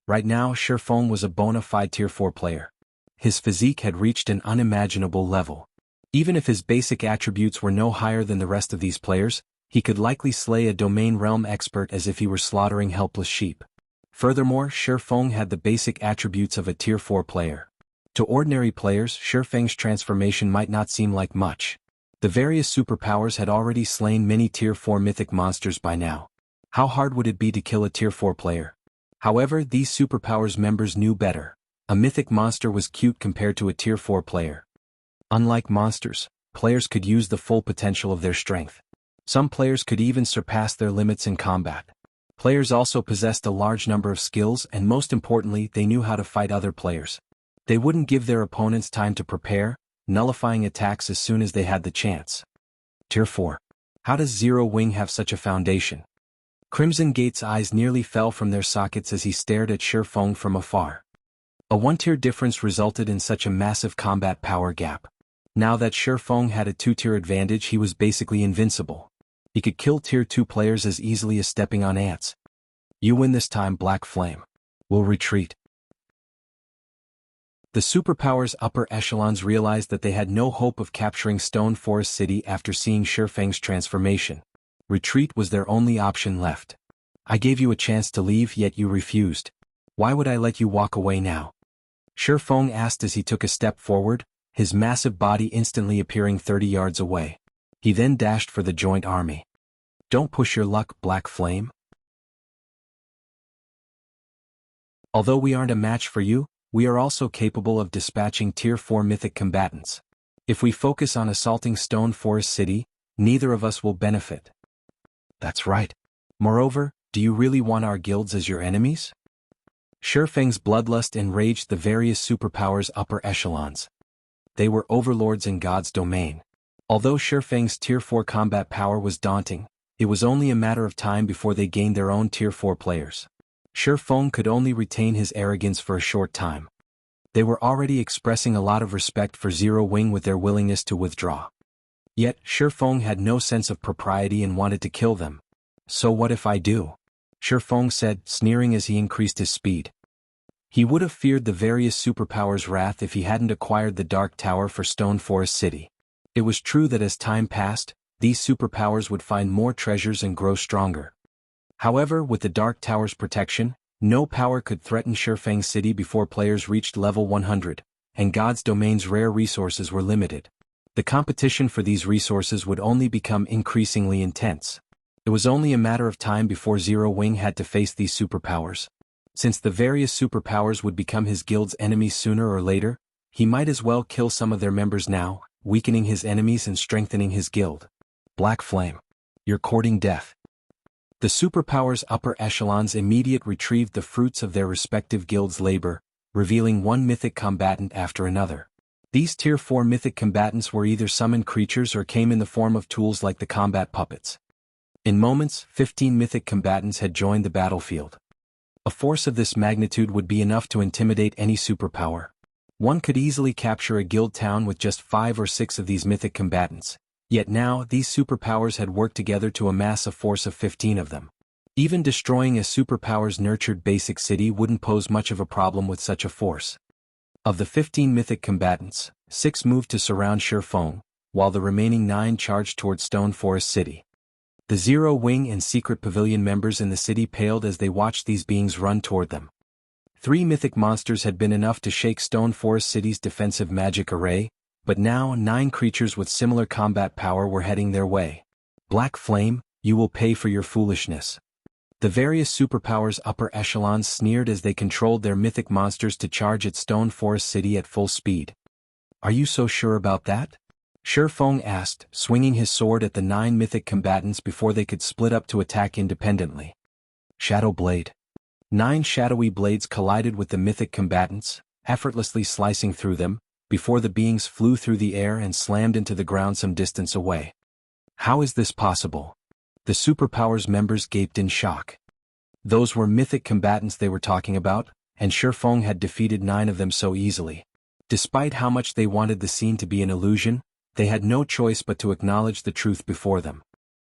Right now, Shifeng was a bona fide Tier 4 player. His physique had reached an unimaginable level. Even if his basic attributes were no higher than the rest of these players, he could likely slay a domain realm expert as if he were slaughtering helpless sheep. Furthermore, Shifeng had the basic attributes of a Tier 4 player. To ordinary players, Shifeng's transformation might not seem like much. The various superpowers had already slain many Tier 4 mythic monsters by now. How hard would it be to kill a Tier 4 player? However, these superpowers members knew better. A mythic monster was cute compared to a Tier 4 player. Unlike monsters, players could use the full potential of their strength. Some players could even surpass their limits in combat. Players also possessed a large number of skills, and most importantly, they knew how to fight other players. They wouldn't give their opponents time to prepare, nullifying attacks as soon as they had the chance. Tier 4. How does Zero Wing have such a foundation? Crimson Gate's eyes nearly fell from their sockets as he stared at Shifeng from afar. A 1-tier difference resulted in such a massive combat power gap. Now that Shifeng had a 2-tier advantage, he was basically invincible. He could kill Tier 2 players as easily as stepping on ants. You win this time, Black Flame. We'll retreat. The superpower's upper echelons realized that they had no hope of capturing Stone Forest City after seeing Shifeng's transformation. Retreat was their only option left. I gave you a chance to leave, yet you refused. Why would I let you walk away now? Shifeng asked as he took a step forward, his massive body instantly appearing 30 yards away. He then dashed for the joint army. Don't push your luck, Black Flame. Although we aren't a match for you, we are also capable of dispatching Tier 4 mythic combatants. If we focus on assaulting Stone Forest City, neither of us will benefit. That's right. Moreover, do you really want our guilds as your enemies? Shifeng's bloodlust enraged the various superpowers' upper echelons. They were overlords in God's domain. Although Shifeng's Tier 4 combat power was daunting, it was only a matter of time before they gained their own Tier 4 players. Shifeng could only retain his arrogance for a short time. They were already expressing a lot of respect for Zero Wing with their willingness to withdraw. Yet, Shifeng had no sense of propriety and wanted to kill them. So what if I do? Shifeng said, sneering as he increased his speed. He would have feared the various superpowers' wrath if he hadn't acquired the Dark Tower for Stone Forest City. It was true that as time passed, these superpowers would find more treasures and grow stronger. However, with the Dark Tower's protection, no power could threaten Shifeng City before players reached level 100, and God's domain's rare resources were limited. The competition for these resources would only become increasingly intense. It was only a matter of time before Zero Wing had to face these superpowers. Since the various superpowers would become his guild's enemies sooner or later, he might as well kill some of their members now, weakening his enemies and strengthening his guild. Black Flame. You're courting death. The superpowers' upper echelons immediately retrieved the fruits of their respective guilds' labor, revealing one mythic combatant after another. These Tier 4 mythic combatants were either summoned creatures or came in the form of tools like the combat puppets. In moments, 15 mythic combatants had joined the battlefield. A force of this magnitude would be enough to intimidate any superpower. One could easily capture a guild town with just 5 or 6 of these mythic combatants. Yet now, these superpowers had worked together to amass a force of 15 of them. Even destroying a superpower's nurtured basic city wouldn't pose much of a problem with such a force. Of the 15 mythic combatants, 6 moved to surround Shifeng, while the remaining 9 charged toward Stone Forest City. The Zero Wing and Secret Pavilion members in the city paled as they watched these beings run toward them. 3 mythic monsters had been enough to shake Stone Forest City's defensive magic array, but now 9 creatures with similar combat power were heading their way. Black Flame, you will pay for your foolishness. The various superpowers' upper echelons sneered as they controlled their mythic monsters to charge at Stone Forest City at full speed. Are you so sure about that? Shifeng asked, swinging his sword at the 9 mythic combatants before they could split up to attack independently. Shadow Blade. 9 shadowy blades collided with the mythic combatants, effortlessly slicing through them, before the beings flew through the air and slammed into the ground some distance away. How is this possible? The superpowers members gaped in shock. Those were mythic combatants they were talking about, and Shifeng had defeated 9 of them so easily. Despite how much they wanted the scene to be an illusion, they had no choice but to acknowledge the truth before them.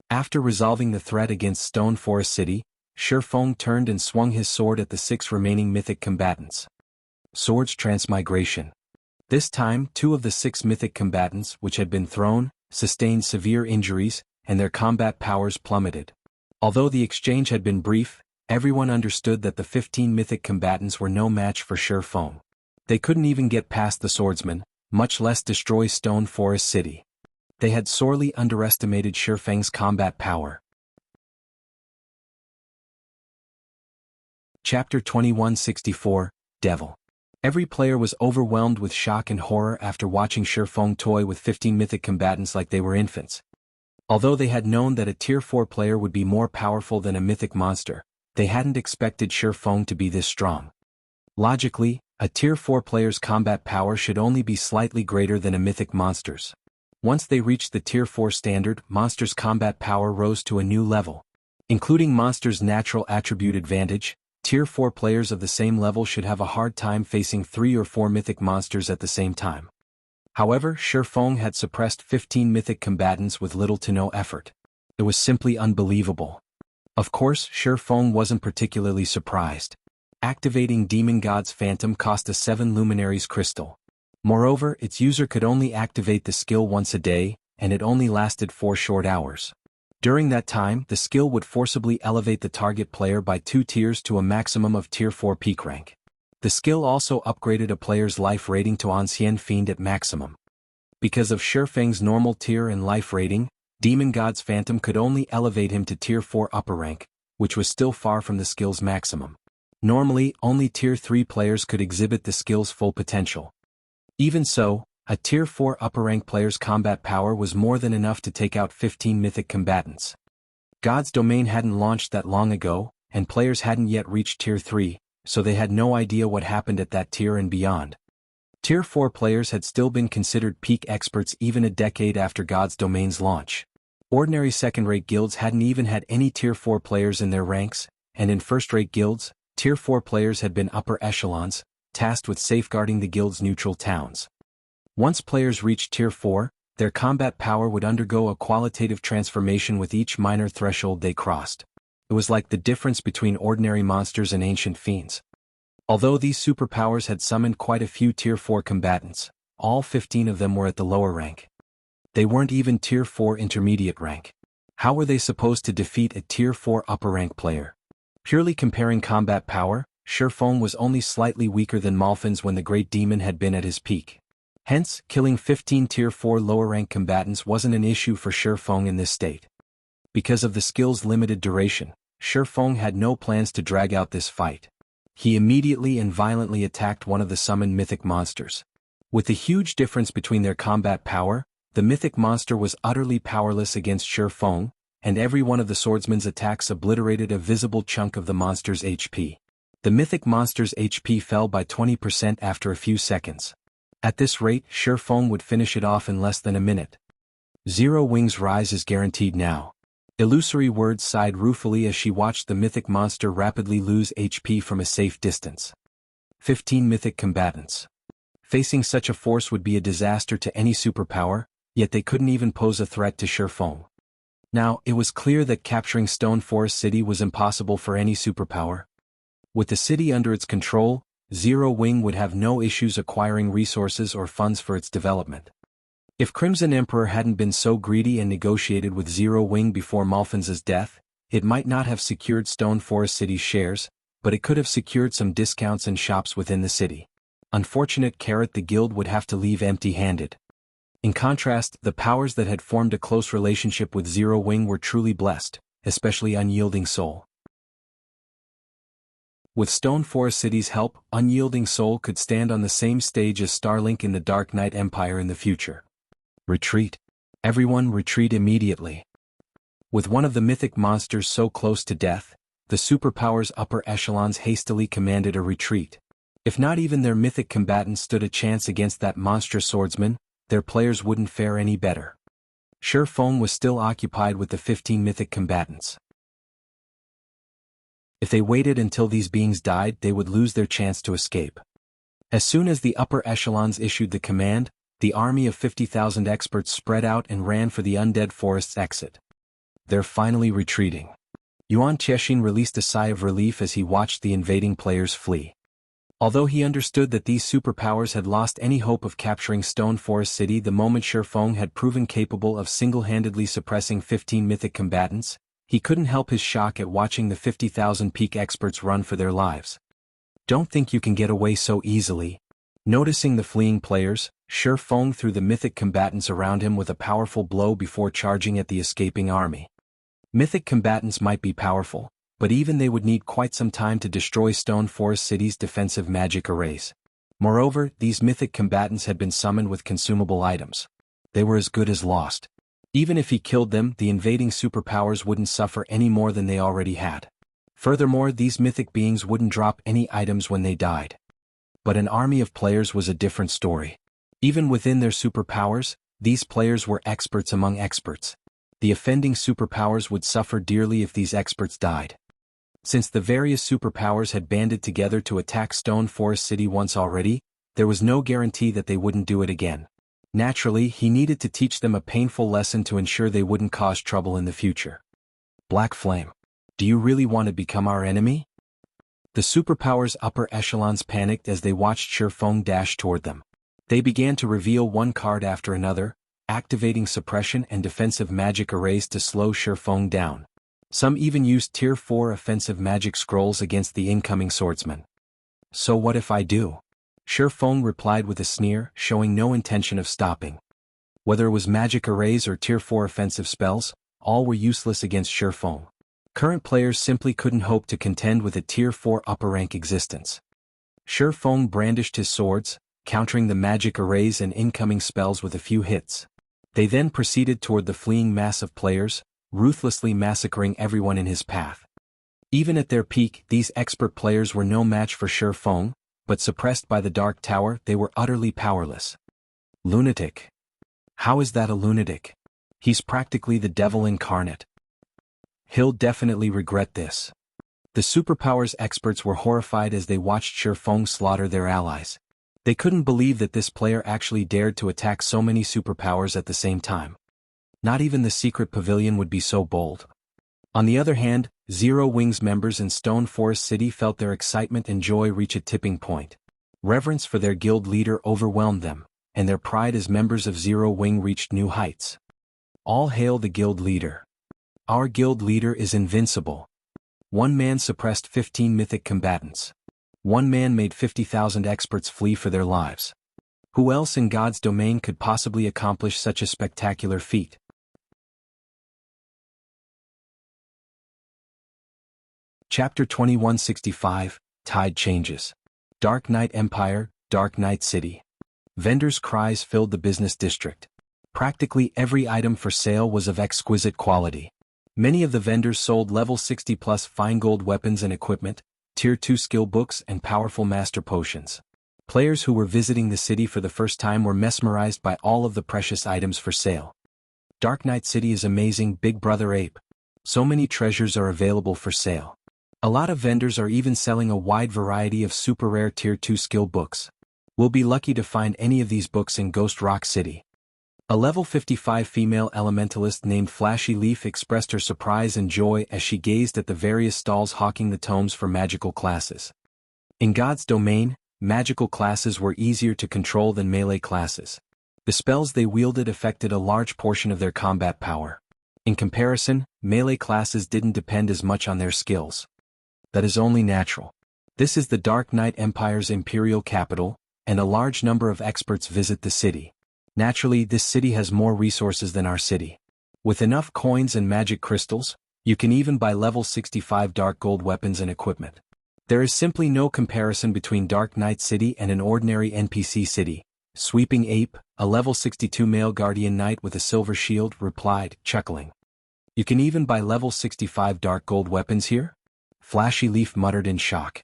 After resolving the threat against Stone Forest City, Shifeng turned and swung his sword at the 6 remaining mythic combatants. Swords Transmigration. This time, 2 of the 6 mythic combatants which had been thrown, sustained severe injuries, and their combat powers plummeted. Although the exchange had been brief, everyone understood that the 15 mythic combatants were no match for Shifeng. They couldn't even get past the swordsman, much less destroy Stone Forest City. They had sorely underestimated Shifeng's combat power. Chapter 2164, Devil. Every player was overwhelmed with shock and horror after watching Shifeng toy with 15 mythic combatants like they were infants. Although they had known that a Tier 4 player would be more powerful than a mythic monster, they hadn't expected Shifeng to be this strong. Logically, a Tier 4 player's combat power should only be slightly greater than a mythic monster's. Once they reached the Tier 4 standard, monsters' combat power rose to a new level. Including monsters' natural attribute advantage, Tier 4 players of the same level should have a hard time facing 3 or 4 mythic monsters at the same time. However, Shifeng had suppressed 15 mythic combatants with little to no effort. It was simply unbelievable. Of course, Shifeng wasn't particularly surprised. Activating Demon God's Phantom cost a 7 Luminaries crystal. Moreover, its user could only activate the skill once a day, and it only lasted 4 short hours. During that time, the skill would forcibly elevate the target player by 2 tiers to a maximum of Tier 4 peak rank. The skill also upgraded a player's life rating to Ancien Fiend at maximum. Because of Shifeng's normal tier and life rating, Demon God's Phantom could only elevate him to Tier 4 upper rank, which was still far from the skill's maximum. Normally, only Tier 3 players could exhibit the skill's full potential. Even so, a Tier 4 upper rank player's combat power was more than enough to take out 15 mythic combatants. God's Domain hadn't launched that long ago, and players hadn't yet reached Tier 3, so they had no idea what happened at that tier and beyond. Tier 4 players had still been considered peak experts even a decade after God's Domain's launch. Ordinary second-rate guilds hadn't even had any Tier 4 players in their ranks, and in first-rate guilds, Tier 4 players had been upper echelons, tasked with safeguarding the guild's neutral towns. Once players reached Tier 4, their combat power would undergo a qualitative transformation with each minor threshold they crossed. It was like the difference between ordinary monsters and ancient fiends. Although these superpowers had summoned quite a few Tier 4 combatants, all 15 of them were at the lower rank. They weren't even Tier 4 intermediate rank. How were they supposed to defeat a Tier 4 upper rank player? Purely comparing combat power, Shifeng was only slightly weaker than Malfin's when the Great Demon had been at his peak. Hence, killing 15 Tier 4 lower rank combatants wasn't an issue for Shifeng in this state. Because of the skill's limited duration, Shifeng had no plans to drag out this fight. He immediately and violently attacked one of the summoned mythic monsters. With the huge difference between their combat power, the mythic monster was utterly powerless against Shifeng, and every one of the swordsman's attacks obliterated a visible chunk of the monster's HP. The mythic monster's HP fell by 20% after a few seconds. At this rate, Shifeng would finish it off in less than a minute. Zero Wing's rise is guaranteed now. Illusory Words sighed ruefully as she watched the mythic monster rapidly lose HP from a safe distance. 15 mythic combatants. Facing such a force would be a disaster to any superpower, yet they couldn't even pose a threat to Shifeng. Now, it was clear that capturing Stone Forest City was impossible for any superpower. With the city under its control, Zero Wing would have no issues acquiring resources or funds for its development. If Crimson Emperor hadn't been so greedy and negotiated with Zero Wing before Malfin's death, it might not have secured Stone Forest City's shares, but it could have secured some discounts and shops within the city. Unfortunate the guild would have to leave empty-handed. In contrast, the powers that had formed a close relationship with Zero Wing were truly blessed, especially Unyielding Soul. With Stone Forest City's help, Unyielding Soul could stand on the same stage as Starlink in the Dark Knight Empire in the future. Retreat. Everyone retreat immediately. With one of the mythic monsters so close to death, the superpower's upper echelons hastily commanded a retreat. If not even their mythic combatants stood a chance against that monstrous swordsman, their players wouldn't fare any better. Shifeng was still occupied with the 15 mythic combatants. If they waited until these beings died, they would lose their chance to escape. As soon as the upper echelons issued the command, the army of 50,000 experts spread out and ran for the Undead Forest's exit. They're finally retreating. Yuan Chexin released a sigh of relief as he watched the invading players flee. Although he understood that these superpowers had lost any hope of capturing Stone Forest City the moment Shifeng had proven capable of single-handedly suppressing 15 mythic combatants, he couldn't help his shock at watching the 50,000 peak experts run for their lives. Don't think you can get away so easily. Noticing the fleeing players, Shifeng threw the mythic combatants around him with a powerful blow before charging at the escaping army. Mythic combatants might be powerful, but even they would need quite some time to destroy Stone Forest City's defensive magic arrays. Moreover, these mythic combatants had been summoned with consumable items. They were as good as lost. Even if he killed them, the invading superpowers wouldn't suffer any more than they already had. Furthermore, these mythic beings wouldn't drop any items when they died. But an army of players was a different story. Even within their superpowers, these players were experts among experts. The offending superpowers would suffer dearly if these experts died. Since the various superpowers had banded together to attack Stone Forest City once already, there was no guarantee that they wouldn't do it again. Naturally, he needed to teach them a painful lesson to ensure they wouldn't cause trouble in the future. Black Flame. Do you really want to become our enemy? The Superpower's upper echelons panicked as they watched Shifeng dash toward them. They began to reveal one card after another, activating suppression and defensive magic arrays to slow Shifeng down. Some even used Tier 4 offensive magic scrolls against the incoming swordsman. "So what if I do?" Shifeng replied with a sneer, showing no intention of stopping. Whether it was magic arrays or Tier 4 offensive spells, all were useless against Shifeng. Current players simply couldn't hope to contend with a Tier 4 upper-rank existence. Shifeng brandished his swords, countering the magic arrays and incoming spells with a few hits. They then proceeded toward the fleeing mass of players, ruthlessly massacring everyone in his path. Even at their peak, these expert players were no match for Shifeng, but suppressed by the Dark Tower, they were utterly powerless. Lunatic. How is that a lunatic? He's practically the devil incarnate. He'll definitely regret this. The Superpower's experts were horrified as they watched Shifeng slaughter their allies. They couldn't believe that this player actually dared to attack so many Superpowers at the same time. Not even the secret pavilion would be so bold. On the other hand, Zero Wing's members in Stone Forest City felt their excitement and joy reach a tipping point. Reverence for their guild leader overwhelmed them, and their pride as members of Zero Wing reached new heights. All hail the guild leader. Our guild leader is invincible. One man suppressed 15 mythic combatants. One man made 50,000 experts flee for their lives. Who else in God's domain could possibly accomplish such a spectacular feat? Chapter 2165, Tide Changes. Dark Knight Empire, Dark Knight City. Vendors' cries filled the business district. Practically every item for sale was of exquisite quality. Many of the vendors sold level 60+ fine gold weapons and equipment, Tier 2 skill books and powerful master potions. Players who were visiting the city for the first time were mesmerized by all of the precious items for sale. Dark Knight City is amazing, Big Brother Ape. So many treasures are available for sale. A lot of vendors are even selling a wide variety of super rare Tier 2 skill books. We'll be lucky to find any of these books in Ghost Rock City. A level 55 female elementalist named Flashy Leaf expressed her surprise and joy as she gazed at the various stalls hawking the tomes for magical classes. In God's domain, magical classes were easier to control than melee classes. The spells they wielded affected a large portion of their combat power. In comparison, melee classes didn't depend as much on their skills. That is only natural. This is the Dark Knight Empire's imperial capital, and a large number of experts visit the city. Naturally, this city has more resources than our city. With enough coins and magic crystals, you can even buy level 65 dark gold weapons and equipment. There is simply no comparison between Dark Knight City and an ordinary NPC city. Sweeping Ape, a level 62 male guardian knight with a silver shield, replied, chuckling. You can even buy level 65 dark gold weapons here? Flashy Leaf muttered in shock.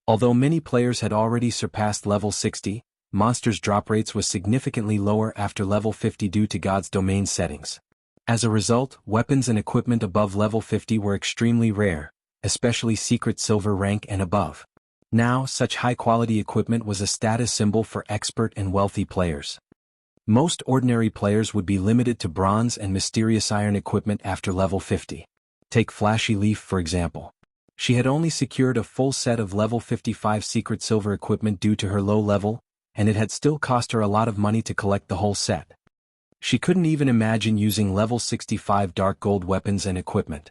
Although many players had already surpassed level 60, monsters' drop rates was significantly lower after level 50 due to God's domain settings. As a result, weapons and equipment above level 50 were extremely rare, especially secret silver rank and above. Now, such high-quality equipment was a status symbol for expert and wealthy players. Most ordinary players would be limited to bronze and mysterious iron equipment after level 50. Take Flashy Leaf for example. She had only secured a full set of level 55 secret silver equipment due to her low level, and it had still cost her a lot of money to collect the whole set. She couldn't even imagine using level 65 dark gold weapons and equipment.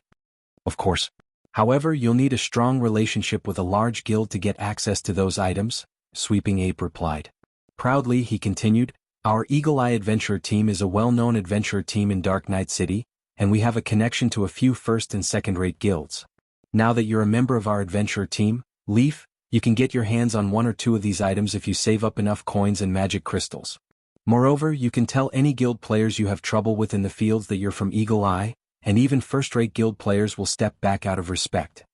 Of course. However, you'll need a strong relationship with a large guild to get access to those items, Sweeping Ape replied. Proudly, he continued, our Eagle Eye Adventurer team is a well-known adventurer team in Dark Knight City, and we have a connection to a few first and second-rate guilds. Now that you're a member of our adventurer team, Leaf, you can get your hands on one or two of these items if you save up enough coins and magic crystals. Moreover, you can tell any guild players you have trouble with in the fields that you're from Eagle Eye, and even first-rate guild players will step back out of respect.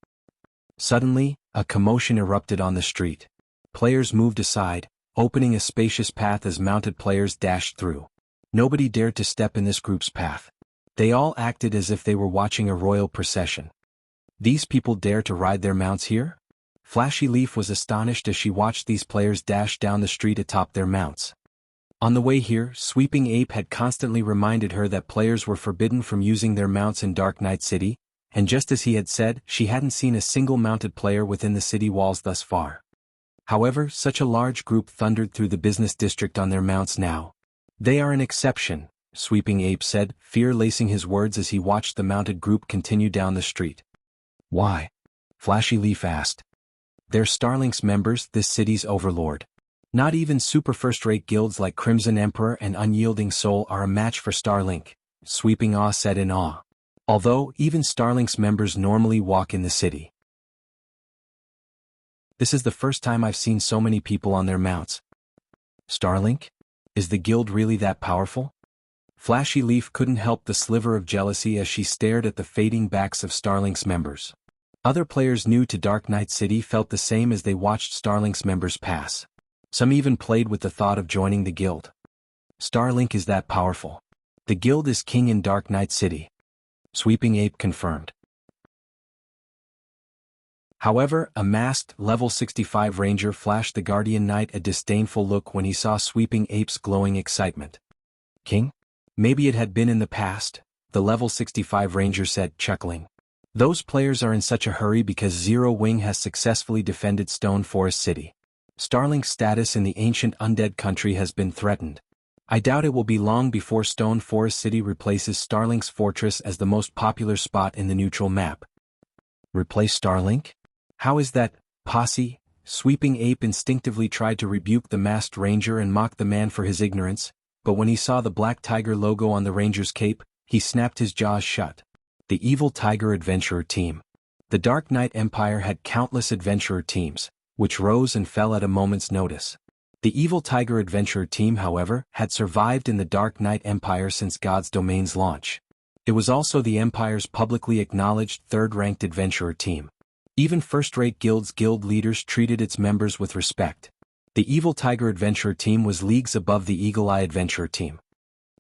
Suddenly, a commotion erupted on the street. Players moved aside, opening a spacious path as mounted players dashed through. Nobody dared to step in this group's path. They all acted as if they were watching a royal procession. These people dare to ride their mounts here? Flashy Leaf was astonished as she watched these players dash down the street atop their mounts. On the way here, Sweeping Ape had constantly reminded her that players were forbidden from using their mounts in Dark Knight City, and just as he had said, she hadn't seen a single mounted player within the city walls thus far. However, such a large group thundered through the business district on their mounts now. "They are an exception," Sweeping Ape said, fear lacing his words as he watched the mounted group continue down the street. "Why?" Flashy Leaf asked. "They're Starlink's members, this city's overlord. Not even super first-rate guilds like Crimson Emperor and Unyielding Soul are a match for Starlink," Sweeping Awe said in awe. "Although, even Starlink's members normally walk in the city. This is the first time I've seen so many people on their mounts. Starlink? Is the guild really that powerful?" Flashy Leaf couldn't help the sliver of jealousy as she stared at the fading backs of Starlink's members. Other players new to Dark Knight City felt the same as they watched Starlink's members pass. Some even played with the thought of joining the guild. Starlink is that powerful. The guild is king in Dark Knight City. Sweeping Ape confirmed. However, a masked, level 65 ranger flashed the Guardian Knight a disdainful look when he saw Sweeping Ape's glowing excitement. "King? Maybe it had been in the past," the level 65 ranger said, chuckling. "Those players are in such a hurry because Zero Wing has successfully defended Stone Forest City. Starlink's status in the ancient undead country has been threatened. I doubt it will be long before Stone Forest City replaces Starlink's fortress as the most popular spot in the neutral map." "Replace Starlink? How is that, posse?" Sweeping Ape instinctively tried to rebuke the masked ranger and mock the man for his ignorance, but when he saw the black tiger logo on the ranger's cape, he snapped his jaws shut. The Evil Tiger Adventurer Team. The Dark Knight Empire had countless adventurer teams, which rose and fell at a moment's notice. The Evil Tiger Adventurer Team, however, had survived in the Dark Knight Empire since God's Domain's launch. It was also the Empire's publicly acknowledged third-ranked adventurer team. Even first-rate guild leaders treated its members with respect. The Evil Tiger Adventurer Team was leagues above the Eagle Eye Adventurer Team.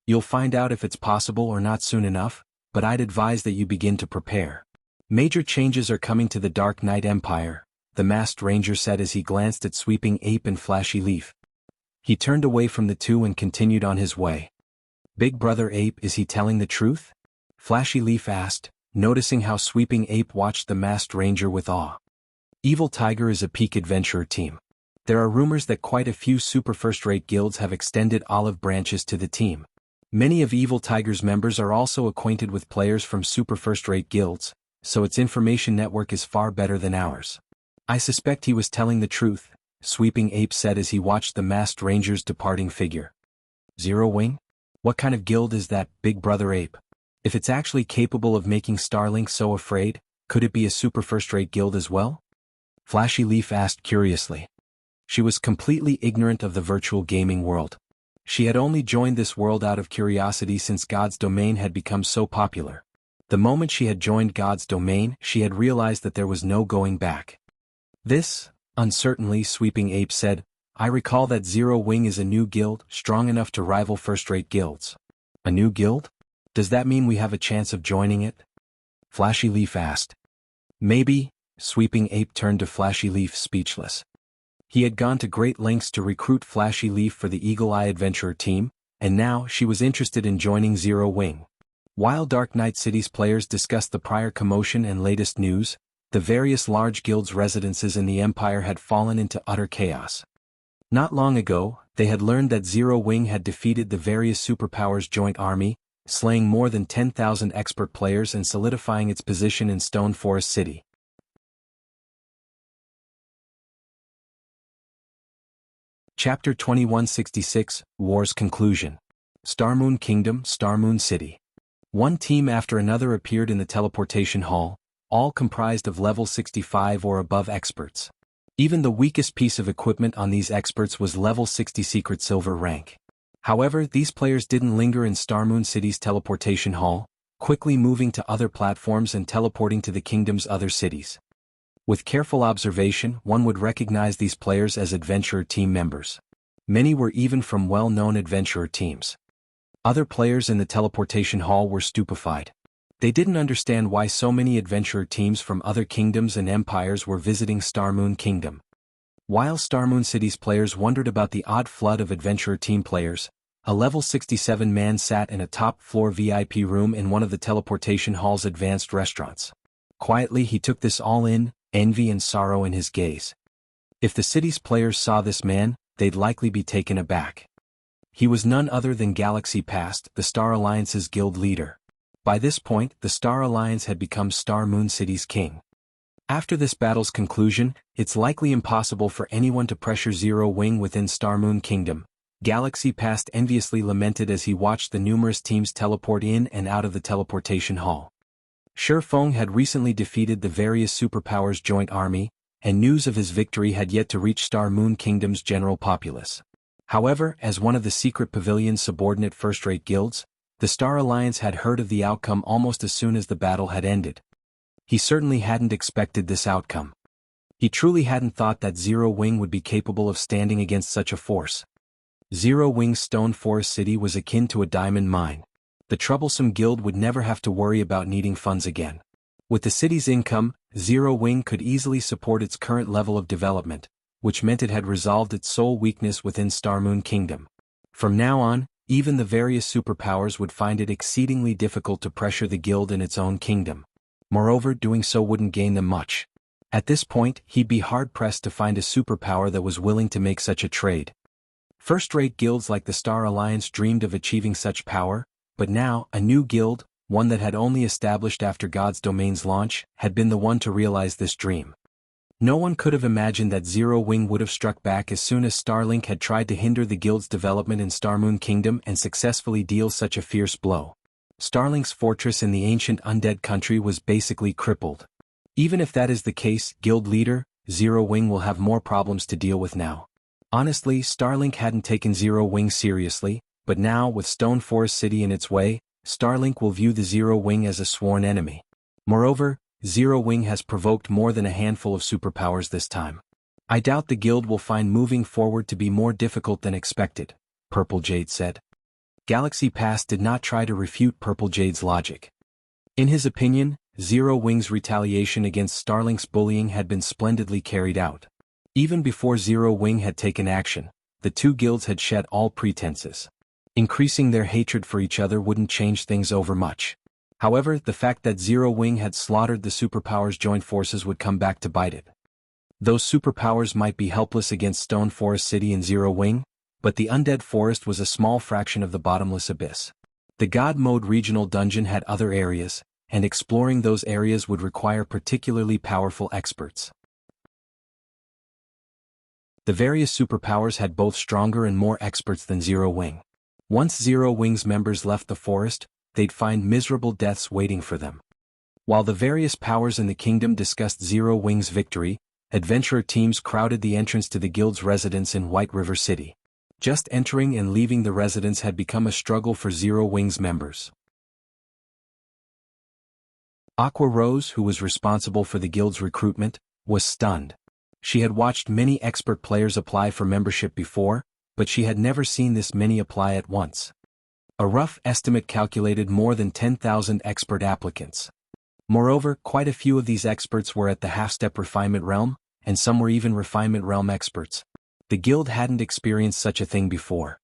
"You'll find out if it's possible or not soon enough, but I'd advise that you begin to prepare. Major changes are coming to the Dark Knight Empire," the masked ranger said as he glanced at Sweeping Ape and Flashy Leaf. He turned away from the two and continued on his way. "Big Brother Ape, is he telling the truth?" Flashy Leaf asked, noticing how Sweeping Ape watched the masked ranger with awe. "Evil Tiger is a peak adventurer team. There are rumors that quite a few super first-rate guilds have extended olive branches to the team. Many of Evil Tiger's members are also acquainted with players from super first-rate guilds, so its information network is far better than ours." "I suspect he was telling the truth," Sweeping Ape said as he watched the masked ranger's departing figure. "Zero Wing? What kind of guild is that, Big Brother Ape? If it's actually capable of making Starlink so afraid, could it be a super first-rate guild as well?" Flashy Leaf asked curiously. She was completely ignorant of the virtual gaming world. She had only joined this world out of curiosity since God's Domain had become so popular. The moment she had joined God's Domain, she had realized that there was no going back. "This," uncertainly Sweeping Ape said, "I recall that Zero Wing is a new guild, strong enough to rival first-rate guilds." "A new guild? Does that mean we have a chance of joining it?" Flashy Leaf asked. "Maybe," Sweeping Ape turned to Flashy Leaf speechless. He had gone to great lengths to recruit Flashy Leaf for the Eagle Eye Adventurer Team, and now she was interested in joining Zero Wing. While Dark Knight City's players discussed the prior commotion and latest news, the various large guilds' residences in the Empire had fallen into utter chaos. Not long ago, they had learned that Zero Wing had defeated the various superpowers' joint army, slaying more than 10,000 expert players and solidifying its position in Stone Forest City. Chapter 2166, War's Conclusion. Starmoon Kingdom, Starmoon City. One team after another appeared in the teleportation hall, all comprised of level 65 or above experts. Even the weakest piece of equipment on these experts was level 60 secret silver rank. However, these players didn't linger in Starmoon City's teleportation hall, quickly moving to other platforms and teleporting to the kingdom's other cities. With careful observation, one would recognize these players as adventurer team members. Many were even from well-known adventurer teams. Other players in the teleportation hall were stupefied. They didn't understand why so many adventurer teams from other kingdoms and empires were visiting Starmoon Kingdom. While Starmoon City's players wondered about the odd flood of adventurer team players, a level 67 man sat in a top-floor VIP room in one of the teleportation hall's advanced restaurants. Quietly he took this all in, envy and sorrow in his gaze. If the city's players saw this man, they'd likely be taken aback. He was none other than Galaxy Past, the Star Alliance's guild leader. By this point, the Star Alliance had become Star Moon City's king. After this battle's conclusion, it's likely impossible for anyone to pressure Zero Wing within Star Moon Kingdom. Galaxy Past enviously lamented as he watched the numerous teams teleport in and out of the teleportation hall. Shi Feng had recently defeated the various superpowers' joint army, and news of his victory had yet to reach Star Moon Kingdom's general populace. However, as one of the secret pavilion's subordinate first-rate guilds, the Star Alliance had heard of the outcome almost as soon as the battle had ended. He certainly hadn't expected this outcome. He truly hadn't thought that Zero Wing would be capable of standing against such a force. Zero Wing's Stone Forest City was akin to a diamond mine. The troublesome guild would never have to worry about needing funds again. With the city's income, Zero Wing could easily support its current level of development, which meant it had resolved its sole weakness within Star Moon Kingdom. From now on, even the various superpowers would find it exceedingly difficult to pressure the guild in its own kingdom. Moreover, doing so wouldn't gain them much. At this point, he'd be hard-pressed to find a superpower that was willing to make such a trade. First-rate guilds like the Star Alliance dreamed of achieving such power, but now, a new guild, one that had only established after God's Domain's launch, had been the one to realize this dream. No one could have imagined that Zero Wing would have struck back as soon as Starlink had tried to hinder the guild's development in Star Moon Kingdom and successfully deal such a fierce blow. Starlink's fortress in the ancient undead country was basically crippled. Even if that is the case, guild leader, Zero Wing will have more problems to deal with now. Honestly, Starlink hadn't taken Zero Wing seriously, but now, with Stone Forest City in its way, Starlink will view the Zero Wing as a sworn enemy. Moreover, Zero Wing has provoked more than a handful of superpowers this time. I doubt the guild will find moving forward to be more difficult than expected, Purple Jade said. Galaxy Past did not try to refute Purple Jade's logic. In his opinion, Zero Wing's retaliation against Starlink's bullying had been splendidly carried out. Even before Zero Wing had taken action, the two guilds had shed all pretenses. Increasing their hatred for each other wouldn't change things over much. However, the fact that Zero Wing had slaughtered the superpowers' joint forces would come back to bite it. Those superpowers might be helpless against Stone Forest City and Zero Wing, but the undead forest was a small fraction of the bottomless abyss. The God Mode regional dungeon had other areas, and exploring those areas would require particularly powerful experts. The various superpowers had both stronger and more experts than Zero Wing. Once Zero Wing's members left the forest, they'd find miserable deaths waiting for them. While the various powers in the kingdom discussed Zero Wing's victory, adventurer teams crowded the entrance to the guild's residence in White River City. Just entering and leaving the residence had become a struggle for Zero Wing's members. Aqua Rose, who was responsible for the guild's recruitment, was stunned. She had watched many expert players apply for membership before, but she had never seen this many apply at once. A rough estimate calculated more than 10,000 expert applicants. Moreover, quite a few of these experts were at the half-step refinement realm, and some were even refinement realm experts. The guild hadn't experienced such a thing before.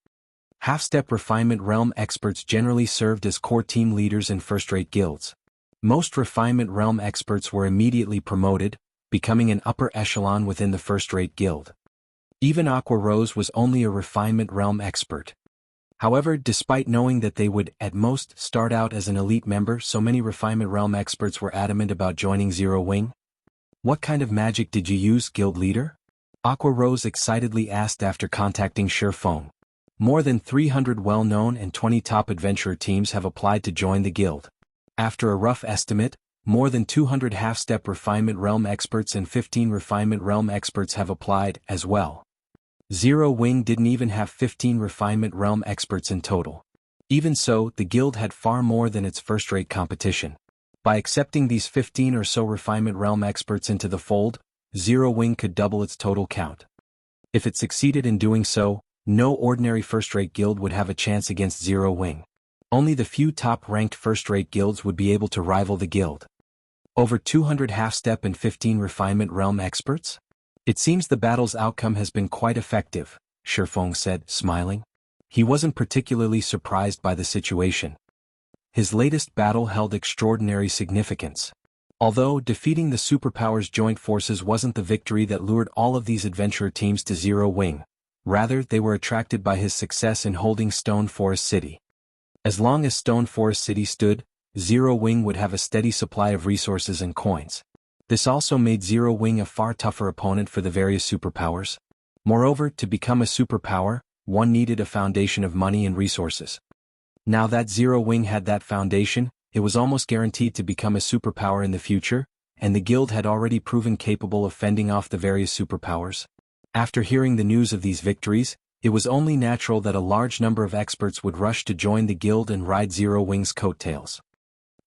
Half-step refinement realm experts generally served as core team leaders in first-rate guilds. Most refinement realm experts were immediately promoted, becoming an upper echelon within the first-rate guild. Even Aqua Rose was only a refinement realm expert. However, despite knowing that they would, at most, start out as an elite member, so many refinement realm experts were adamant about joining Zero Wing. "What kind of magic did you use, guild leader?" Aqua Rose excitedly asked after contacting Shi Feng. More than 300 well-known and 20 top adventurer teams have applied to join the guild. After a rough estimate, more than 200 half-step refinement realm experts and 15 refinement realm experts have applied as well. Zero Wing didn't even have 15 refinement realm experts in total. Even so, the guild had far more than its first-rate competition. By accepting these 15 or so refinement realm experts into the fold, Zero Wing could double its total count. If it succeeded in doing so, no ordinary first-rate guild would have a chance against Zero Wing. Only the few top-ranked first-rate guilds would be able to rival the guild. Over 200 half-step and 15 refinement realm experts? It seems the battle's outcome has been quite effective, Shi Feng said, smiling. He wasn't particularly surprised by the situation. His latest battle held extraordinary significance. Although defeating the Superpower's joint forces wasn't the victory that lured all of these adventurer teams to Zero Wing, rather they were attracted by his success in holding Stone Forest City. As long as Stone Forest City stood, Zero Wing would have a steady supply of resources and coins. This also made Zero Wing a far tougher opponent for the various superpowers. Moreover, to become a superpower, one needed a foundation of money and resources. Now that Zero Wing had that foundation, it was almost guaranteed to become a superpower in the future, and the guild had already proven capable of fending off the various superpowers. After hearing the news of these victories, it was only natural that a large number of experts would rush to join the guild and ride Zero Wing's coattails.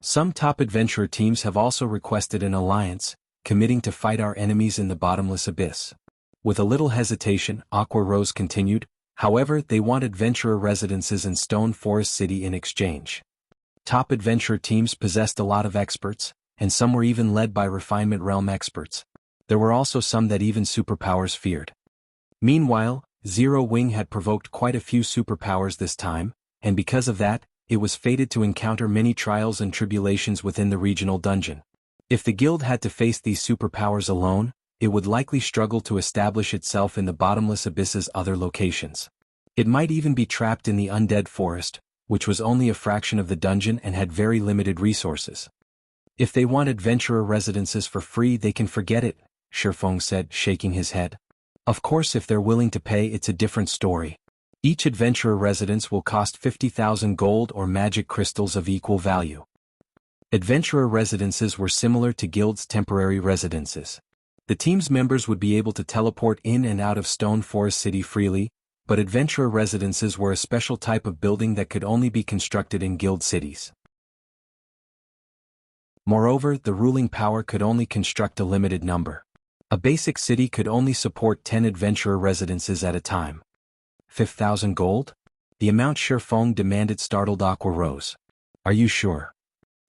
Some top adventurer teams have also requested an alliance, committing to fight our enemies in the bottomless abyss. With a little hesitation, Aqua Rose continued, however, they want adventurer residences in Stone Forest City in exchange. Top adventurer teams possessed a lot of experts, and some were even led by Refinement Realm experts. There were also some that even superpowers feared. Meanwhile, Zero Wing had provoked quite a few superpowers this time, and because of that, it was fated to encounter many trials and tribulations within the regional dungeon. If the guild had to face these superpowers alone, it would likely struggle to establish itself in the bottomless abyss's other locations. It might even be trapped in the undead forest, which was only a fraction of the dungeon and had very limited resources. If they want adventurer residences for free, they can forget it, Shifeng said, shaking his head. Of course, if they're willing to pay, it's a different story. Each adventurer residence will cost 50,000 gold or magic crystals of equal value. Adventurer residences were similar to guilds' temporary residences. The team's members would be able to teleport in and out of Stone Forest City freely, but adventurer residences were a special type of building that could only be constructed in guild cities. Moreover, the ruling power could only construct a limited number. A basic city could only support 10 adventurer residences at a time. 5,000 gold? The amount Shifeng demanded startled Aqua Rose. Are you sure?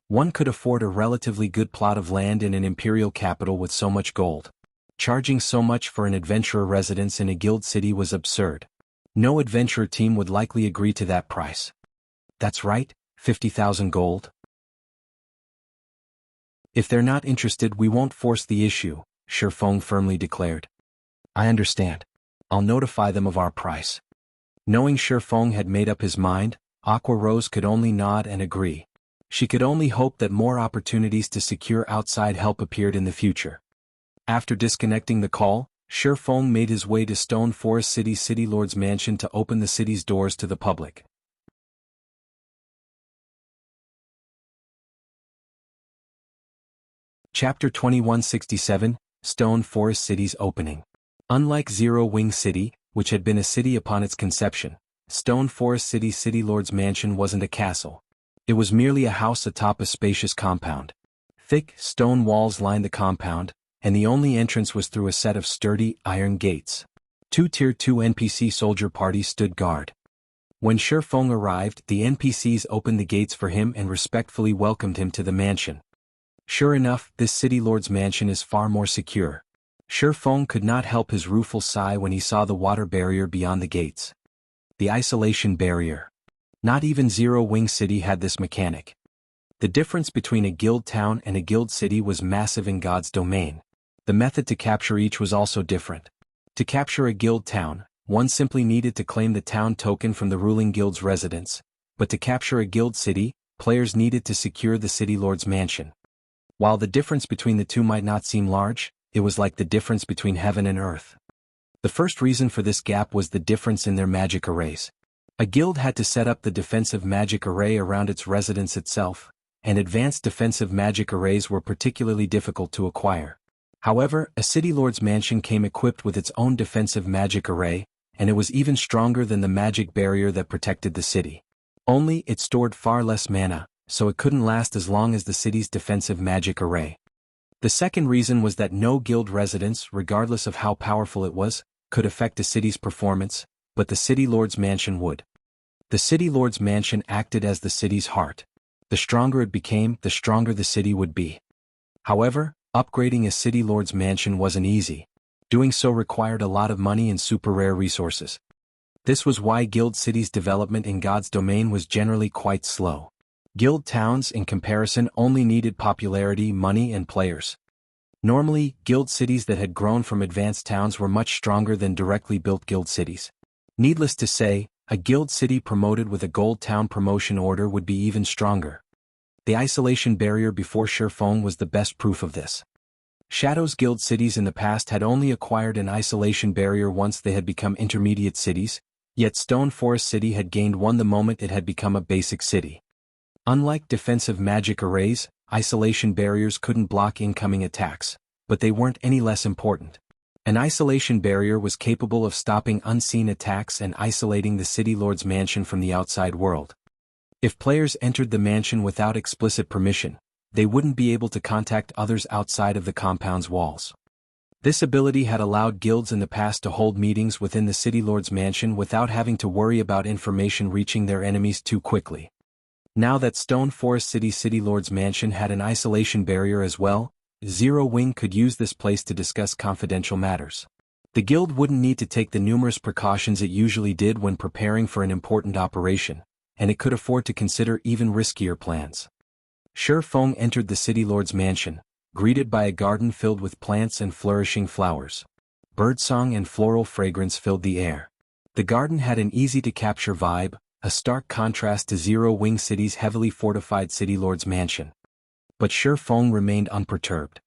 One could afford a relatively good plot of land in an imperial capital with so much gold. Charging so much for an adventurer residence in a guild city was absurd. No adventurer team would likely agree to that price. That's right, 50,000 gold. If they're not interested, we won't force the issue, Shifeng firmly declared. I understand. I'll notify them of our price. Knowing Shifeng had made up his mind, Aqua Rose could only nod and agree. She could only hope that more opportunities to secure outside help appeared in the future. After disconnecting the call, Shifeng made his way to Stone Forest City's City Lord's mansion to open the city's doors to the public. Chapter 2167, Stone Forest City's opening. Unlike Zero Wing City, which had been a city upon its conception, Stone Forest City's City Lord's mansion wasn't a castle. It was merely a house atop a spacious compound. Thick, stone walls lined the compound, and the only entrance was through a set of sturdy, iron gates. Two Tier 2 NPC soldier parties stood guard. When Shifeng arrived, the NPCs opened the gates for him and respectfully welcomed him to the mansion. Sure enough, this City Lord's mansion is far more secure. Shifeng could not help his rueful sigh when he saw the water barrier beyond the gates. The isolation barrier. Not even Zero Wing City had this mechanic. The difference between a guild town and a guild city was massive in God's domain. The method to capture each was also different. To capture a guild town, one simply needed to claim the town token from the ruling guild's residents, but to capture a guild city, players needed to secure the City Lord's mansion. While the difference between the two might not seem large, it was like the difference between heaven and earth. The first reason for this gap was the difference in their magic arrays. A guild had to set up the defensive magic array around its residence itself, and advanced defensive magic arrays were particularly difficult to acquire. However, a City Lord's mansion came equipped with its own defensive magic array, and it was even stronger than the magic barrier that protected the city. Only, it stored far less mana, so it couldn't last as long as the city's defensive magic array. The second reason was that no guild residence, regardless of how powerful it was, could affect a city's performance, but the City Lord's mansion would. The City Lord's mansion acted as the city's heart. The stronger it became, the stronger the city would be. However, upgrading a City Lord's mansion wasn't easy. Doing so required a lot of money and super rare resources. This was why guild cities' development in God's domain was generally quite slow. Guild towns, in comparison, only needed popularity, money, and players. Normally, guild cities that had grown from advanced towns were much stronger than directly built guild cities. Needless to say, a guild city promoted with a gold town promotion order would be even stronger. The isolation barrier before Shurfeng was the best proof of this. Shadow's guild cities in the past had only acquired an isolation barrier once they had become intermediate cities, yet Stone Forest City had gained one the moment it had become a basic city. Unlike defensive magic arrays, isolation barriers couldn't block incoming attacks, but they weren't any less important. An isolation barrier was capable of stopping unseen attacks and isolating the city lord's mansion from the outside world. If players entered the mansion without explicit permission, they wouldn't be able to contact others outside of the compound's walls. This ability had allowed guilds in the past to hold meetings within the city lord's mansion without having to worry about information reaching their enemies too quickly. Now that Stone Forest City Lord's mansion had an isolation barrier as well, Zero Wing could use this place to discuss confidential matters. The guild wouldn't need to take the numerous precautions it usually did when preparing for an important operation, and it could afford to consider even riskier plans. Shurfeng entered the city lord's mansion, greeted by a garden filled with plants and flourishing flowers. Birdsong and floral fragrance filled the air. The garden had an easy-to-capture vibe, a stark contrast to Zero Wing City's heavily fortified city lord's mansion. But Shurfeng remained unperturbed.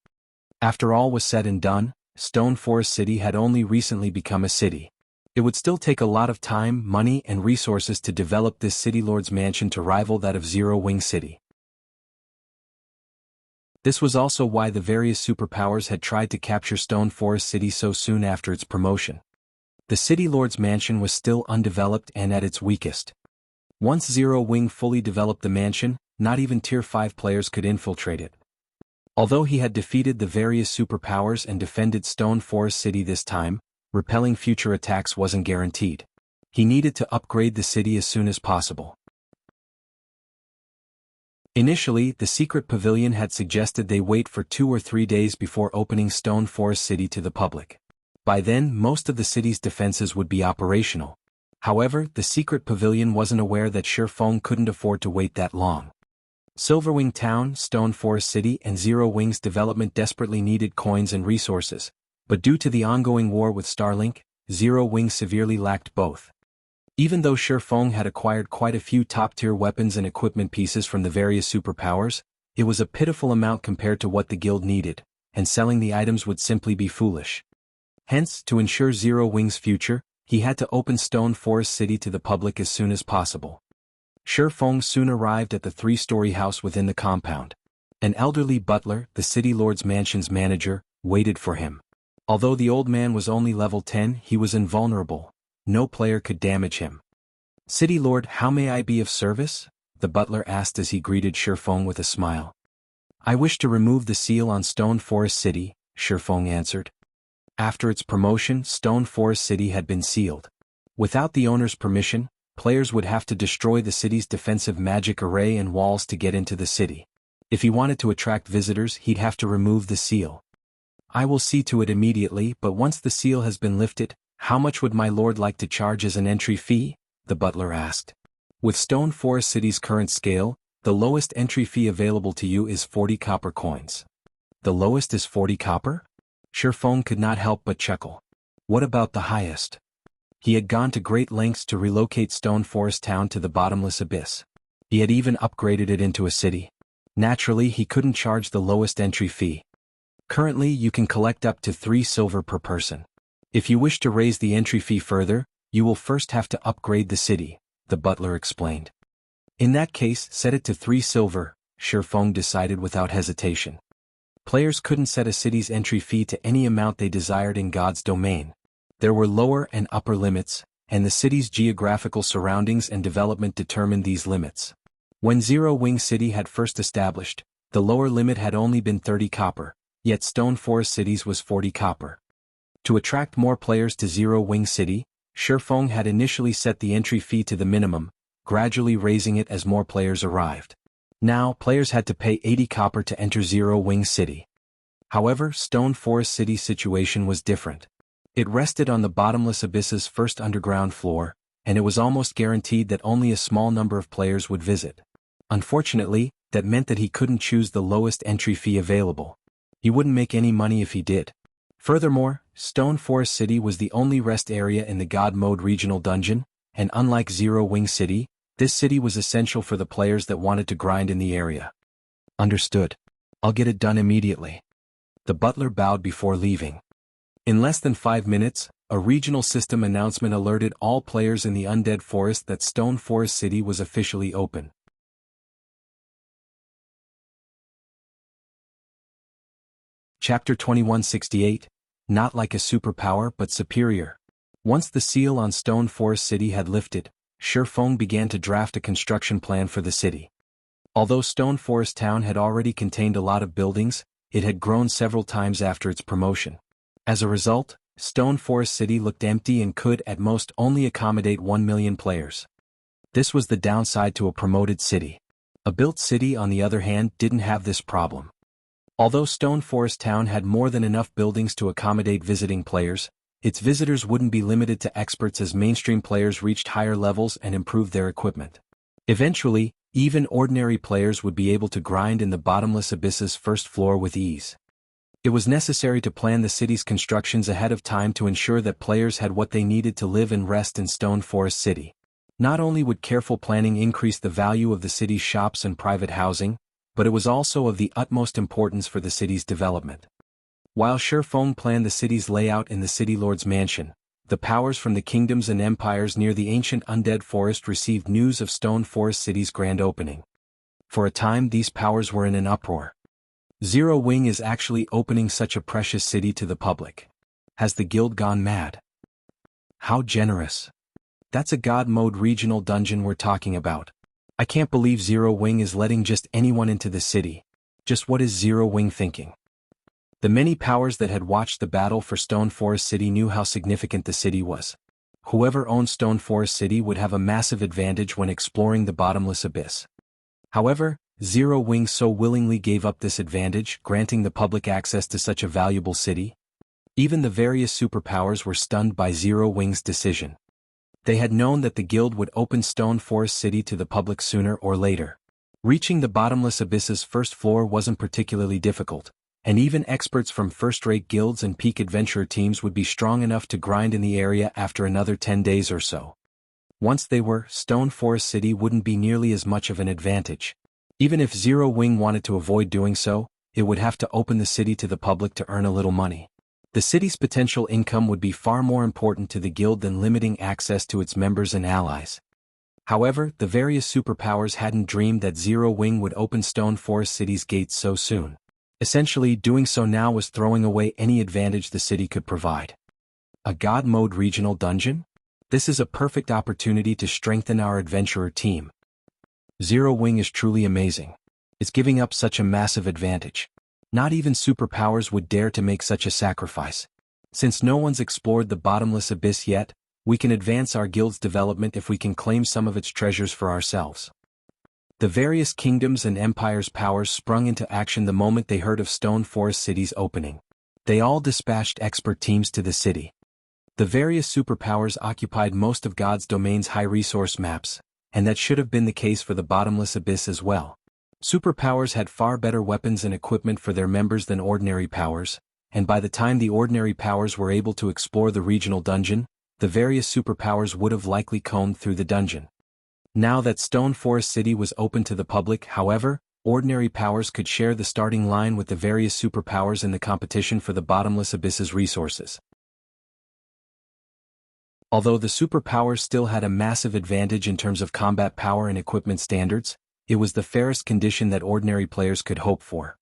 After all was said and done, Stone Forest City had only recently become a city. It would still take a lot of time, money, and resources to develop this city lord's mansion to rival that of Zero Wing City. This was also why the various superpowers had tried to capture Stone Forest City so soon after its promotion. The city lord's mansion was still undeveloped and at its weakest. Once Zero Wing fully developed the mansion, not even Tier 5 players could infiltrate it. Although he had defeated the various superpowers and defended Stone Forest City this time, repelling future attacks wasn't guaranteed. He needed to upgrade the city as soon as possible. Initially, the secret pavilion had suggested they wait for 2 or 3 days before opening Stone Forest City to the public. By then, most of the city's defenses would be operational. However, the secret pavilion wasn't aware that Shurfeng couldn't afford to wait that long. Silverwing Town, Stone Forest City, and Zero Wing's development desperately needed coins and resources, but due to the ongoing war with Starlink, Zero Wing severely lacked both. Even though Shurfeng had acquired quite a few top-tier weapons and equipment pieces from the various superpowers, it was a pitiful amount compared to what the guild needed, and selling the items would simply be foolish. Hence, to ensure Zero Wing's future, he had to open Stone Forest City to the public as soon as possible. Shurfeng soon arrived at the 3-story house within the compound. An elderly butler, the city lord's mansion's manager, waited for him. Although the old man was only level 10, he was invulnerable. No player could damage him. "City Lord, how may I be of service?" the butler asked as he greeted Shurfeng with a smile. "I wish to remove the seal on Stone Forest City," Shurfeng answered. After its promotion, Stone Forest City had been sealed. Without the owner's permission, players would have to destroy the city's defensive magic array and walls to get into the city. If he wanted to attract visitors, he'd have to remove the seal. "I will see to it immediately, but once the seal has been lifted, how much would my lord like to charge as an entry fee?" the butler asked. With Stone Forest City's current scale, the lowest entry fee available to you is 40 copper coins. The lowest is 40 copper? Shurfeng could not help but chuckle. What about the highest? He had gone to great lengths to relocate Stone Forest Town to the bottomless abyss. He had even upgraded it into a city. Naturally, he couldn't charge the lowest entry fee. Currently, you can collect up to 3 silver per person. If you wish to raise the entry fee further, you will first have to upgrade the city, the butler explained. In that case, set it to 3 silver, Shurfeng decided without hesitation. Players couldn't set a city's entry fee to any amount they desired in God's domain. There were lower and upper limits, and the city's geographical surroundings and development determined these limits. When Zero Wing City had first established, the lower limit had only been 30 copper, yet Stone Forest City's was 40 copper. To attract more players to Zero Wing City, Shurfeng had initially set the entry fee to the minimum, gradually raising it as more players arrived. Now, players had to pay 80 copper to enter Zero Wing City. However, Stone Forest City's situation was different. It rested on the bottomless abyss's first underground floor, and it was almost guaranteed that only a small number of players would visit. Unfortunately, that meant that he couldn't choose the lowest entry fee available. He wouldn't make any money if he did. Furthermore, Stone Forest City was the only rest area in the God Mode regional dungeon, and unlike Zero Wing City, this city was essential for the players that wanted to grind in the area. Understood. I'll get it done immediately. The butler bowed before leaving. In less than 5 minutes, a regional system announcement alerted all players in the Undead Forest that Stone Forest City was officially open. Chapter 2168, Not like a superpower but superior. Once the seal on Stone Forest City had lifted, Shifeng began to draft a construction plan for the city. Although Stone Forest Town had already contained a lot of buildings, it had grown several times after its promotion. As a result, Stone Forest City looked empty and could at most only accommodate 1 million players. This was the downside to a promoted city. A built city, on the other hand, didn't have this problem. Although Stone Forest Town had more than enough buildings to accommodate visiting players, its visitors wouldn't be limited to experts as mainstream players reached higher levels and improved their equipment. Eventually, even ordinary players would be able to grind in the bottomless abyss's first floor with ease. It was necessary to plan the city's constructions ahead of time to ensure that players had what they needed to live and rest in Stone Forest City. Not only would careful planning increase the value of the city's shops and private housing, but it was also of the utmost importance for the city's development. While Shifeng planned the city's layout in the City Lord's mansion, the powers from the kingdoms and empires near the ancient undead forest received news of Stone Forest City's grand opening. For a time these powers were in an uproar. Zero Wing is actually opening such a precious city to the public. Has the guild gone mad? How generous. That's a God Mode regional dungeon we're talking about. I can't believe Zero Wing is letting just anyone into the city. Just what is Zero Wing thinking? The many powers that had watched the battle for Stone Forest City knew how significant the city was. Whoever owned Stone Forest City would have a massive advantage when exploring the bottomless abyss. However, Zero Wing so willingly gave up this advantage, granting the public access to such a valuable city. Even the various superpowers were stunned by Zero Wing's decision. They had known that the guild would open Stone Forest City to the public sooner or later. Reaching the bottomless abyss's first floor wasn't particularly difficult, and even experts from first-rate guilds and peak adventurer teams would be strong enough to grind in the area after another 10 days or so. Once they were, Stone Forest City wouldn't be nearly as much of an advantage. Even if Zero Wing wanted to avoid doing so, it would have to open the city to the public to earn a little money. The city's potential income would be far more important to the guild than limiting access to its members and allies. However, the various superpowers hadn't dreamed that Zero Wing would open Stone Forest City's gates so soon. Essentially, doing so now was throwing away any advantage the city could provide. A God Mode regional dungeon? This is a perfect opportunity to strengthen our adventurer team. Zero Wing is truly amazing. It's giving up such a massive advantage. Not even superpowers would dare to make such a sacrifice. Since no one's explored the bottomless abyss yet, we can advance our guild's development if we can claim some of its treasures for ourselves. The various kingdoms and empires' powers sprung into action the moment they heard of Stone Forest City's opening. They all dispatched expert teams to the city. The various superpowers occupied most of God's domain's high-resource maps, and that should have been the case for the bottomless abyss as well. Superpowers had far better weapons and equipment for their members than ordinary powers, and by the time the ordinary powers were able to explore the regional dungeon, the various superpowers would have likely combed through the dungeon. Now that Stone Forest City was open to the public, however, ordinary powers could share the starting line with the various superpowers in the competition for the bottomless abyss's resources. Although the superpowers still had a massive advantage in terms of combat power and equipment standards, it was the fairest condition that ordinary players could hope for.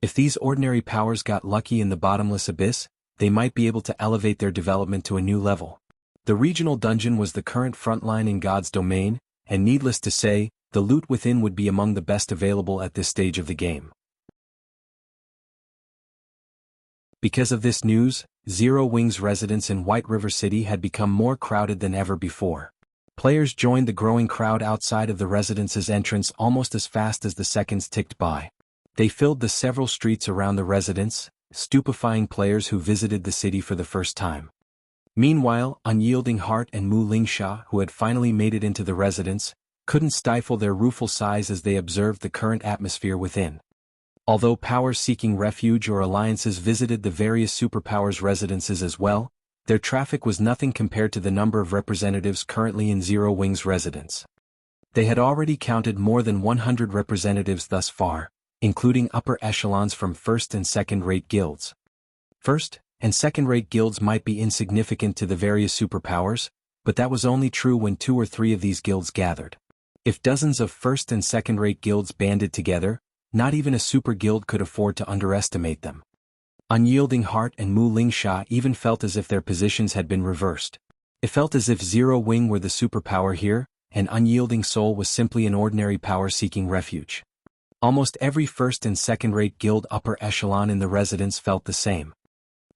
If these ordinary powers got lucky in the bottomless abyss, they might be able to elevate their development to a new level. The regional dungeon was the current frontline in God's domain, and needless to say, the loot within would be among the best available at this stage of the game. Because of this news, Zero Wing's residence in White River City had become more crowded than ever before. Players joined the growing crowd outside of the residence's entrance almost as fast as the seconds ticked by. They filled the several streets around the residence, stupefying players who visited the city for the first time. Meanwhile, Unyielding Heart and Mu Lingsha, who had finally made it into the residence, couldn't stifle their rueful sighs as they observed the current atmosphere within. Although powers seeking refuge or alliances visited the various superpowers' residences as well, their traffic was nothing compared to the number of representatives currently in Zero Wing's residence. They had already counted more than 100 representatives thus far, including upper echelons from first and second-rate guilds. First and second-rate guilds might be insignificant to the various superpowers, but that was only true when 2 or 3 of these guilds gathered. If dozens of first and second-rate guilds banded together, not even a super guild could afford to underestimate them. Unyielding Heart and Mu Lingsha even felt as if their positions had been reversed. It felt as if Zero Wing were the superpower here, and Unyielding Soul was simply an ordinary power seeking refuge. Almost every first and second-rate guild upper echelon in the residence felt the same.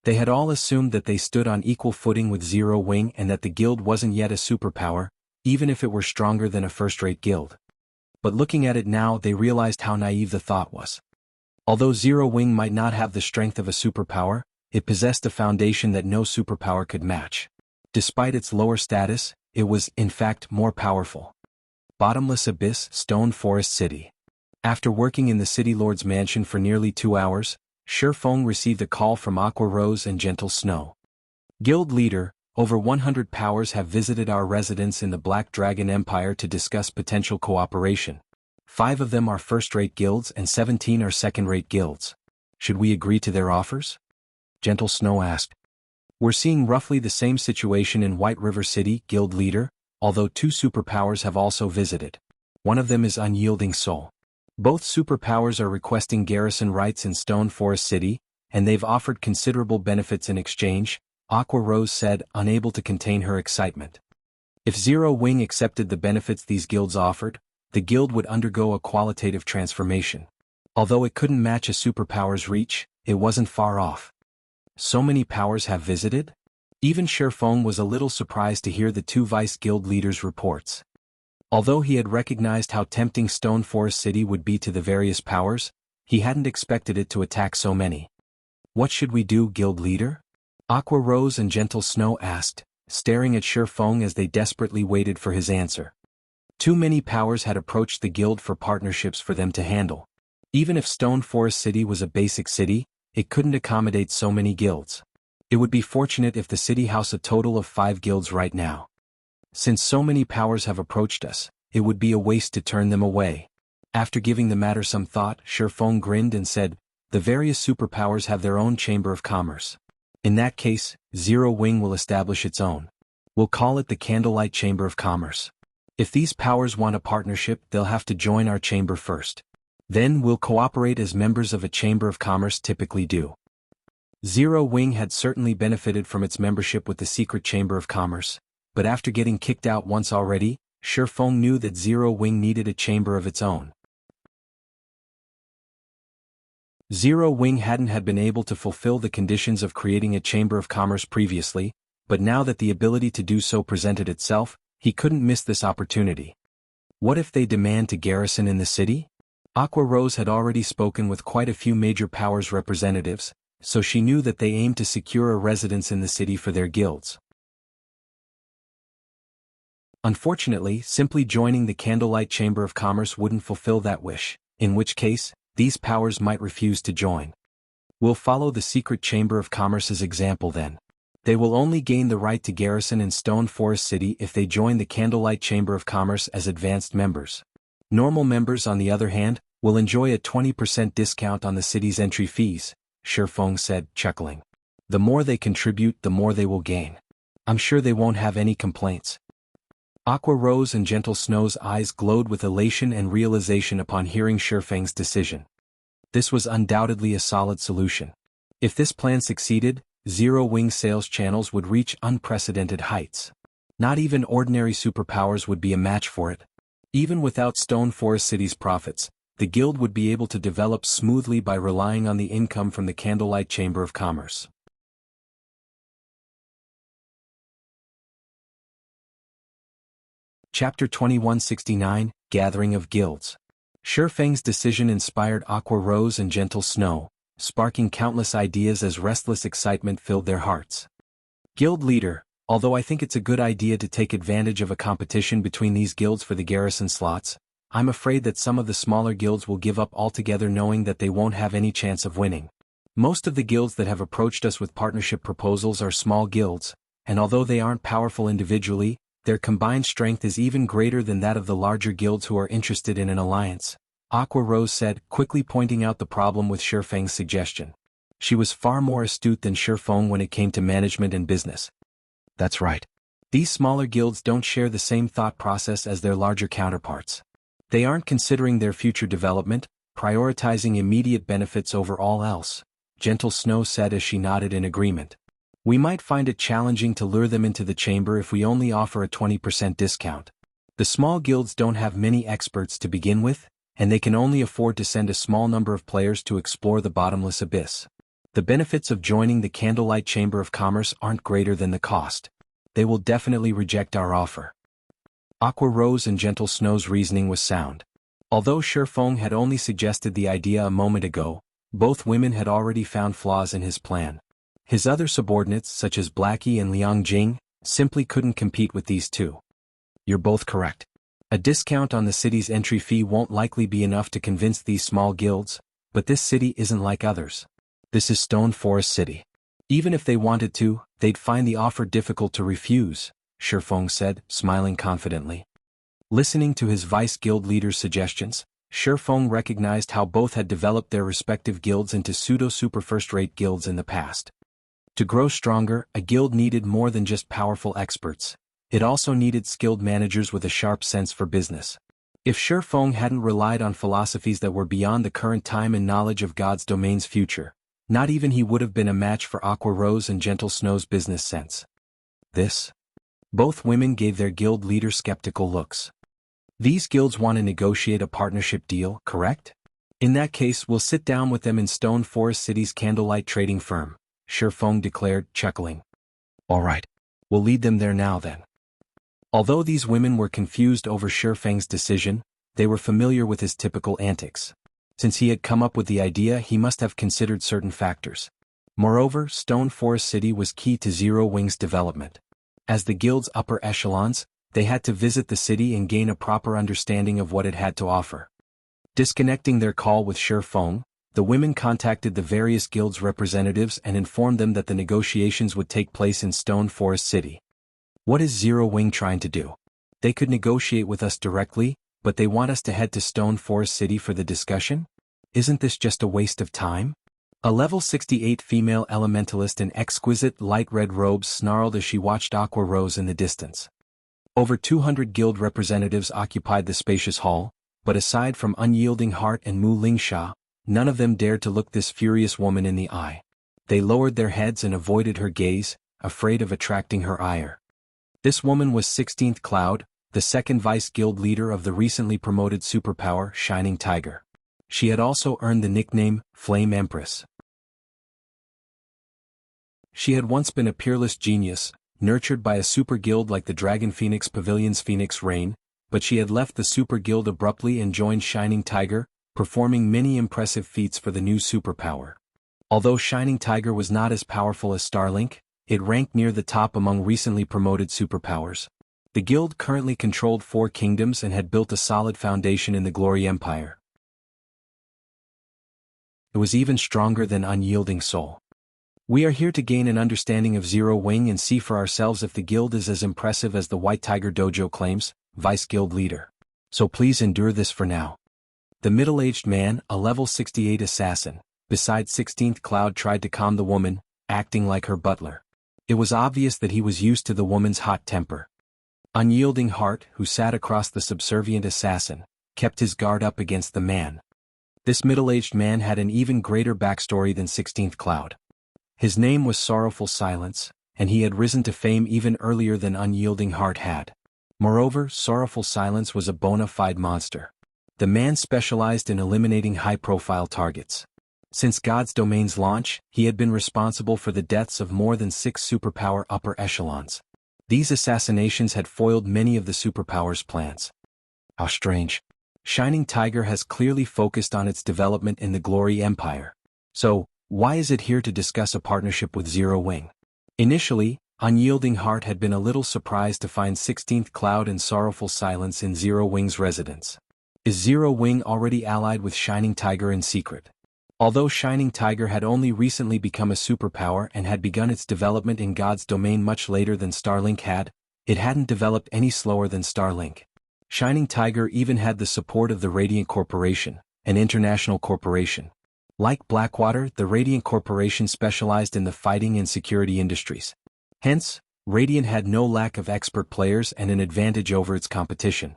They had all assumed that they stood on equal footing with Zero Wing and that the guild wasn't yet a superpower, even if it were stronger than a first-rate guild. But looking at it now, they realized how naive the thought was. Although Zero Wing might not have the strength of a superpower, it possessed a foundation that no superpower could match. Despite its lower status, it was, in fact, more powerful. Bottomless Abyss, Stone Forest City. After working in the City Lord's mansion for nearly 2 hours, Shifeng received a call from Aqua Rose and Gentle Snow. Guild Leader, over 100 powers have visited our residence in the Black Dragon Empire to discuss potential cooperation. 5 of them are first-rate guilds and 17 are second-rate guilds. Should we agree to their offers? Gentle Snow asked. We're seeing roughly the same situation in White River City, Guild Leader, although 2 superpowers have also visited. One of them is Unyielding Soul. Both superpowers are requesting garrison rights in Stone Forest City, and they've offered considerable benefits in exchange, Aqua Rose said, unable to contain her excitement. If Zero Wing accepted the benefits these guilds offered, the guild would undergo a qualitative transformation. Although it couldn't match a superpower's reach, it wasn't far off. So many powers have visited? Even Shifeng was a little surprised to hear the 2 vice guild leaders' reports. Although he had recognized how tempting Stone Forest City would be to the various powers, he hadn't expected it to attack so many. What should we do, Guild Leader? Aqua Rose and Gentle Snow asked, staring at Shifeng as they desperately waited for his answer. Too many powers had approached the guild for partnerships for them to handle. Even if Stone Forest City was a basic city, it couldn't accommodate so many guilds. It would be fortunate if the city housed a total of 5 guilds right now. Since so many powers have approached us, it would be a waste to turn them away. After giving the matter some thought, Shifeng grinned and said, the various superpowers have their own chamber of commerce. In that case, Zero Wing will establish its own. We'll call it the Candlelight Chamber of Commerce. If these powers want a partnership, they'll have to join our chamber first. Then we'll cooperate as members of a chamber of commerce typically do. Zero Wing had certainly benefited from its membership with the secret chamber of commerce, but after getting kicked out once already, Shifeng knew that Zero Wing needed a chamber of its own. Zero Wing hadn't been able to fulfill the conditions of creating a chamber of commerce previously, but now that the ability to do so presented itself, he couldn't miss this opportunity. What if they demand to garrison in the city? Aqua Rose had already spoken with quite a few major powers representatives, so she knew that they aimed to secure a residence in the city for their guilds. Unfortunately, simply joining the Candlelight Chamber of Commerce wouldn't fulfill that wish, in which case, these powers might refuse to join. We'll follow the secret Chamber of Commerce's example then. They will only gain the right to garrison in Stone Forest City if they join the Candlelight Chamber of Commerce as advanced members. Normal members, on the other hand, will enjoy a 20% discount on the city's entry fees, Shifeng said, chuckling. The more they contribute, the more they will gain. I'm sure they won't have any complaints. Aqua Rose and Gentle Snow's eyes glowed with elation and realization upon hearing Shifeng's decision. This was undoubtedly a solid solution. If this plan succeeded, Zero Wing sales channels would reach unprecedented heights. Not even ordinary superpowers would be a match for it. Even without Stone Forest City's profits, the guild would be able to develop smoothly by relying on the income from the Candlelight Chamber of Commerce. Chapter 2169, Gathering of Guilds. Shifeng's decision inspired Aqua Rose and Gentle Snow, sparking countless ideas as restless excitement filled their hearts. Guild Leader, Although I think it's a good idea to take advantage of a competition between these guilds for the garrison slots, I'm afraid that some of the smaller guilds will give up altogether knowing that they won't have any chance of winning. Most of the guilds that have approached us with partnership proposals are small guilds, and although they aren't powerful individually, their combined strength is even greater than that of the larger guilds who are interested in an alliance, Aqua Rose said, quickly pointing out the problem with Shifeng's suggestion. She was far more astute than Shifeng when it came to management and business. That's right. These smaller guilds don't share the same thought process as their larger counterparts. They aren't considering their future development, prioritizing immediate benefits over all else, Gentle Snow said as she nodded in agreement. We might find it challenging to lure them into the chamber if we only offer a 20% discount. The small guilds don't have many experts to begin with, and they can only afford to send a small number of players to explore the bottomless abyss. The benefits of joining the Candlelight Chamber of Commerce aren't greater than the cost. They will definitely reject our offer. Aqua Rose and Gentle Snow's reasoning was sound. Although Shifeng had only suggested the idea a moment ago, both women had already found flaws in his plan. His other subordinates, such as Blackie and Liang Jing, simply couldn't compete with these two. You're both correct. A discount on the city's entry fee won't likely be enough to convince these small guilds, but this city isn't like others. This is Stone Forest City. Even if they wanted to, they'd find the offer difficult to refuse, Shifeng said, smiling confidently. Listening to his vice guild leader's suggestions, Shifeng recognized how both had developed their respective guilds into pseudo-super first-rate guilds in the past. To grow stronger, a guild needed more than just powerful experts. It also needed skilled managers with a sharp sense for business. If Shifeng hadn't relied on philosophies that were beyond the current time and knowledge of God's domain's future, not even he would have been a match for Aqua Rose and Gentle Snow's business sense. Both women gave their guild leader skeptical looks. These guilds want to negotiate a partnership deal, correct? In that case, we'll sit down with them in Stone Forest City's Candlelight trading firm, Shifeng declared, chuckling. All right. We'll lead them there now then. Although these women were confused over Shifeng's decision, they were familiar with his typical antics. Since he had come up with the idea, he must have considered certain factors. Moreover, Stone Forest City was key to Zero Wing's development. As the guild's upper echelons, they had to visit the city and gain a proper understanding of what it had to offer. Disconnecting their call with Shifeng, the women contacted the various guilds' representatives and informed them that the negotiations would take place in Stone Forest City. What is Zero Wing trying to do? They could negotiate with us directly, but they want us to head to Stone Forest City for the discussion? Isn't this just a waste of time? A level 68 female elementalist in exquisite light red robes snarled as she watched Aqua Rose in the distance. Over 200 guild representatives occupied the spacious hall, but aside from Unyielding Heart and Mu Lingsha, none of them dared to look this furious woman in the eye. They lowered their heads and avoided her gaze, afraid of attracting her ire. This woman was 16th Cloud, the second vice guild leader of the recently promoted Superpower, Shining Tiger. She had also earned the nickname, Flame Empress. She had once been a peerless genius, nurtured by a super guild like the Dragon Phoenix Pavilion's Phoenix Rain, but she had left the super guild abruptly and joined Shining Tiger, performing many impressive feats for the new Superpower. Although Shining Tiger was not as powerful as Starlink, it ranked near the top among recently promoted superpowers. The guild currently controlled 4 kingdoms and had built a solid foundation in the Glory Empire. It was even stronger than Unyielding Soul. We are here to gain an understanding of Zero Wing and see for ourselves if the guild is as impressive as the White Tiger Dojo claims, Vice Guild Leader. So please endure this for now. The middle-aged man, a level 68 assassin, beside 16th Cloud, tried to calm the woman, acting like her butler. It was obvious that he was used to the woman's hot temper. Unyielding Heart, who sat across the subservient assassin, kept his guard up against the man. This middle-aged man had an even greater backstory than 16th Cloud. His name was Sorrowful Silence, and he had risen to fame even earlier than Unyielding Heart had. Moreover, Sorrowful Silence was a bona fide monster. The man specialized in eliminating high-profile targets. Since God's Domain's launch, he had been responsible for the deaths of more than 6 superpower upper echelons. These assassinations had foiled many of the superpower's plans. How strange. Shining Tiger has clearly focused on its development in the Glory Empire. So, why is it here to discuss a partnership with Zero Wing? Initially, Unyielding Heart had been a little surprised to find 16th Cloud and Sorrowful silence in Zero Wing's residence. Is Zero Wing already allied with Shining Tiger in secret? Although Shining Tiger had only recently become a superpower and had begun its development in God's domain much later than Starlink had, it hadn't developed any slower than Starlink. Shining Tiger even had the support of the Radiant Corporation, an international corporation. Like Blackwater, the Radiant Corporation specialized in the fighting and security industries. Hence, Radiant had no lack of expert players and an advantage over its competition.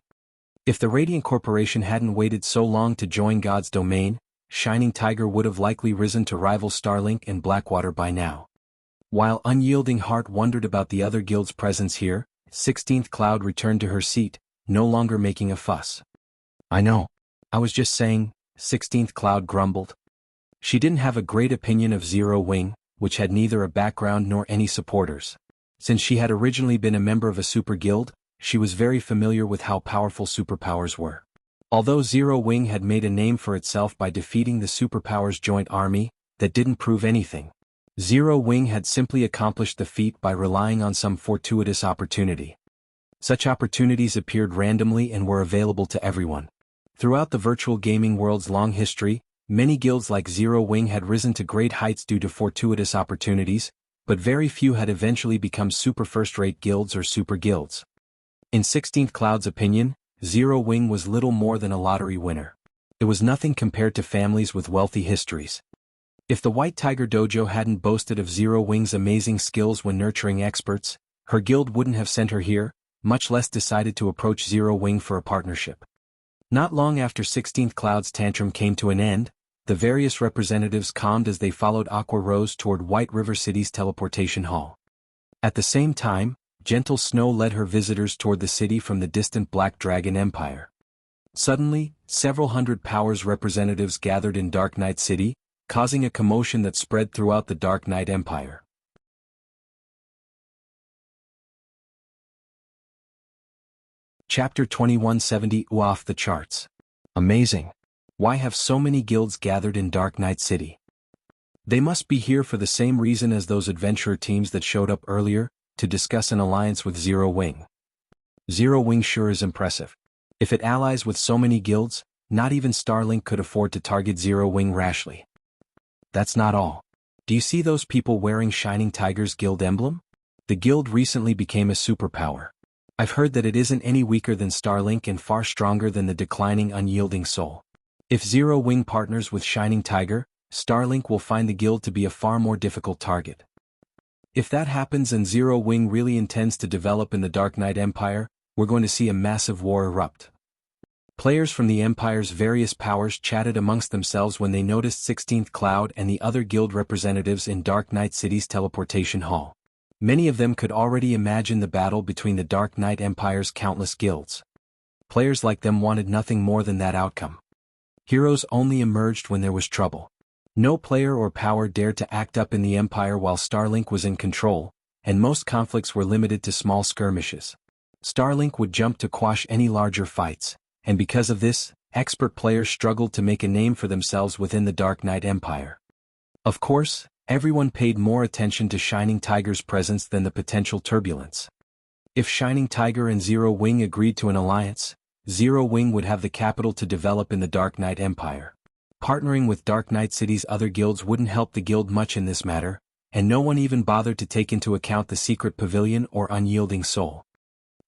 If the Radiant Corporation hadn't waited so long to join God's domain, Shining Tiger would have likely risen to rival Starlink and Blackwater by now. While Unyielding Heart wondered about the other guild's presence here, 16th Cloud returned to her seat, no longer making a fuss. I know. I was just saying, 16th Cloud grumbled. She didn't have a great opinion of Zero Wing, which had neither a background nor any supporters. Since she had originally been a member of a super guild, she was very familiar with how powerful superpowers were. Although Zero Wing had made a name for itself by defeating the superpowers' joint army, that didn't prove anything. Zero Wing had simply accomplished the feat by relying on some fortuitous opportunity. Such opportunities appeared randomly and were available to everyone. Throughout the virtual gaming world's long history, many guilds like Zero Wing had risen to great heights due to fortuitous opportunities, but very few had eventually become super first-rate guilds or super guilds. In 16th Cloud's opinion, Zero Wing was little more than a lottery winner. It was nothing compared to families with wealthy histories. If the White Tiger Dojo hadn't boasted of Zero Wing's amazing skills when nurturing experts, her guild wouldn't have sent her here, much less decided to approach Zero Wing for a partnership. Not long after 16th Cloud's tantrum came to an end, the various representatives calmed as they followed Aqua Rose toward White River City's teleportation hall. At the same time, Gentle Snow led her visitors toward the city from the distant Black Dragon Empire. Suddenly, several hundred Powers representatives gathered in Dark Knight City, causing a commotion that spread throughout the Dark Knight Empire. Chapter 2170 Off the charts. Amazing. Why have so many guilds gathered in Dark Knight City? They must be here for the same reason as those adventurer teams that showed up earlier, to discuss an alliance with Zero Wing. Zero Wing sure is impressive. If it allies with so many guilds, not even Starlink could afford to target Zero Wing rashly. That's not all. Do you see those people wearing Shining Tiger's guild emblem? The guild recently became a superpower. I've heard that it isn't any weaker than Starlink and far stronger than the declining Unyielding Soul. If Zero Wing partners with Shining Tiger, Starlink will find the guild to be a far more difficult target. If that happens and Zero Wing really intends to develop in the Dark Knight Empire, we're going to see a massive war erupt. Players from the Empire's various powers chatted amongst themselves when they noticed 16th Cloud and the other guild representatives in Dark Knight City's teleportation hall. Many of them could already imagine the battle between the Dark Knight Empire's countless guilds. Players like them wanted nothing more than that outcome. Heroes only emerged when there was trouble. No player or power dared to act up in the Empire while Starlink was in control, and most conflicts were limited to small skirmishes. Starlink would jump to quash any larger fights, and because of this, expert players struggled to make a name for themselves within the Dark Knight Empire. Of course, everyone paid more attention to Shining Tiger's presence than the potential turbulence. If Shining Tiger and Zero Wing agreed to an alliance, Zero Wing would have the capital to develop in the Dark Knight Empire. Partnering with Dark Knight City's other guilds wouldn't help the guild much in this matter, and no one even bothered to take into account the secret pavilion or Unyielding Soul.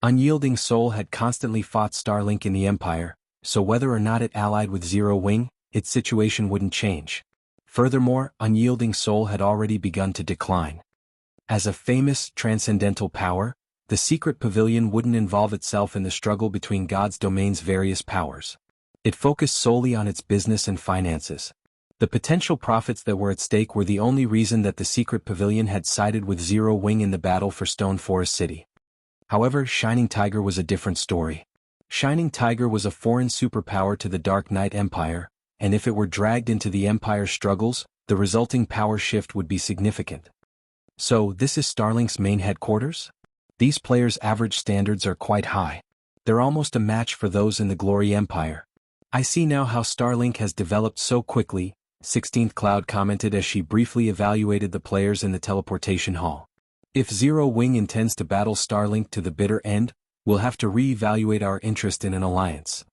Unyielding Soul had constantly fought Starlink in the Empire, so whether or not it allied with Zero Wing, its situation wouldn't change. Furthermore, Unyielding Soul had already begun to decline. As a famous, transcendental power, the secret pavilion wouldn't involve itself in the struggle between God's domain's various powers. It focused solely on its business and finances. The potential profits that were at stake were the only reason that the secret pavilion had sided with Zero Wing in the battle for Stone Forest City. However, Shining Tiger was a different story. Shining Tiger was a foreign superpower to the Dark Knight Empire, and if it were dragged into the Empire's struggles, the resulting power shift would be significant. So, this is Starlink's main headquarters? These players' average standards are quite high. They're almost a match for those in the Glory Empire. I see now how Starlink has developed so quickly, 16th Cloud commented as she briefly evaluated the players in the teleportation hall. If Zero Wing intends to battle Starlink to the bitter end, we'll have to re-evaluate our interest in an alliance.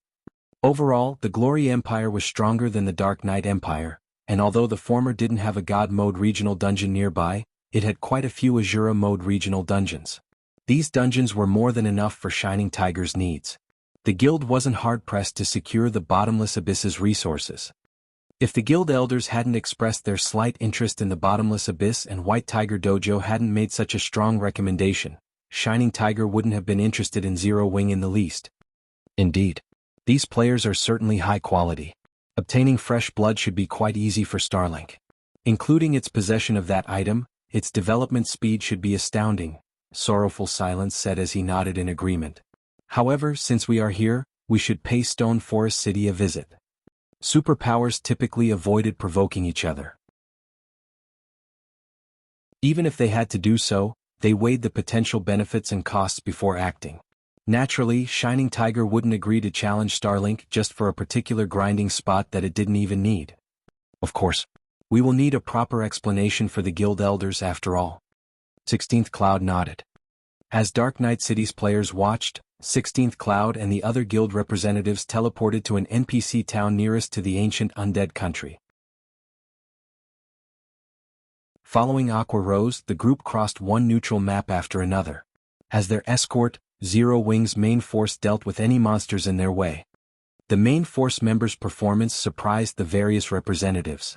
Overall, the Glory Empire was stronger than the Dark Knight Empire, and although the former didn't have a God Mode regional dungeon nearby, it had quite a few Azura Mode regional dungeons. These dungeons were more than enough for Shining Tiger's needs. The guild wasn't hard-pressed to secure the Bottomless Abyss's resources. If the guild elders hadn't expressed their slight interest in the Bottomless Abyss and White Tiger Dojo hadn't made such a strong recommendation, Shining Tiger wouldn't have been interested in Zero Wing in the least. Indeed, these players are certainly high quality. Obtaining fresh blood should be quite easy for Starlink. Including its possession of that item, its development speed should be astounding, Sorrowful Silence said as he nodded in agreement. However, since we are here, we should pay Stone Forest City a visit. Superpowers typically avoided provoking each other. Even if they had to do so, they weighed the potential benefits and costs before acting. Naturally, Shining Tiger wouldn't agree to challenge Starlink just for a particular grinding spot that it didn't even need. Of course, we will need a proper explanation for the guild elders after all. 16th Cloud nodded. As Dark Knight City's players watched, 16th Cloud and the other guild representatives teleported to an NPC town nearest to the ancient undead country. Following Aqua Rose, the group crossed one neutral map after another. As their escort, Zero Wing's main force dealt with any monsters in their way. The main force members' performance surprised the various representatives.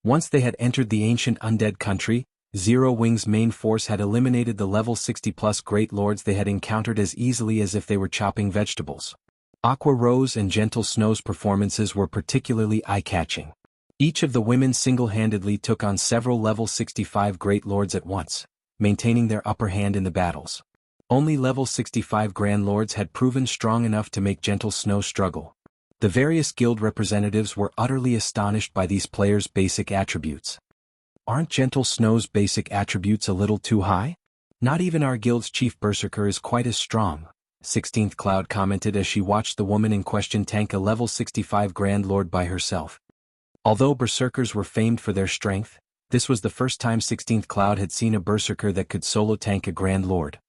Once they had entered the ancient undead country, Zero Wing's main force had eliminated the level 60+ Great Lords they had encountered as easily as if they were chopping vegetables. Aqua Rose and Gentle Snow's performances were particularly eye-catching. Each of the women single-handedly took on several level 65 Great Lords at once, maintaining their upper hand in the battles. Only level 65 Grand Lords had proven strong enough to make Gentle Snow struggle. The various guild representatives were utterly astonished by these players' basic attributes. Aren't Gentle Snow's basic attributes a little too high? Not even our guild's chief berserker is quite as strong, 16th Cloud commented as she watched the woman in question tank a level 65 Grand Lord by herself. Although berserkers were famed for their strength, this was the first time 16th Cloud had seen a berserker that could solo tank a Grand Lord.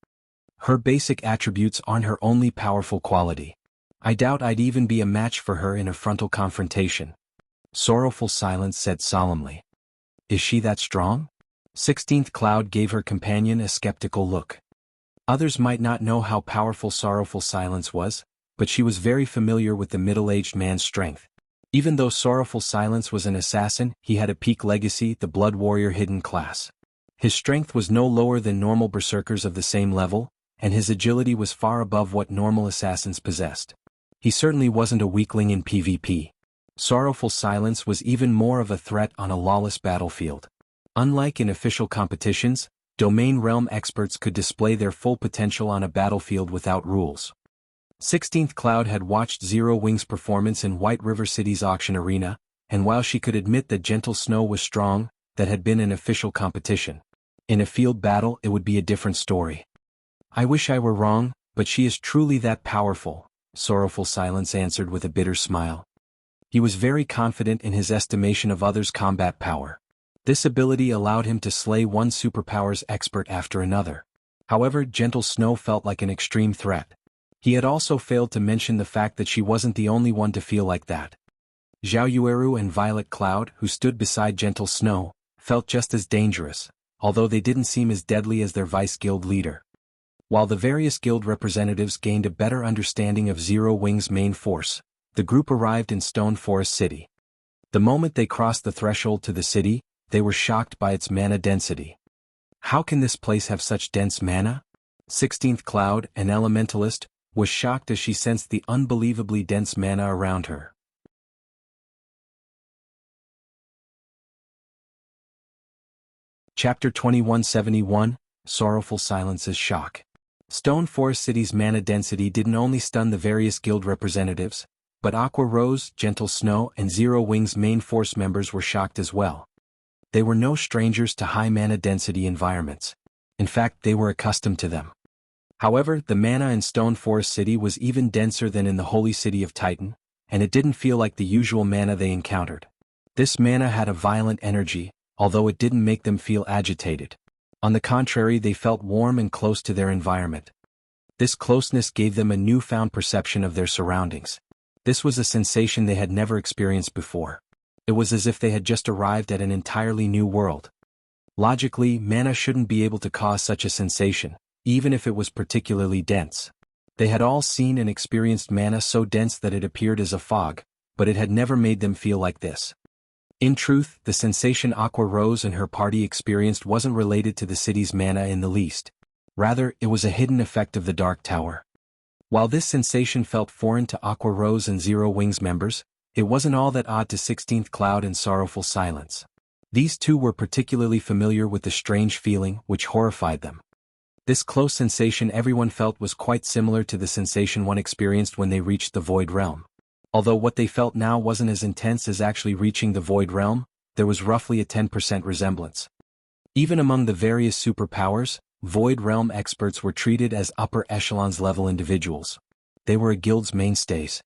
Her basic attributes aren't her only powerful quality. I doubt I'd even be a match for her in a frontal confrontation. Sorrowful Silence said solemnly. Is she that strong? 16th Cloud gave her companion a skeptical look. Others might not know how powerful Sorrowful Silence was, but she was very familiar with the middle-aged man's strength. Even though Sorrowful Silence was an assassin, he had a peak legacy, the Blood Warrior hidden class. His strength was no lower than normal berserkers of the same level, and his agility was far above what normal assassins possessed. He certainly wasn't a weakling in PvP. Sorrowful Silence was even more of a threat on a lawless battlefield. Unlike in official competitions, domain realm experts could display their full potential on a battlefield without rules. 16th Cloud had watched Zero Wing's performance in White River City's auction arena, and while she could admit that Gentle Snow was strong, that had been an official competition. In a field battle it would be a different story. I wish I were wrong, but she is truly that powerful, Sorrowful Silence answered with a bitter smile. He was very confident in his estimation of others' combat power. This ability allowed him to slay one superpower's expert after another. However, Gentle Snow felt like an extreme threat. He had also failed to mention the fact that she wasn't the only one to feel like that. Zhao Yueru and Violet Cloud, who stood beside Gentle Snow, felt just as dangerous, although they didn't seem as deadly as their vice-guild leader. While the various guild representatives gained a better understanding of Zero Wing's main force, the group arrived in Stone Forest City. The moment they crossed the threshold to the city, they were shocked by its mana density. How can this place have such dense mana? 16th Cloud, an elementalist, was shocked as she sensed the unbelievably dense mana around her. Chapter 2171, Sorrowful Silence's Shock. Stone Forest City's mana density didn't only stun the various guild representatives, but Aqua Rose, Gentle Snow, and Zero Wing's main force members were shocked as well. They were no strangers to high mana density environments. In fact, they were accustomed to them. However, the mana in Stone Forest City was even denser than in the Holy City of Titan, and it didn't feel like the usual mana they encountered. This mana had a violent energy, although it didn't make them feel agitated. On the contrary, they felt warm and close to their environment. This closeness gave them a newfound perception of their surroundings. This was a sensation they had never experienced before. It was as if they had just arrived at an entirely new world. Logically, mana shouldn't be able to cause such a sensation, even if it was particularly dense. They had all seen and experienced mana so dense that it appeared as a fog, but it had never made them feel like this. In truth, the sensation Aqua Rose and her party experienced wasn't related to the city's mana in the least. Rather, it was a hidden effect of the Dark Tower. While this sensation felt foreign to Aqua Rose and Zero Wings members, it wasn't all that odd to 16th Cloud and Sorrowful Silence. These two were particularly familiar with the strange feeling which horrified them. This close sensation everyone felt was quite similar to the sensation one experienced when they reached the Void Realm. Although what they felt now wasn't as intense as actually reaching the Void Realm, there was roughly a 10% resemblance. Even among the various superpowers, Void Realm experts were treated as upper echelons level individuals. They were a guild's mainstays.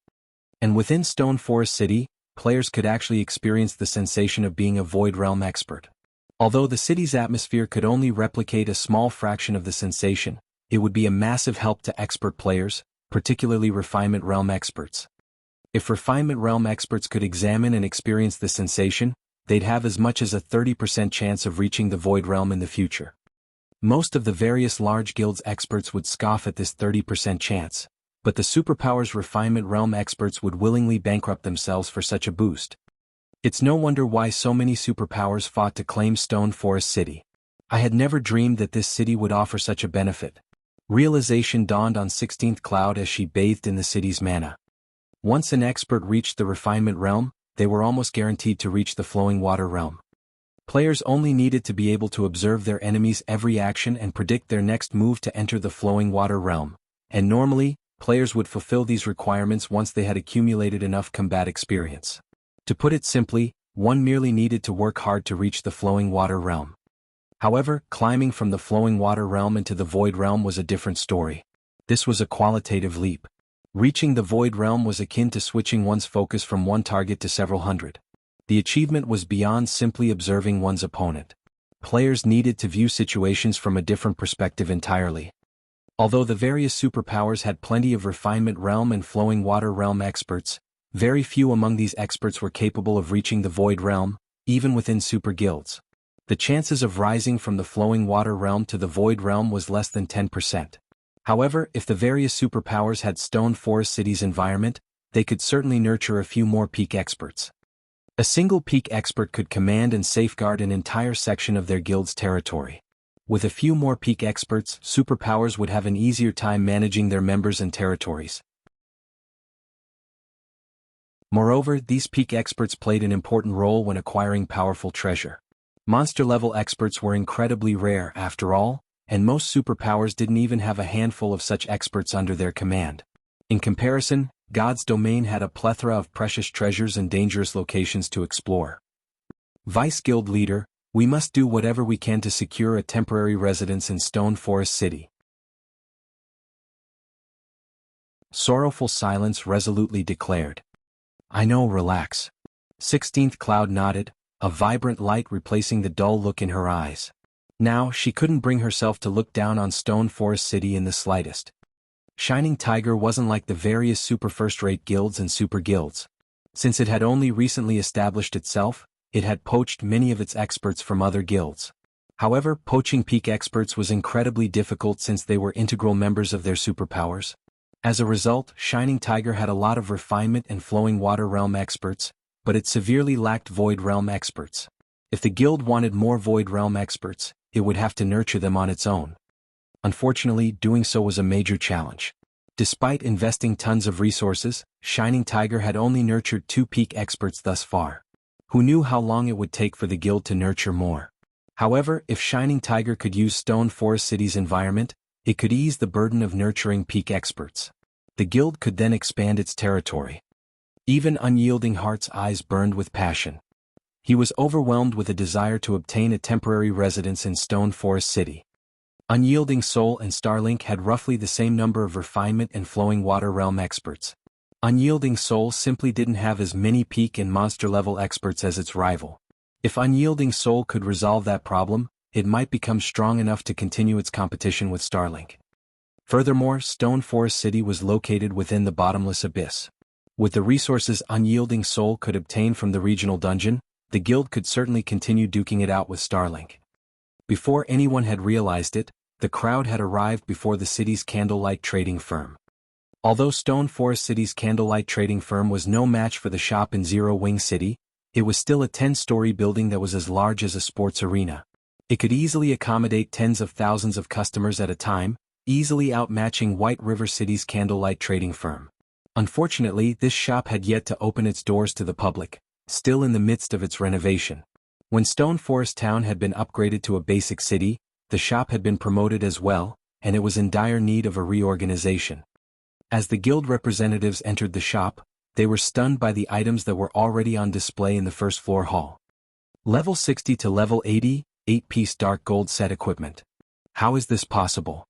And within Stone Forest City, players could actually experience the sensation of being a Void Realm expert. Although the city's atmosphere could only replicate a small fraction of the sensation, it would be a massive help to expert players, particularly Refinement Realm experts. If Refinement Realm experts could examine and experience the sensation, they'd have as much as a 30% chance of reaching the Void Realm in the future. Most of the various large guilds experts would scoff at this 30% chance, but the Superpower's Refinement Realm experts would willingly bankrupt themselves for such a boost. It's no wonder why so many superpowers fought to claim Stone Forest City. I had never dreamed that this city would offer such a benefit. Realization dawned on 16th Cloud as she bathed in the city's mana. Once an expert reached the Refinement Realm, they were almost guaranteed to reach the Flowing Water Realm. Players only needed to be able to observe their enemies' every action and predict their next move to enter the Flowing Water Realm, and normally, players would fulfill these requirements once they had accumulated enough combat experience. To put it simply, one merely needed to work hard to reach the Flowing Water Realm. However, climbing from the Flowing Water Realm into the Void Realm was a different story. This was a qualitative leap. Reaching the Void Realm was akin to switching one's focus from one target to several hundred. The achievement was beyond simply observing one's opponent. Players needed to view situations from a different perspective entirely. Although the various superpowers had plenty of Refinement Realm and Flowing Water Realm experts, very few among these experts were capable of reaching the Void Realm, even within super guilds. The chances of rising from the Flowing Water Realm to the Void Realm was less than 10%. However, if the various superpowers had Stone Forest City's environment, they could certainly nurture a few more peak experts. A single peak expert could command and safeguard an entire section of their guild's territory. With a few more peak experts, superpowers would have an easier time managing their members and territories. Moreover, these peak experts played an important role when acquiring powerful treasure. Monster-level experts were incredibly rare after all, and most superpowers didn't even have a handful of such experts under their command. In comparison, God's domain had a plethora of precious treasures and dangerous locations to explore. Vice Guild Leader, we must do whatever we can to secure a temporary residence in Stone Forest City. Sorrowful Silence resolutely declared. I know, relax. 16th Cloud nodded, a vibrant light replacing the dull look in her eyes. Now, she couldn't bring herself to look down on Stone Forest City in the slightest. Shining Tiger wasn't like the various super first-rate guilds and super guilds. Since it had only recently established itself, it had poached many of its experts from other guilds. However, poaching peak experts was incredibly difficult since they were integral members of their superpowers. As a result, Shining Tiger had a lot of Refinement and Flowing Water Realm experts, but it severely lacked Void Realm experts. If the guild wanted more Void Realm experts, it would have to nurture them on its own. Unfortunately, doing so was a major challenge. Despite investing tons of resources, Shining Tiger had only nurtured 2 peak experts thus far. Who knew how long it would take for the guild to nurture more? However, if Shining Tiger could use Stone Forest City's environment, it could ease the burden of nurturing peak experts. The guild could then expand its territory. Even Unyielding Heart's eyes burned with passion. He was overwhelmed with a desire to obtain a temporary residence in Stone Forest City. Unyielding Soul and Starlink had roughly the same number of Refinement and Flowing Water Realm experts. Unyielding Soul simply didn't have as many peak and monster level experts as its rival. If Unyielding Soul could resolve that problem, it might become strong enough to continue its competition with Starlink. Furthermore, Stone Forest City was located within the bottomless abyss. With the resources Unyielding Soul could obtain from the regional dungeon, the guild could certainly continue duking it out with Starlink. Before anyone had realized it, the crowd had arrived before the city's Candlelight trading firm. Although Stone Forest City's Candlelight trading firm was no match for the shop in Zero Wing City, it was still a 10-story building that was as large as a sports arena. It could easily accommodate tens of thousands of customers at a time, easily outmatching White River City's Candlelight trading firm. Unfortunately, this shop had yet to open its doors to the public, still in the midst of its renovation. When Stone Forest Town had been upgraded to a basic city, the shop had been promoted as well, and it was in dire need of a reorganization. As the guild representatives entered the shop, they were stunned by the items that were already on display in the first floor hall. Level 60 to level 80, 8-piece dark gold set equipment. How is this possible?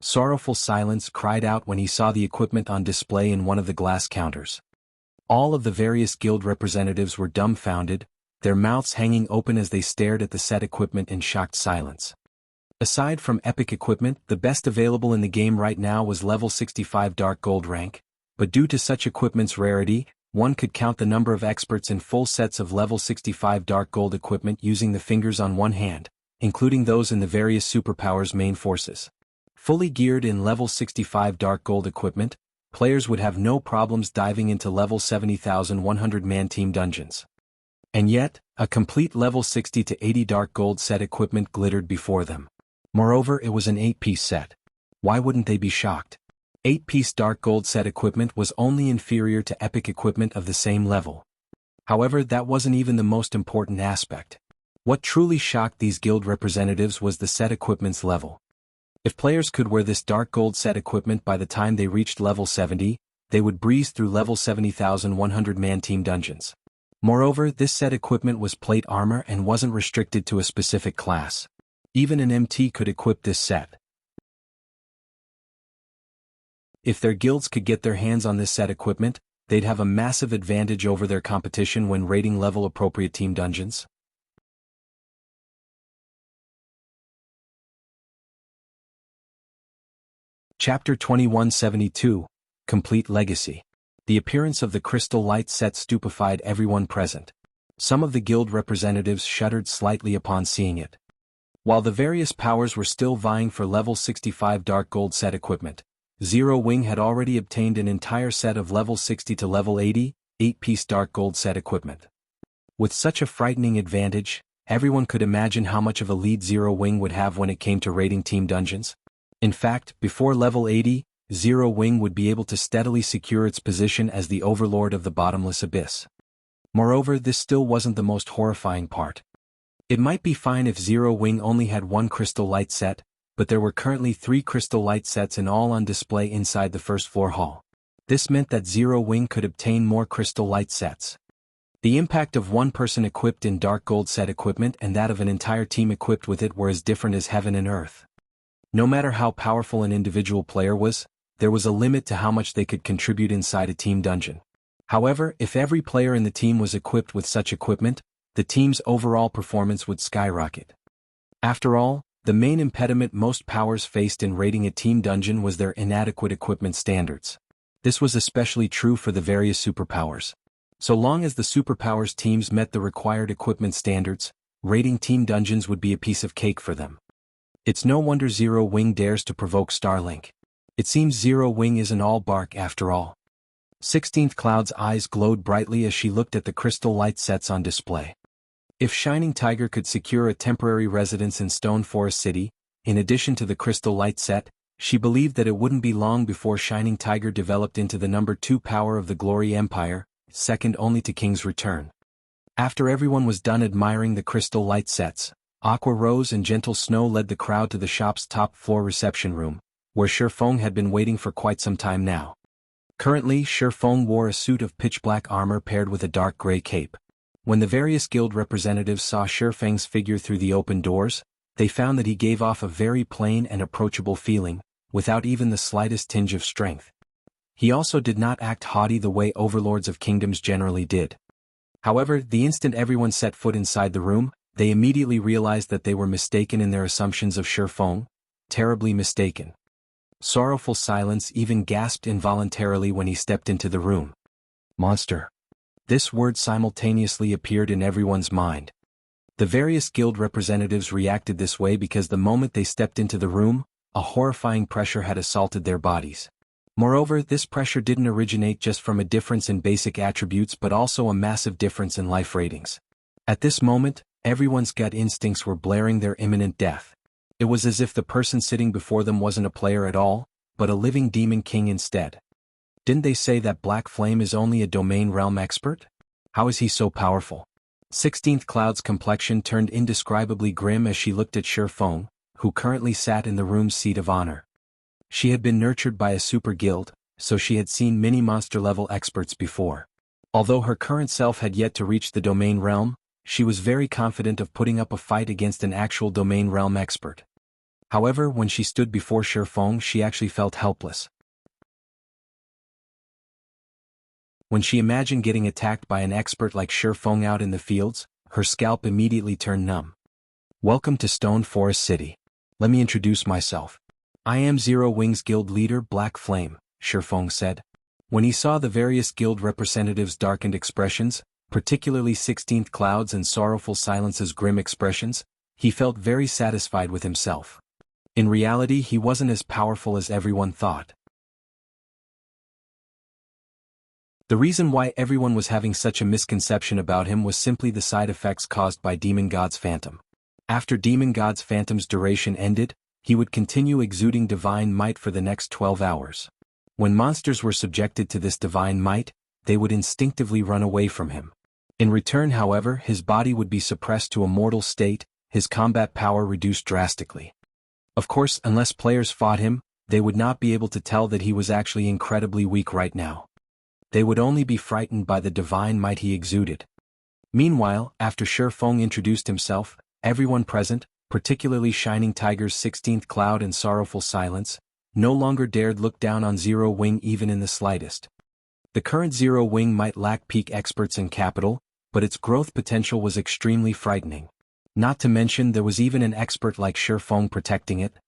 Sorrowful Silence cried out when he saw the equipment on display in one of the glass counters. All of the various guild representatives were dumbfounded, their mouths hanging open as they stared at the set equipment in shocked silence. Aside from epic equipment, the best available in the game right now was level 65 dark gold rank, but due to such equipment's rarity, one could count the number of experts in full sets of level 65 dark gold equipment using the fingers on one hand, including those in the various superpowers' main forces. Fully geared in level 65 dark gold equipment, players would have no problems diving into level 70,100 man-team dungeons. And yet, a complete level 60 to 80 dark gold set equipment glittered before them. Moreover, it was an 8-piece set. Why wouldn't they be shocked? 8-piece dark gold set equipment was only inferior to epic equipment of the same level. However, that wasn't even the most important aspect. What truly shocked these guild representatives was the set equipment's level. If players could wear this dark gold set equipment by the time they reached level 70, they would breeze through level 70,100 man-team dungeons. Moreover, this set equipment was plate armor and wasn't restricted to a specific class. Even an MT could equip this set. If their guilds could get their hands on this set equipment, they'd have a massive advantage over their competition when raiding level-appropriate team dungeons. Chapter 2172, Complete Legacy. The appearance of the crystal light set stupefied everyone present. Some of the guild representatives shuddered slightly upon seeing it. While the various powers were still vying for level 65 dark gold set equipment, Zero Wing had already obtained an entire set of level 60 to level 80, 8-piece dark gold set equipment. With such a frightening advantage, everyone could imagine how much of a lead Zero Wing would have when it came to raiding team dungeons. In fact, before level 80, Zero Wing would be able to steadily secure its position as the overlord of the bottomless abyss. Moreover, this still wasn't the most horrifying part. It might be fine if Zero Wing only had one crystal light set, but there were currently 3 crystal light sets in all on display inside the first floor hall. This meant that Zero Wing could obtain more crystal light sets. The impact of one person equipped in dark gold set equipment and that of an entire team equipped with it were as different as heaven and earth. No matter how powerful an individual player was, there was a limit to how much they could contribute inside a team dungeon. However, if every player in the team was equipped with such equipment, the team's overall performance would skyrocket. After all, the main impediment most powers faced in raiding a team dungeon was their inadequate equipment standards. This was especially true for the various superpowers. So long as the superpowers teams met the required equipment standards, raiding team dungeons would be a piece of cake for them. It's no wonder Zero Wing dares to provoke Starlink. It seems Zero Wing isn't all bark after all. 16th Cloud's eyes glowed brightly as she looked at the crystal light sets on display. If Shining Tiger could secure a temporary residence in Stone Forest City, in addition to the crystal light set, she believed that it wouldn't be long before Shining Tiger developed into the number 2 power of the Glory Empire, second only to King's Return. After everyone was done admiring the crystal light sets, Aqua Rose and Gentle Snow led the crowd to the shop's top-floor reception room, where Shifeng had been waiting for quite some time now. Currently, Shifeng wore a suit of pitch-black armor paired with a dark gray cape. When the various guild representatives saw Shifeng's figure through the open doors, they found that he gave off a very plain and approachable feeling, without even the slightest tinge of strength. He also did not act haughty the way overlords of kingdoms generally did. However, the instant everyone set foot inside the room, They immediately realized that they were mistaken in their assumptions of Shifeng, terribly mistaken. Sorrowful Silence even gasped involuntarily when he stepped into the room. Monster. This word simultaneously appeared in everyone's mind. The various guild representatives reacted this way because the moment they stepped into the room, a horrifying pressure had assaulted their bodies. Moreover, this pressure didn't originate just from a difference in basic attributes but also a massive difference in life ratings. At this moment, everyone's gut instincts were blaring their imminent death. It was as if the person sitting before them wasn't a player at all, but a living demon king instead. Didn't they say that Black Flame is only a domain realm expert? How is he so powerful? 16th Cloud's complexion turned indescribably grim as she looked at Shifeng, who currently sat in the room's seat of honor. She had been nurtured by a super guild, so she had seen many monster-level experts before. Although her current self had yet to reach the domain realm, she was very confident of putting up a fight against an actual domain realm expert. However, when she stood before Shifeng, she actually felt helpless. When she imagined getting attacked by an expert like Shifeng out in the fields, her scalp immediately turned numb. Welcome to Stone Forest City. Let me introduce myself. I am Zero Wings Guild leader Black Flame, Shifeng said. When he saw the various guild representatives' darkened expressions, particularly 16th Cloud's and Sorrowful Silence's grim expressions, he felt very satisfied with himself. In reality, he wasn't as powerful as everyone thought. The reason why everyone was having such a misconception about him was simply the side effects caused by Demon God's Phantom. After Demon God's Phantom's duration ended, he would continue exuding divine might for the next 12 hours. When monsters were subjected to this divine might, they would instinctively run away from him. In return, however, his body would be suppressed to a mortal state, his combat power reduced drastically. Of course, unless players fought him, they would not be able to tell that he was actually incredibly weak right now. They would only be frightened by the divine might he exuded. Meanwhile, after Shifeng introduced himself, everyone present, particularly Shining Tiger's 16th Cloud and Sorrowful Silence, no longer dared look down on Zero Wing even in the slightest. The current Zero Wing might lack peak experts and capital, but its growth potential was extremely frightening. Not to mention there was even an expert like Shifeng protecting it.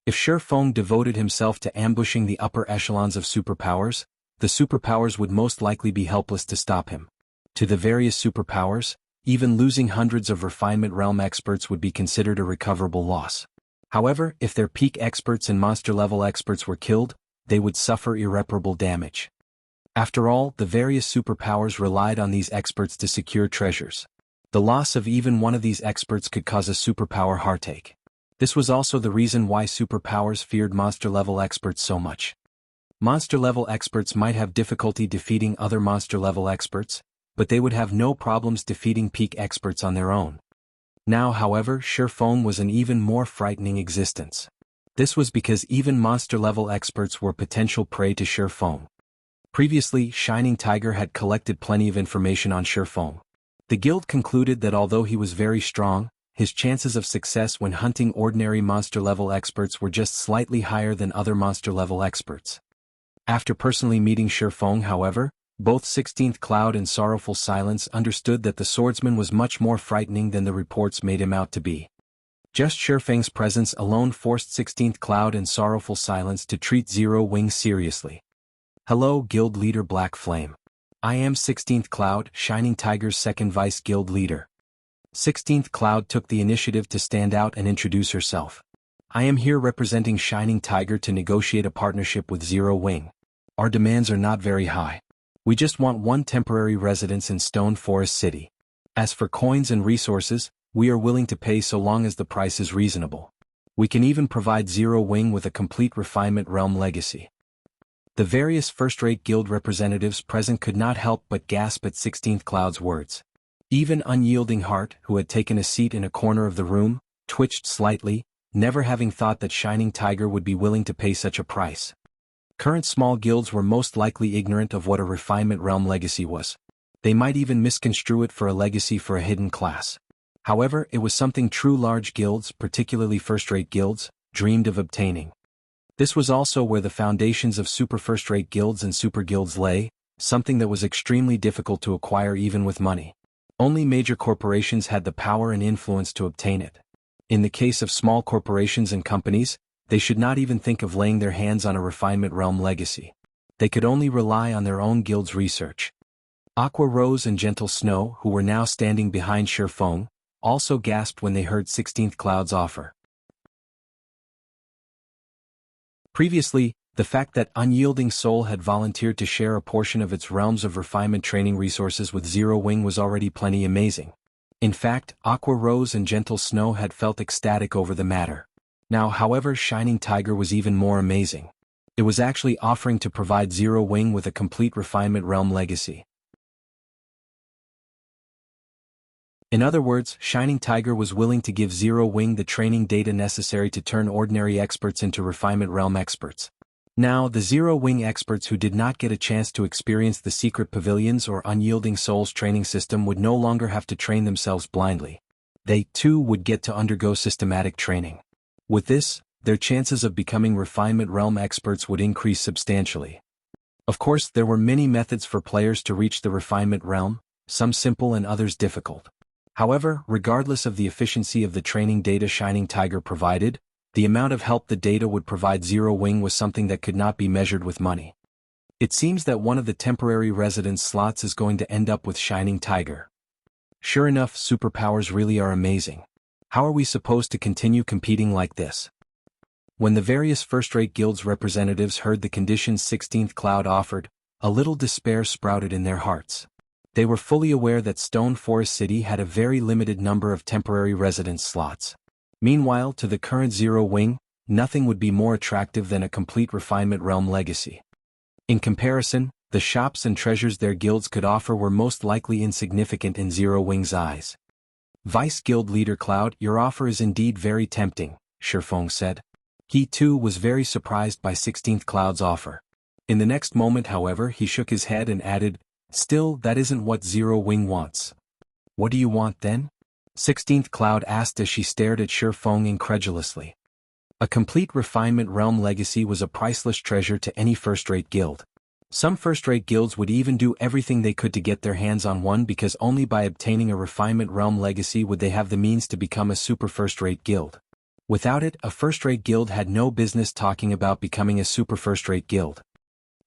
If Shifeng devoted himself to ambushing the upper echelons of superpowers, the superpowers would most likely be helpless to stop him. To the various superpowers, even losing hundreds of refinement realm experts would be considered a recoverable loss. However, if their peak experts and monster-level experts were killed, they would suffer irreparable damage. After all, the various superpowers relied on these experts to secure treasures. The loss of even one of these experts could cause a superpower heartache. This was also the reason why superpowers feared monster-level experts so much. Monster-level experts might have difficulty defeating other monster-level experts, but they would have no problems defeating peak experts on their own. Now, however, Shifeng was an even more frightening existence. This was because even monster-level experts were potential prey to Shifeng. Previously, Shining Tiger had collected plenty of information on Shifeng. The guild concluded that although he was very strong, his chances of success when hunting ordinary monster-level experts were just slightly higher than other monster-level experts. After personally meeting Shifeng, however, both 16th Cloud and Sorrowful Silence understood that the swordsman was much more frightening than the reports made him out to be. Just Shifeng's presence alone forced 16th Cloud and Sorrowful Silence to treat Zero Wing seriously. Hello, Guild Leader Black Flame. I am 16th Cloud, Shining Tiger's second Vice Guild Leader. 16th Cloud took the initiative to stand out and introduce herself. I am here representing Shining Tiger to negotiate a partnership with Zero Wing. Our demands are not very high. We just want one temporary residence in Stone Forest City. As for coins and resources, we are willing to pay so long as the price is reasonable. We can even provide Zero Wing with a complete refinement realm legacy. The various first-rate guild representatives present could not help but gasp at 16th Cloud's words. Even Unyielding Heart, who had taken a seat in a corner of the room, twitched slightly, never having thought that Shining Tiger would be willing to pay such a price. Current small guilds were most likely ignorant of what a refinement realm legacy was. They might even misconstrue it for a legacy for a hidden class. However, it was something true large guilds, particularly first-rate guilds, dreamed of obtaining. This was also where the foundations of super first-rate guilds and super guilds lay, something that was extremely difficult to acquire even with money. Only major corporations had the power and influence to obtain it. In the case of small corporations and companies, they should not even think of laying their hands on a refinement realm legacy. They could only rely on their own guild's research. Aqua Rose and Gentle Snow, who were now standing behind Shifeng, also gasped when they heard 16th Cloud's offer. Previously, the fact that Unyielding Soul had volunteered to share a portion of its realms of refinement training resources with Zero Wing was already plenty amazing. In fact, Aqua Rose and Gentle Snow had felt ecstatic over the matter. Now, however, Shining Tiger was even more amazing. It was actually offering to provide Zero Wing with a complete refinement realm legacy. In other words, Shining Tiger was willing to give Zero Wing the training data necessary to turn ordinary experts into refinement realm experts. Now, the Zero Wing experts who did not get a chance to experience the secret pavilions or Unyielding Soul's training system would no longer have to train themselves blindly. They, too, would get to undergo systematic training. With this, their chances of becoming refinement realm experts would increase substantially. Of course, there were many methods for players to reach the refinement realm, some simple and others difficult. However, regardless of the efficiency of the training data Shining Tiger provided, the amount of help the data would provide Zero Wing was something that could not be measured with money. It seems that one of the temporary residence slots is going to end up with Shining Tiger. Sure enough, superpowers really are amazing. How are we supposed to continue competing like this? When the various first-rate guilds representatives heard the conditions 16th Cloud offered, a little despair sprouted in their hearts. They were fully aware that Stone Forest City had a very limited number of temporary residence slots. Meanwhile, to the current Zero Wing, nothing would be more attractive than a complete refinement realm legacy. In comparison, the shops and treasures their guilds could offer were most likely insignificant in Zero Wing's eyes. Vice Guild Leader Cloud, your offer is indeed very tempting, Shifeng said. He too was very surprised by 16th Cloud's offer. In the next moment, however, he shook his head and added, "Still, that isn't what Zero Wing wants." "What do you want then?" 16th Cloud asked as she stared at Shifeng incredulously. A complete refinement realm legacy was a priceless treasure to any first-rate guild. Some first-rate guilds would even do everything they could to get their hands on one because only by obtaining a refinement realm legacy would they have the means to become a super first-rate guild. Without it, a first-rate guild had no business talking about becoming a super first-rate guild.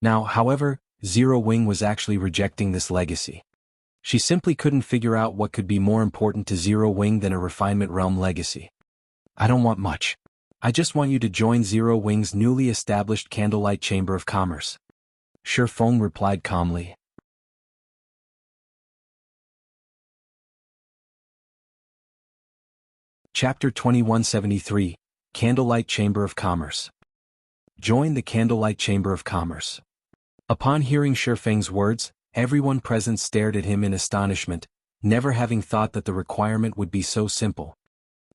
Now, however, Zero Wing was actually rejecting this legacy. She simply couldn't figure out what could be more important to Zero Wing than a refinement realm legacy. "I don't want much. I just want you to join Zero Wing's newly established Candlelight Chamber of Commerce." Shifeng replied calmly. Chapter 2173, Candlelight Chamber of Commerce. Join the Candlelight Chamber of Commerce. Upon hearing Shifeng's words, everyone present stared at him in astonishment, never having thought that the requirement would be so simple.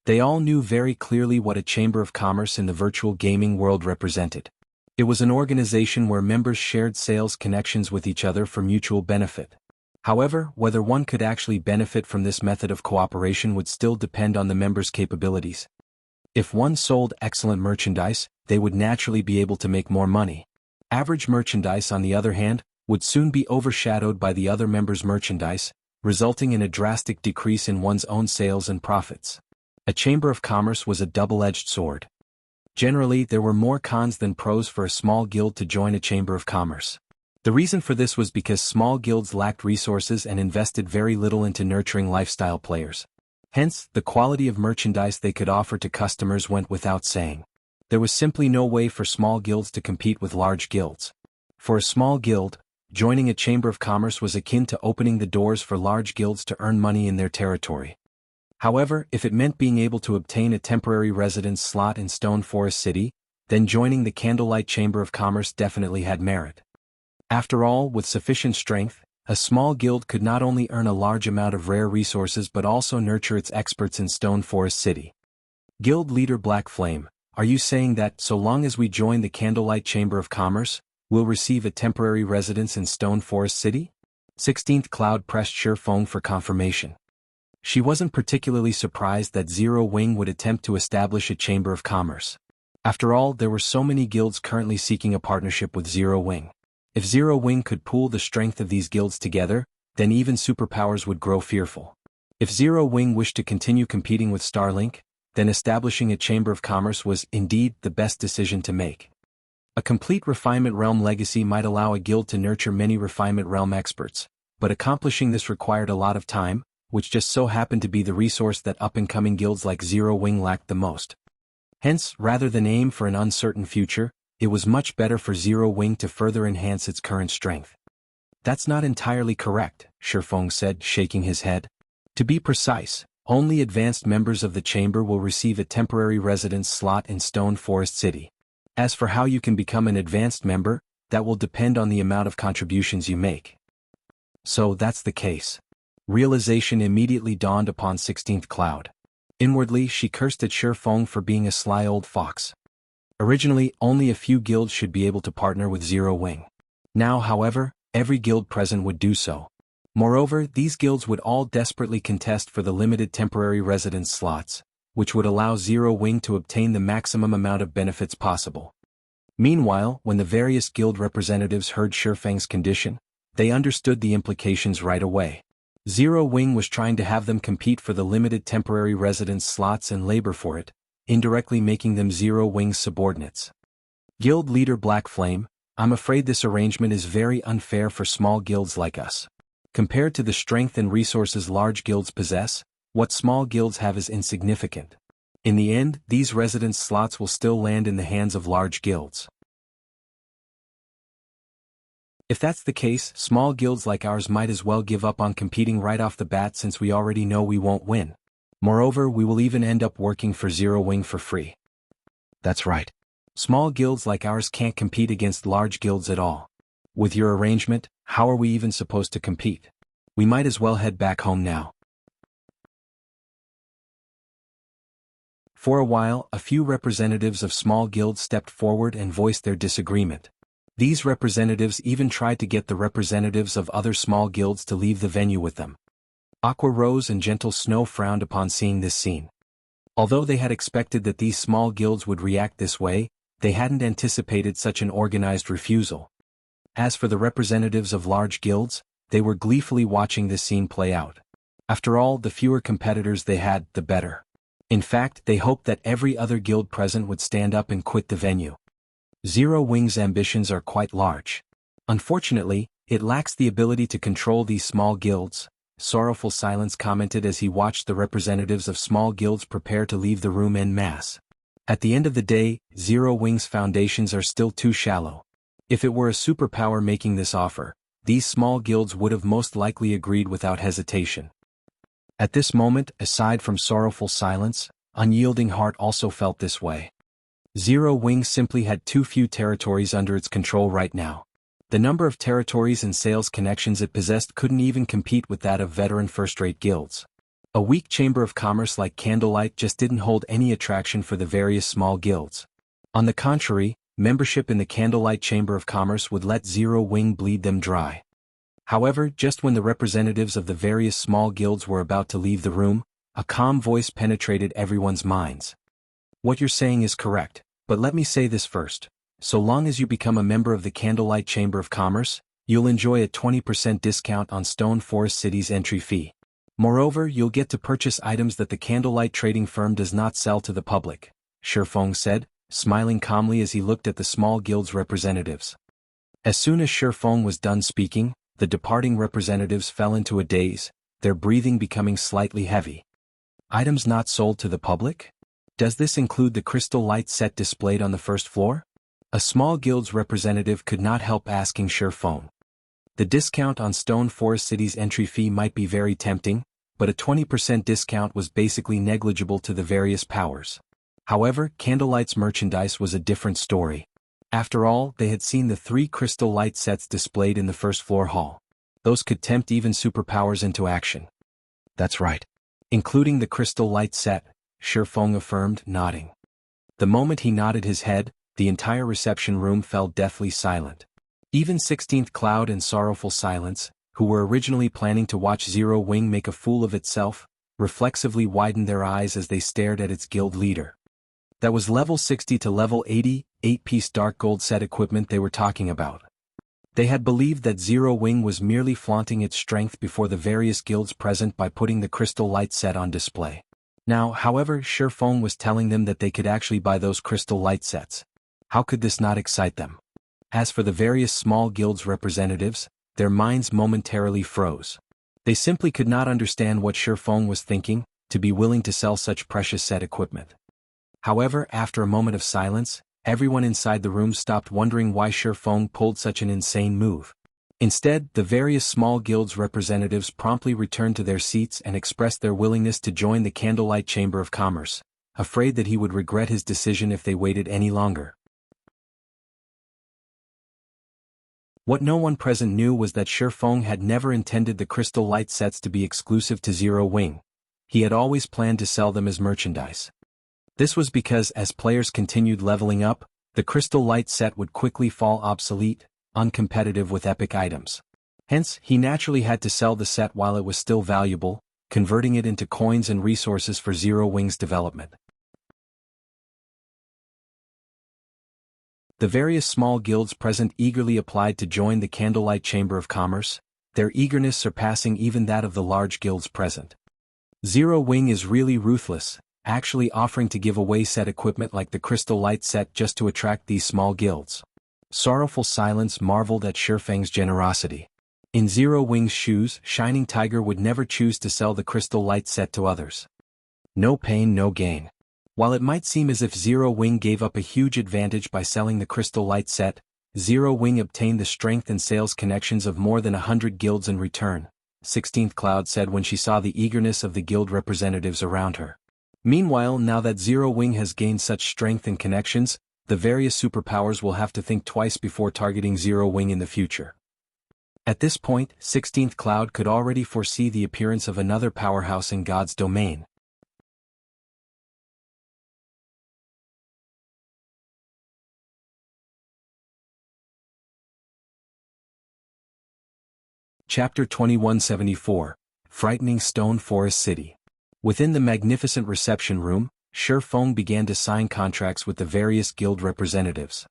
They all knew very clearly what a chamber of commerce in the virtual gaming world represented. It was an organization where members shared sales connections with each other for mutual benefit. However, whether one could actually benefit from this method of cooperation would still depend on the members' capabilities. If one sold excellent merchandise, they would naturally be able to make more money. Average merchandise, on the other hand, would soon be overshadowed by the other members' merchandise, resulting in a drastic decrease in one's own sales and profits. A chamber of commerce was a double-edged sword. Generally, there were more cons than pros for a small guild to join a chamber of commerce. The reason for this was because small guilds lacked resources and invested very little into nurturing lifestyle players. Hence, the quality of merchandise they could offer to customers went without saying. There was simply no way for small guilds to compete with large guilds. For a small guild, joining a chamber of commerce was akin to opening the doors for large guilds to earn money in their territory. However, if it meant being able to obtain a temporary residence slot in Stone Forest City, then joining the Candlelight Chamber of Commerce definitely had merit. After all, with sufficient strength, a small guild could not only earn a large amount of rare resources but also nurture its experts in Stone Forest City. Guild Leader Black Flame, are you saying that, so long as we join the Candlelight Chamber of Commerce, we'll receive a temporary residence in Stone Forest City? 16th Cloud pressed Shifeng for confirmation. She wasn't particularly surprised that Zero Wing would attempt to establish a chamber of commerce. After all, there were so many guilds currently seeking a partnership with Zero Wing. If Zero Wing could pool the strength of these guilds together, then even superpowers would grow fearful. If Zero Wing wished to continue competing with Starlink, then establishing a Chamber of Commerce was indeed the best decision to make. A complete Refinement Realm legacy might allow a guild to nurture many Refinement Realm experts, but accomplishing this required a lot of time, which just so happened to be the resource that up-and-coming guilds like Zero Wing lacked the most. Hence, rather than aim for an uncertain future, it was much better for Zero Wing to further enhance its current strength. That's not entirely correct, Shifeng said, shaking his head. To be precise, only advanced members of the chamber will receive a temporary residence slot in Stone Forest City. As for how you can become an advanced member, that will depend on the amount of contributions you make. So that's the case. Realization immediately dawned upon 16th Cloud. Inwardly, she cursed at Shifeng for being a sly old fox. Originally, only a few guilds should be able to partner with Zero Wing. Now, however, every guild present would do so. Moreover, these guilds would all desperately contest for the limited temporary residence slots, which would allow Zero Wing to obtain the maximum amount of benefits possible. Meanwhile, when the various guild representatives heard Shifeng's condition, they understood the implications right away. Zero Wing was trying to have them compete for the limited temporary residence slots and labor for it, indirectly making them Zero Wing's subordinates. Guild leader Black Flame, I'm afraid this arrangement is very unfair for small guilds like us. Compared to the strength and resources large guilds possess, what small guilds have is insignificant. In the end, these residence slots will still land in the hands of large guilds. If that's the case, small guilds like ours might as well give up on competing right off the bat since we already know we won't win. Moreover, we will even end up working for Zero Wing for free. That's right. Small guilds like ours can't compete against large guilds at all. With your arrangement, how are we even supposed to compete? We might as well head back home now. For a while, a few representatives of small guilds stepped forward and voiced their disagreement. These representatives even tried to get the representatives of other small guilds to leave the venue with them. Aqua Rose and Gentle Snow frowned upon seeing this scene. Although they had expected that these small guilds would react this way, they hadn't anticipated such an organized refusal. As for the representatives of large guilds, they were gleefully watching this scene play out. After all, the fewer competitors they had, the better. In fact, they hoped that every other guild present would stand up and quit the venue. Zero Wing's ambitions are quite large. Unfortunately, it lacks the ability to control these small guilds, Sorrowful Silence commented as he watched the representatives of small guilds prepare to leave the room en masse. At the end of the day, Zero Wing's foundations are still too shallow. If it were a superpower making this offer, these small guilds would have most likely agreed without hesitation. At this moment, aside from Sorrowful Silence, Unyielding Heart also felt this way. Zero Wing simply had too few territories under its control right now. The number of territories and sales connections it possessed couldn't even compete with that of veteran first-rate guilds. A weak chamber of commerce like Candlelight just didn't hold any attraction for the various small guilds. On the contrary, membership in the Candlelight Chamber of Commerce would let Zero Wing bleed them dry. However, just when the representatives of the various small guilds were about to leave the room, a calm voice penetrated everyone's minds. What you're saying is correct, but let me say this first. So long as you become a member of the Candlelight Chamber of Commerce, you'll enjoy a 20% discount on Stone Forest City's entry fee. Moreover, you'll get to purchase items that the Candlelight trading firm does not sell to the public, Shifeng said, smiling calmly as he looked at the small guild's representatives. As soon as Shifeng was done speaking, the departing representatives fell into a daze, their breathing becoming slightly heavy. Items not sold to the public? Does this include the crystal light set displayed on the first floor? A small guild's representative could not help asking Shifeng. The discount on Stone Forest City's entry fee might be very tempting, but a 20% discount was basically negligible to the various powers. However, Candlelight's merchandise was a different story. After all, they had seen the 3 crystal light sets displayed in the first floor hall. Those could tempt even superpowers into action. That's right. Including the crystal light set, Shifeng affirmed, nodding. The moment he nodded his head, the entire reception room fell deathly silent. Even 16th Cloud and Sorrowful Silence, who were originally planning to watch Zero Wing make a fool of itself, reflexively widened their eyes as they stared at its guild leader. That was level 60 to level 80, 8-piece dark gold set equipment they were talking about. They had believed that Zero Wing was merely flaunting its strength before the various guilds present by putting the crystal light set on display. Now, however, Shifeng was telling them that they could actually buy those crystal light sets. How could this not excite them? As for the various small guilds' representatives, their minds momentarily froze. They simply could not understand what Shifeng was thinking, to be willing to sell such precious set equipment. However, after a moment of silence, everyone inside the room stopped wondering why Shifeng pulled such an insane move. Instead, the various small guilds' representatives promptly returned to their seats and expressed their willingness to join the Candlelight Chamber of Commerce, afraid that he would regret his decision if they waited any longer. What no one present knew was that Shifeng had never intended the crystal light sets to be exclusive to Zero Wing. He had always planned to sell them as merchandise. This was because as players continued leveling up, the crystal light set would quickly fall obsolete, uncompetitive with epic items. Hence, he naturally had to sell the set while it was still valuable, converting it into coins and resources for Zero Wing's development. The various small guilds present eagerly applied to join the Candlelight Chamber of Commerce, their eagerness surpassing even that of the large guilds present. Zero Wing is really ruthless, actually offering to give away set equipment like the crystal light set just to attract these small guilds. Sorrowful Silence marveled at Shifeng's generosity. In Zero Wing's shoes, Shining Tiger would never choose to sell the crystal light set to others. No pain, no gain. While it might seem as if Zero Wing gave up a huge advantage by selling the crystal light set, Zero Wing obtained the strength and sales connections of more than 100 guilds in return, 16th Cloud said when she saw the eagerness of the guild representatives around her. Meanwhile, now that Zero Wing has gained such strength and connections, the various superpowers will have to think twice before targeting Zero Wing in the future. At this point, 16th Cloud could already foresee the appearance of another powerhouse in God's domain. Chapter 2174, Frightening Stone Forest City. Within the magnificent reception room, Shifeng began to sign contracts with the various guild representatives.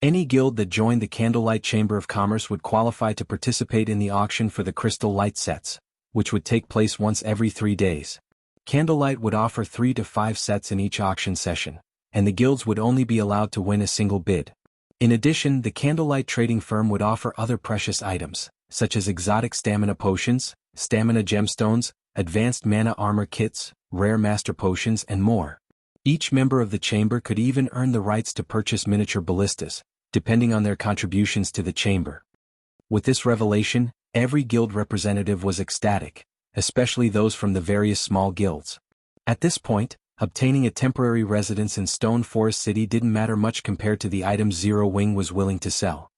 Any guild that joined the Candlelight Chamber of Commerce would qualify to participate in the auction for the crystal light sets, which would take place once every 3 days. Candlelight would offer 3 to 5 sets in each auction session, and the guilds would only be allowed to win a single bid. In addition, the Candlelight trading firm would offer other precious items, such as exotic stamina potions, stamina gemstones, advanced mana armor kits, rare master potions and more. Each member of the chamber could even earn the rights to purchase miniature ballistas, depending on their contributions to the chamber. With this revelation, every guild representative was ecstatic, especially those from the various small guilds. At this point, obtaining a temporary residence in Stone Forest City didn't matter much compared to the items Zero Wing was willing to sell.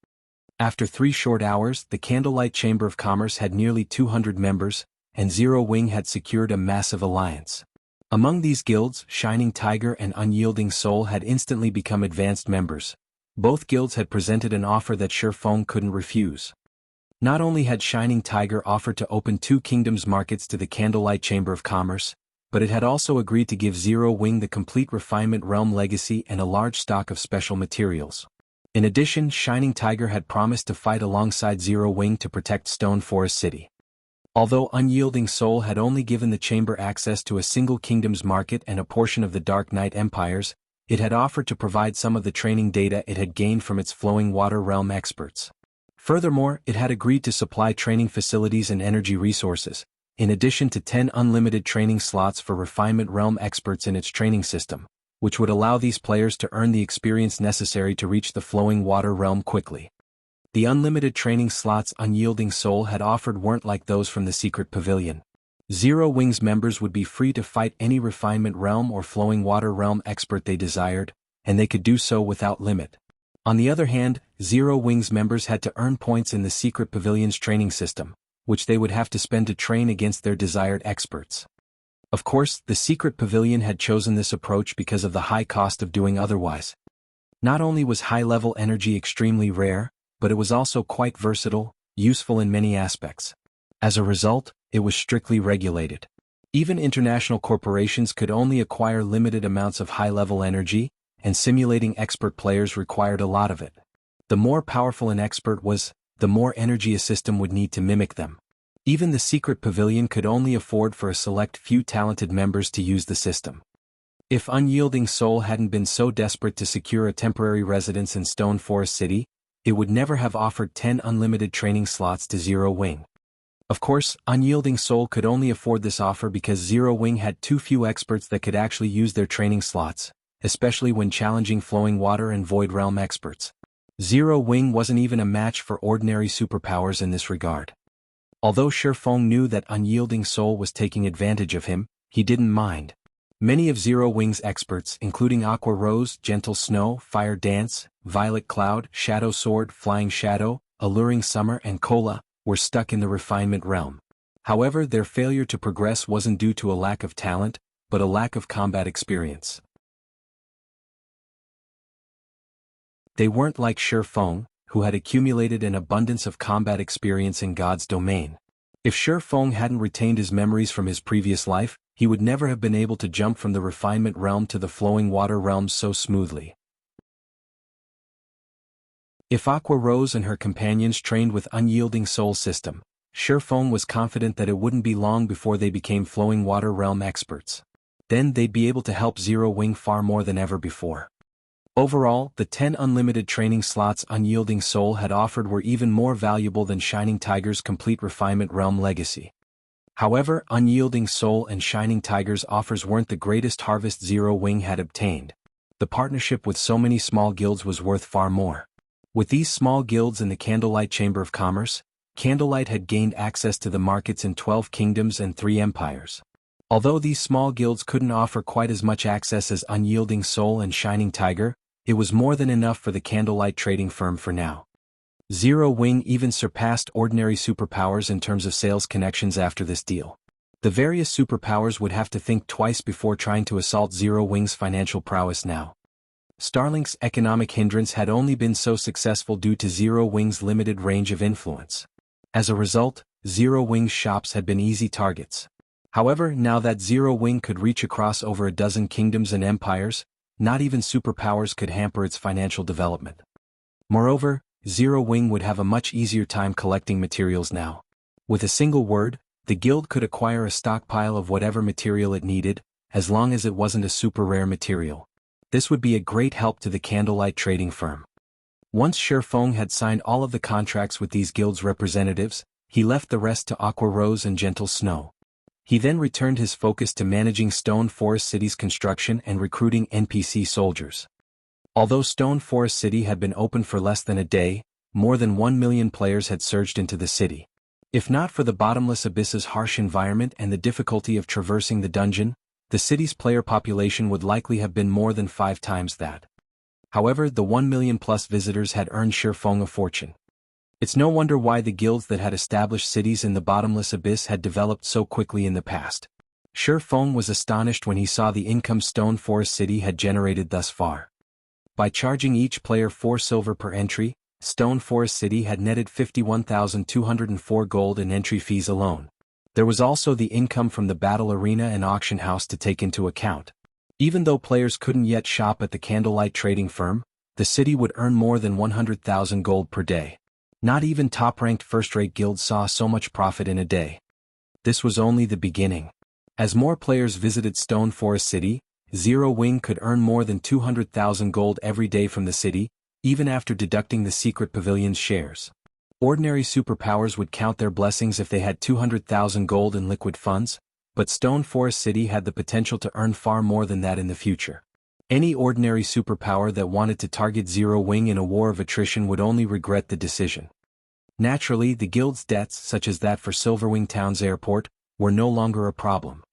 After 3 short hours, the Candlelight Chamber of Commerce had nearly 200 members, and Zero Wing had secured a massive alliance. Among these guilds, Shining Tiger and Unyielding Soul had instantly become advanced members. Both guilds had presented an offer that Shifeng couldn't refuse. Not only had Shining Tiger offered to open 2 kingdoms markets to the Candlelight Chamber of Commerce, but it had also agreed to give Zero Wing the complete Refinement Realm legacy and a large stock of special materials. In addition, Shining Tiger had promised to fight alongside Zero Wing to protect Stone Forest City. Although Unyielding Soul had only given the chamber access to a single kingdom's market and a portion of the Dark Knight Empires, it had offered to provide some of the training data it had gained from its Flowing Water Realm experts. Furthermore, it had agreed to supply training facilities and energy resources, in addition to 10 unlimited training slots for Refinement Realm experts in its training system, which would allow these players to earn the experience necessary to reach the Flowing Water Realm quickly. The unlimited training slots Unyielding Soul had offered weren't like those from the Secret Pavilion. Zero Wing's members would be free to fight any Refinement Realm or Flowing Water Realm expert they desired, and they could do so without limit. On the other hand, Zero Wing's members had to earn points in the Secret Pavilion's training system, which they would have to spend to train against their desired experts. Of course, the Secret Pavilion had chosen this approach because of the high cost of doing otherwise. Not only was high-level energy extremely rare, but it was also quite versatile, useful in many aspects. As a result, it was strictly regulated. Even international corporations could only acquire limited amounts of high-level energy, and simulating expert players required a lot of it. The more powerful an expert was, the more energy a system would need to mimic them. Even the secret pavilion could only afford for a select few talented members to use the system. If Unyielding Soul hadn't been so desperate to secure a temporary residence in Stone Forest City, it would never have offered 10 unlimited training slots to Zero Wing. Of course, Unyielding Soul could only afford this offer because Zero Wing had too few experts that could actually use their training slots, especially when challenging Flowing Water and Void Realm experts. Zero Wing wasn't even a match for ordinary superpowers in this regard. Although Shifeng knew that Unyielding Soul was taking advantage of him, he didn't mind. Many of Zero Wing's experts, including Aqua Rose, Gentle Snow, Fire Dance, Violet Cloud, Shadow Sword, Flying Shadow, Alluring Summer and Cola, were stuck in the refinement realm. However, their failure to progress wasn't due to a lack of talent, but a lack of combat experience. They weren't like Shifeng, who had accumulated an abundance of combat experience in God's domain. If Shifeng hadn't retained his memories from his previous life, he would never have been able to jump from the refinement realm to the flowing water realm so smoothly. If Aqua Rose and her companions trained with Unyielding Soul system, Shifeng was confident that it wouldn't be long before they became flowing water realm experts. Then they'd be able to help Zero Wing far more than ever before. Overall, the 10 unlimited training slots Unyielding Soul had offered were even more valuable than Shining Tiger's complete refinement realm legacy. However, Unyielding Soul and Shining Tiger's offers weren't the greatest harvest Zero Wing had obtained. The partnership with so many small guilds was worth far more. With these small guilds in the Candlelight Chamber of Commerce, Candlelight had gained access to the markets in 12 kingdoms and 3 empires. Although these small guilds couldn't offer quite as much access as Unyielding Soul and Shining Tiger, it was more than enough for the Candlelight trading firm for now. Zero Wing even surpassed ordinary superpowers in terms of sales connections after this deal. The various superpowers would have to think twice before trying to assault Zero Wing's financial prowess now. Starlink's economic hindrance had only been so successful due to Zero Wing's limited range of influence. As a result, Zero Wing's shops had been easy targets. However, now that Zero Wing could reach across over a dozen kingdoms and empires, not even superpowers could hamper its financial development. Moreover, Zero Wing would have a much easier time collecting materials now. With a single word, the guild could acquire a stockpile of whatever material it needed, as long as it wasn't a super rare material. This would be a great help to the Candlelight trading firm. Once Shifeng had signed all of the contracts with these guilds' representatives, he left the rest to Aqua Rose and Gentle Snow. He then returned his focus to managing Stone Forest City's construction and recruiting NPC soldiers. Although Stone Forest City had been open for less than a day, more than 1 million players had surged into the city. If not for the bottomless abyss's harsh environment and the difficulty of traversing the dungeon, the city's player population would likely have been more than 5 times that. However, the 1 million plus visitors had earned Shifeng a fortune. It's no wonder why the guilds that had established cities in the bottomless abyss had developed so quickly in the past. Shifeng was astonished when he saw the income Stone Forest City had generated thus far. By charging each player 4 silver per entry, Stone Forest City had netted 51,204 gold in entry fees alone. There was also the income from the battle arena and auction house to take into account. Even though players couldn't yet shop at the Candlelight trading firm, the city would earn more than 100,000 gold per day. Not even top-ranked first-rate guilds saw so much profit in a day. This was only the beginning. As more players visited Stone Forest City, Zero Wing could earn more than 200,000 gold every day from the city, even after deducting the secret pavilion's shares. Ordinary superpowers would count their blessings if they had 200,000 gold in liquid funds, but Stone Forest City had the potential to earn far more than that in the future. Any ordinary superpower that wanted to target Zero Wing in a war of attrition would only regret the decision. Naturally, the guild's debts, such as that for Silverwing Town's airport, were no longer a problem.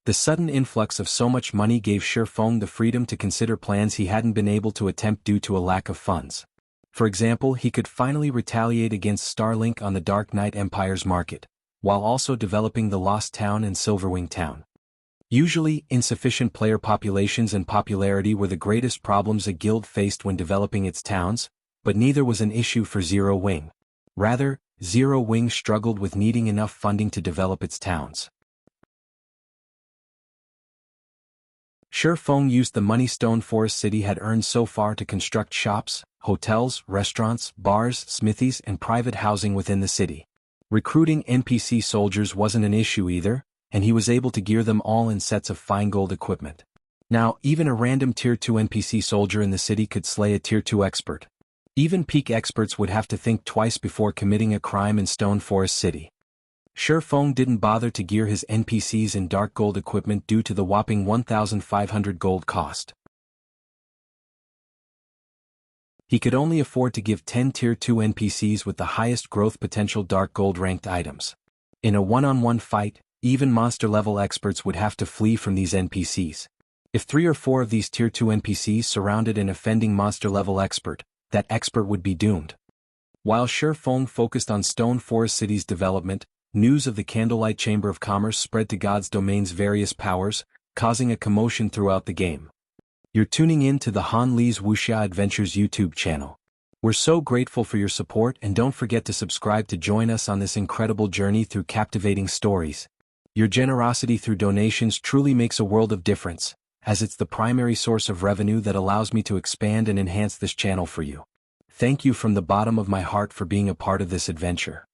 The sudden influx of so much money gave Shifeng the freedom to consider plans he hadn't been able to attempt due to a lack of funds. For example, he could finally retaliate against Starlink on the Dark Knight Empire's market, while also developing the Lost Town and Silverwing Town. Usually, insufficient player populations and popularity were the greatest problems a guild faced when developing its towns, but neither was an issue for Zero Wing. Rather, Zero Wing struggled with needing enough funding to develop its towns. Shi Feng used the money Stone Forest City had earned so far to construct shops, hotels, restaurants, bars, smithies, and private housing within the city. Recruiting NPC soldiers wasn't an issue either, and he was able to gear them all in sets of fine gold equipment. Now, even a random Tier 2 NPC soldier in the city could slay a Tier 2 expert. Even peak experts would have to think twice before committing a crime in Stone Forest City. Shi Feng didn't bother to gear his NPCs in dark gold equipment due to the whopping 1,500 gold cost. He could only afford to give 10 Tier 2 NPCs with the highest growth potential dark gold ranked items. In a one-on-one fight, even monster-level experts would have to flee from these NPCs. If 3 or 4 of these Tier 2 NPCs surrounded an offending monster-level expert, that expert would be doomed. While Shi Feng focused on Stone Forest City's development, news of the Candlelight Chamber of Commerce spread to God's domain's various powers, causing a commotion throughout the game. You're tuning in to the Han Li's Wuxia Adventures YouTube channel. We're so grateful for your support, and don't forget to subscribe to join us on this incredible journey through captivating stories. Your generosity through donations truly makes a world of difference, as it's the primary source of revenue that allows me to expand and enhance this channel for you. Thank you from the bottom of my heart for being a part of this adventure.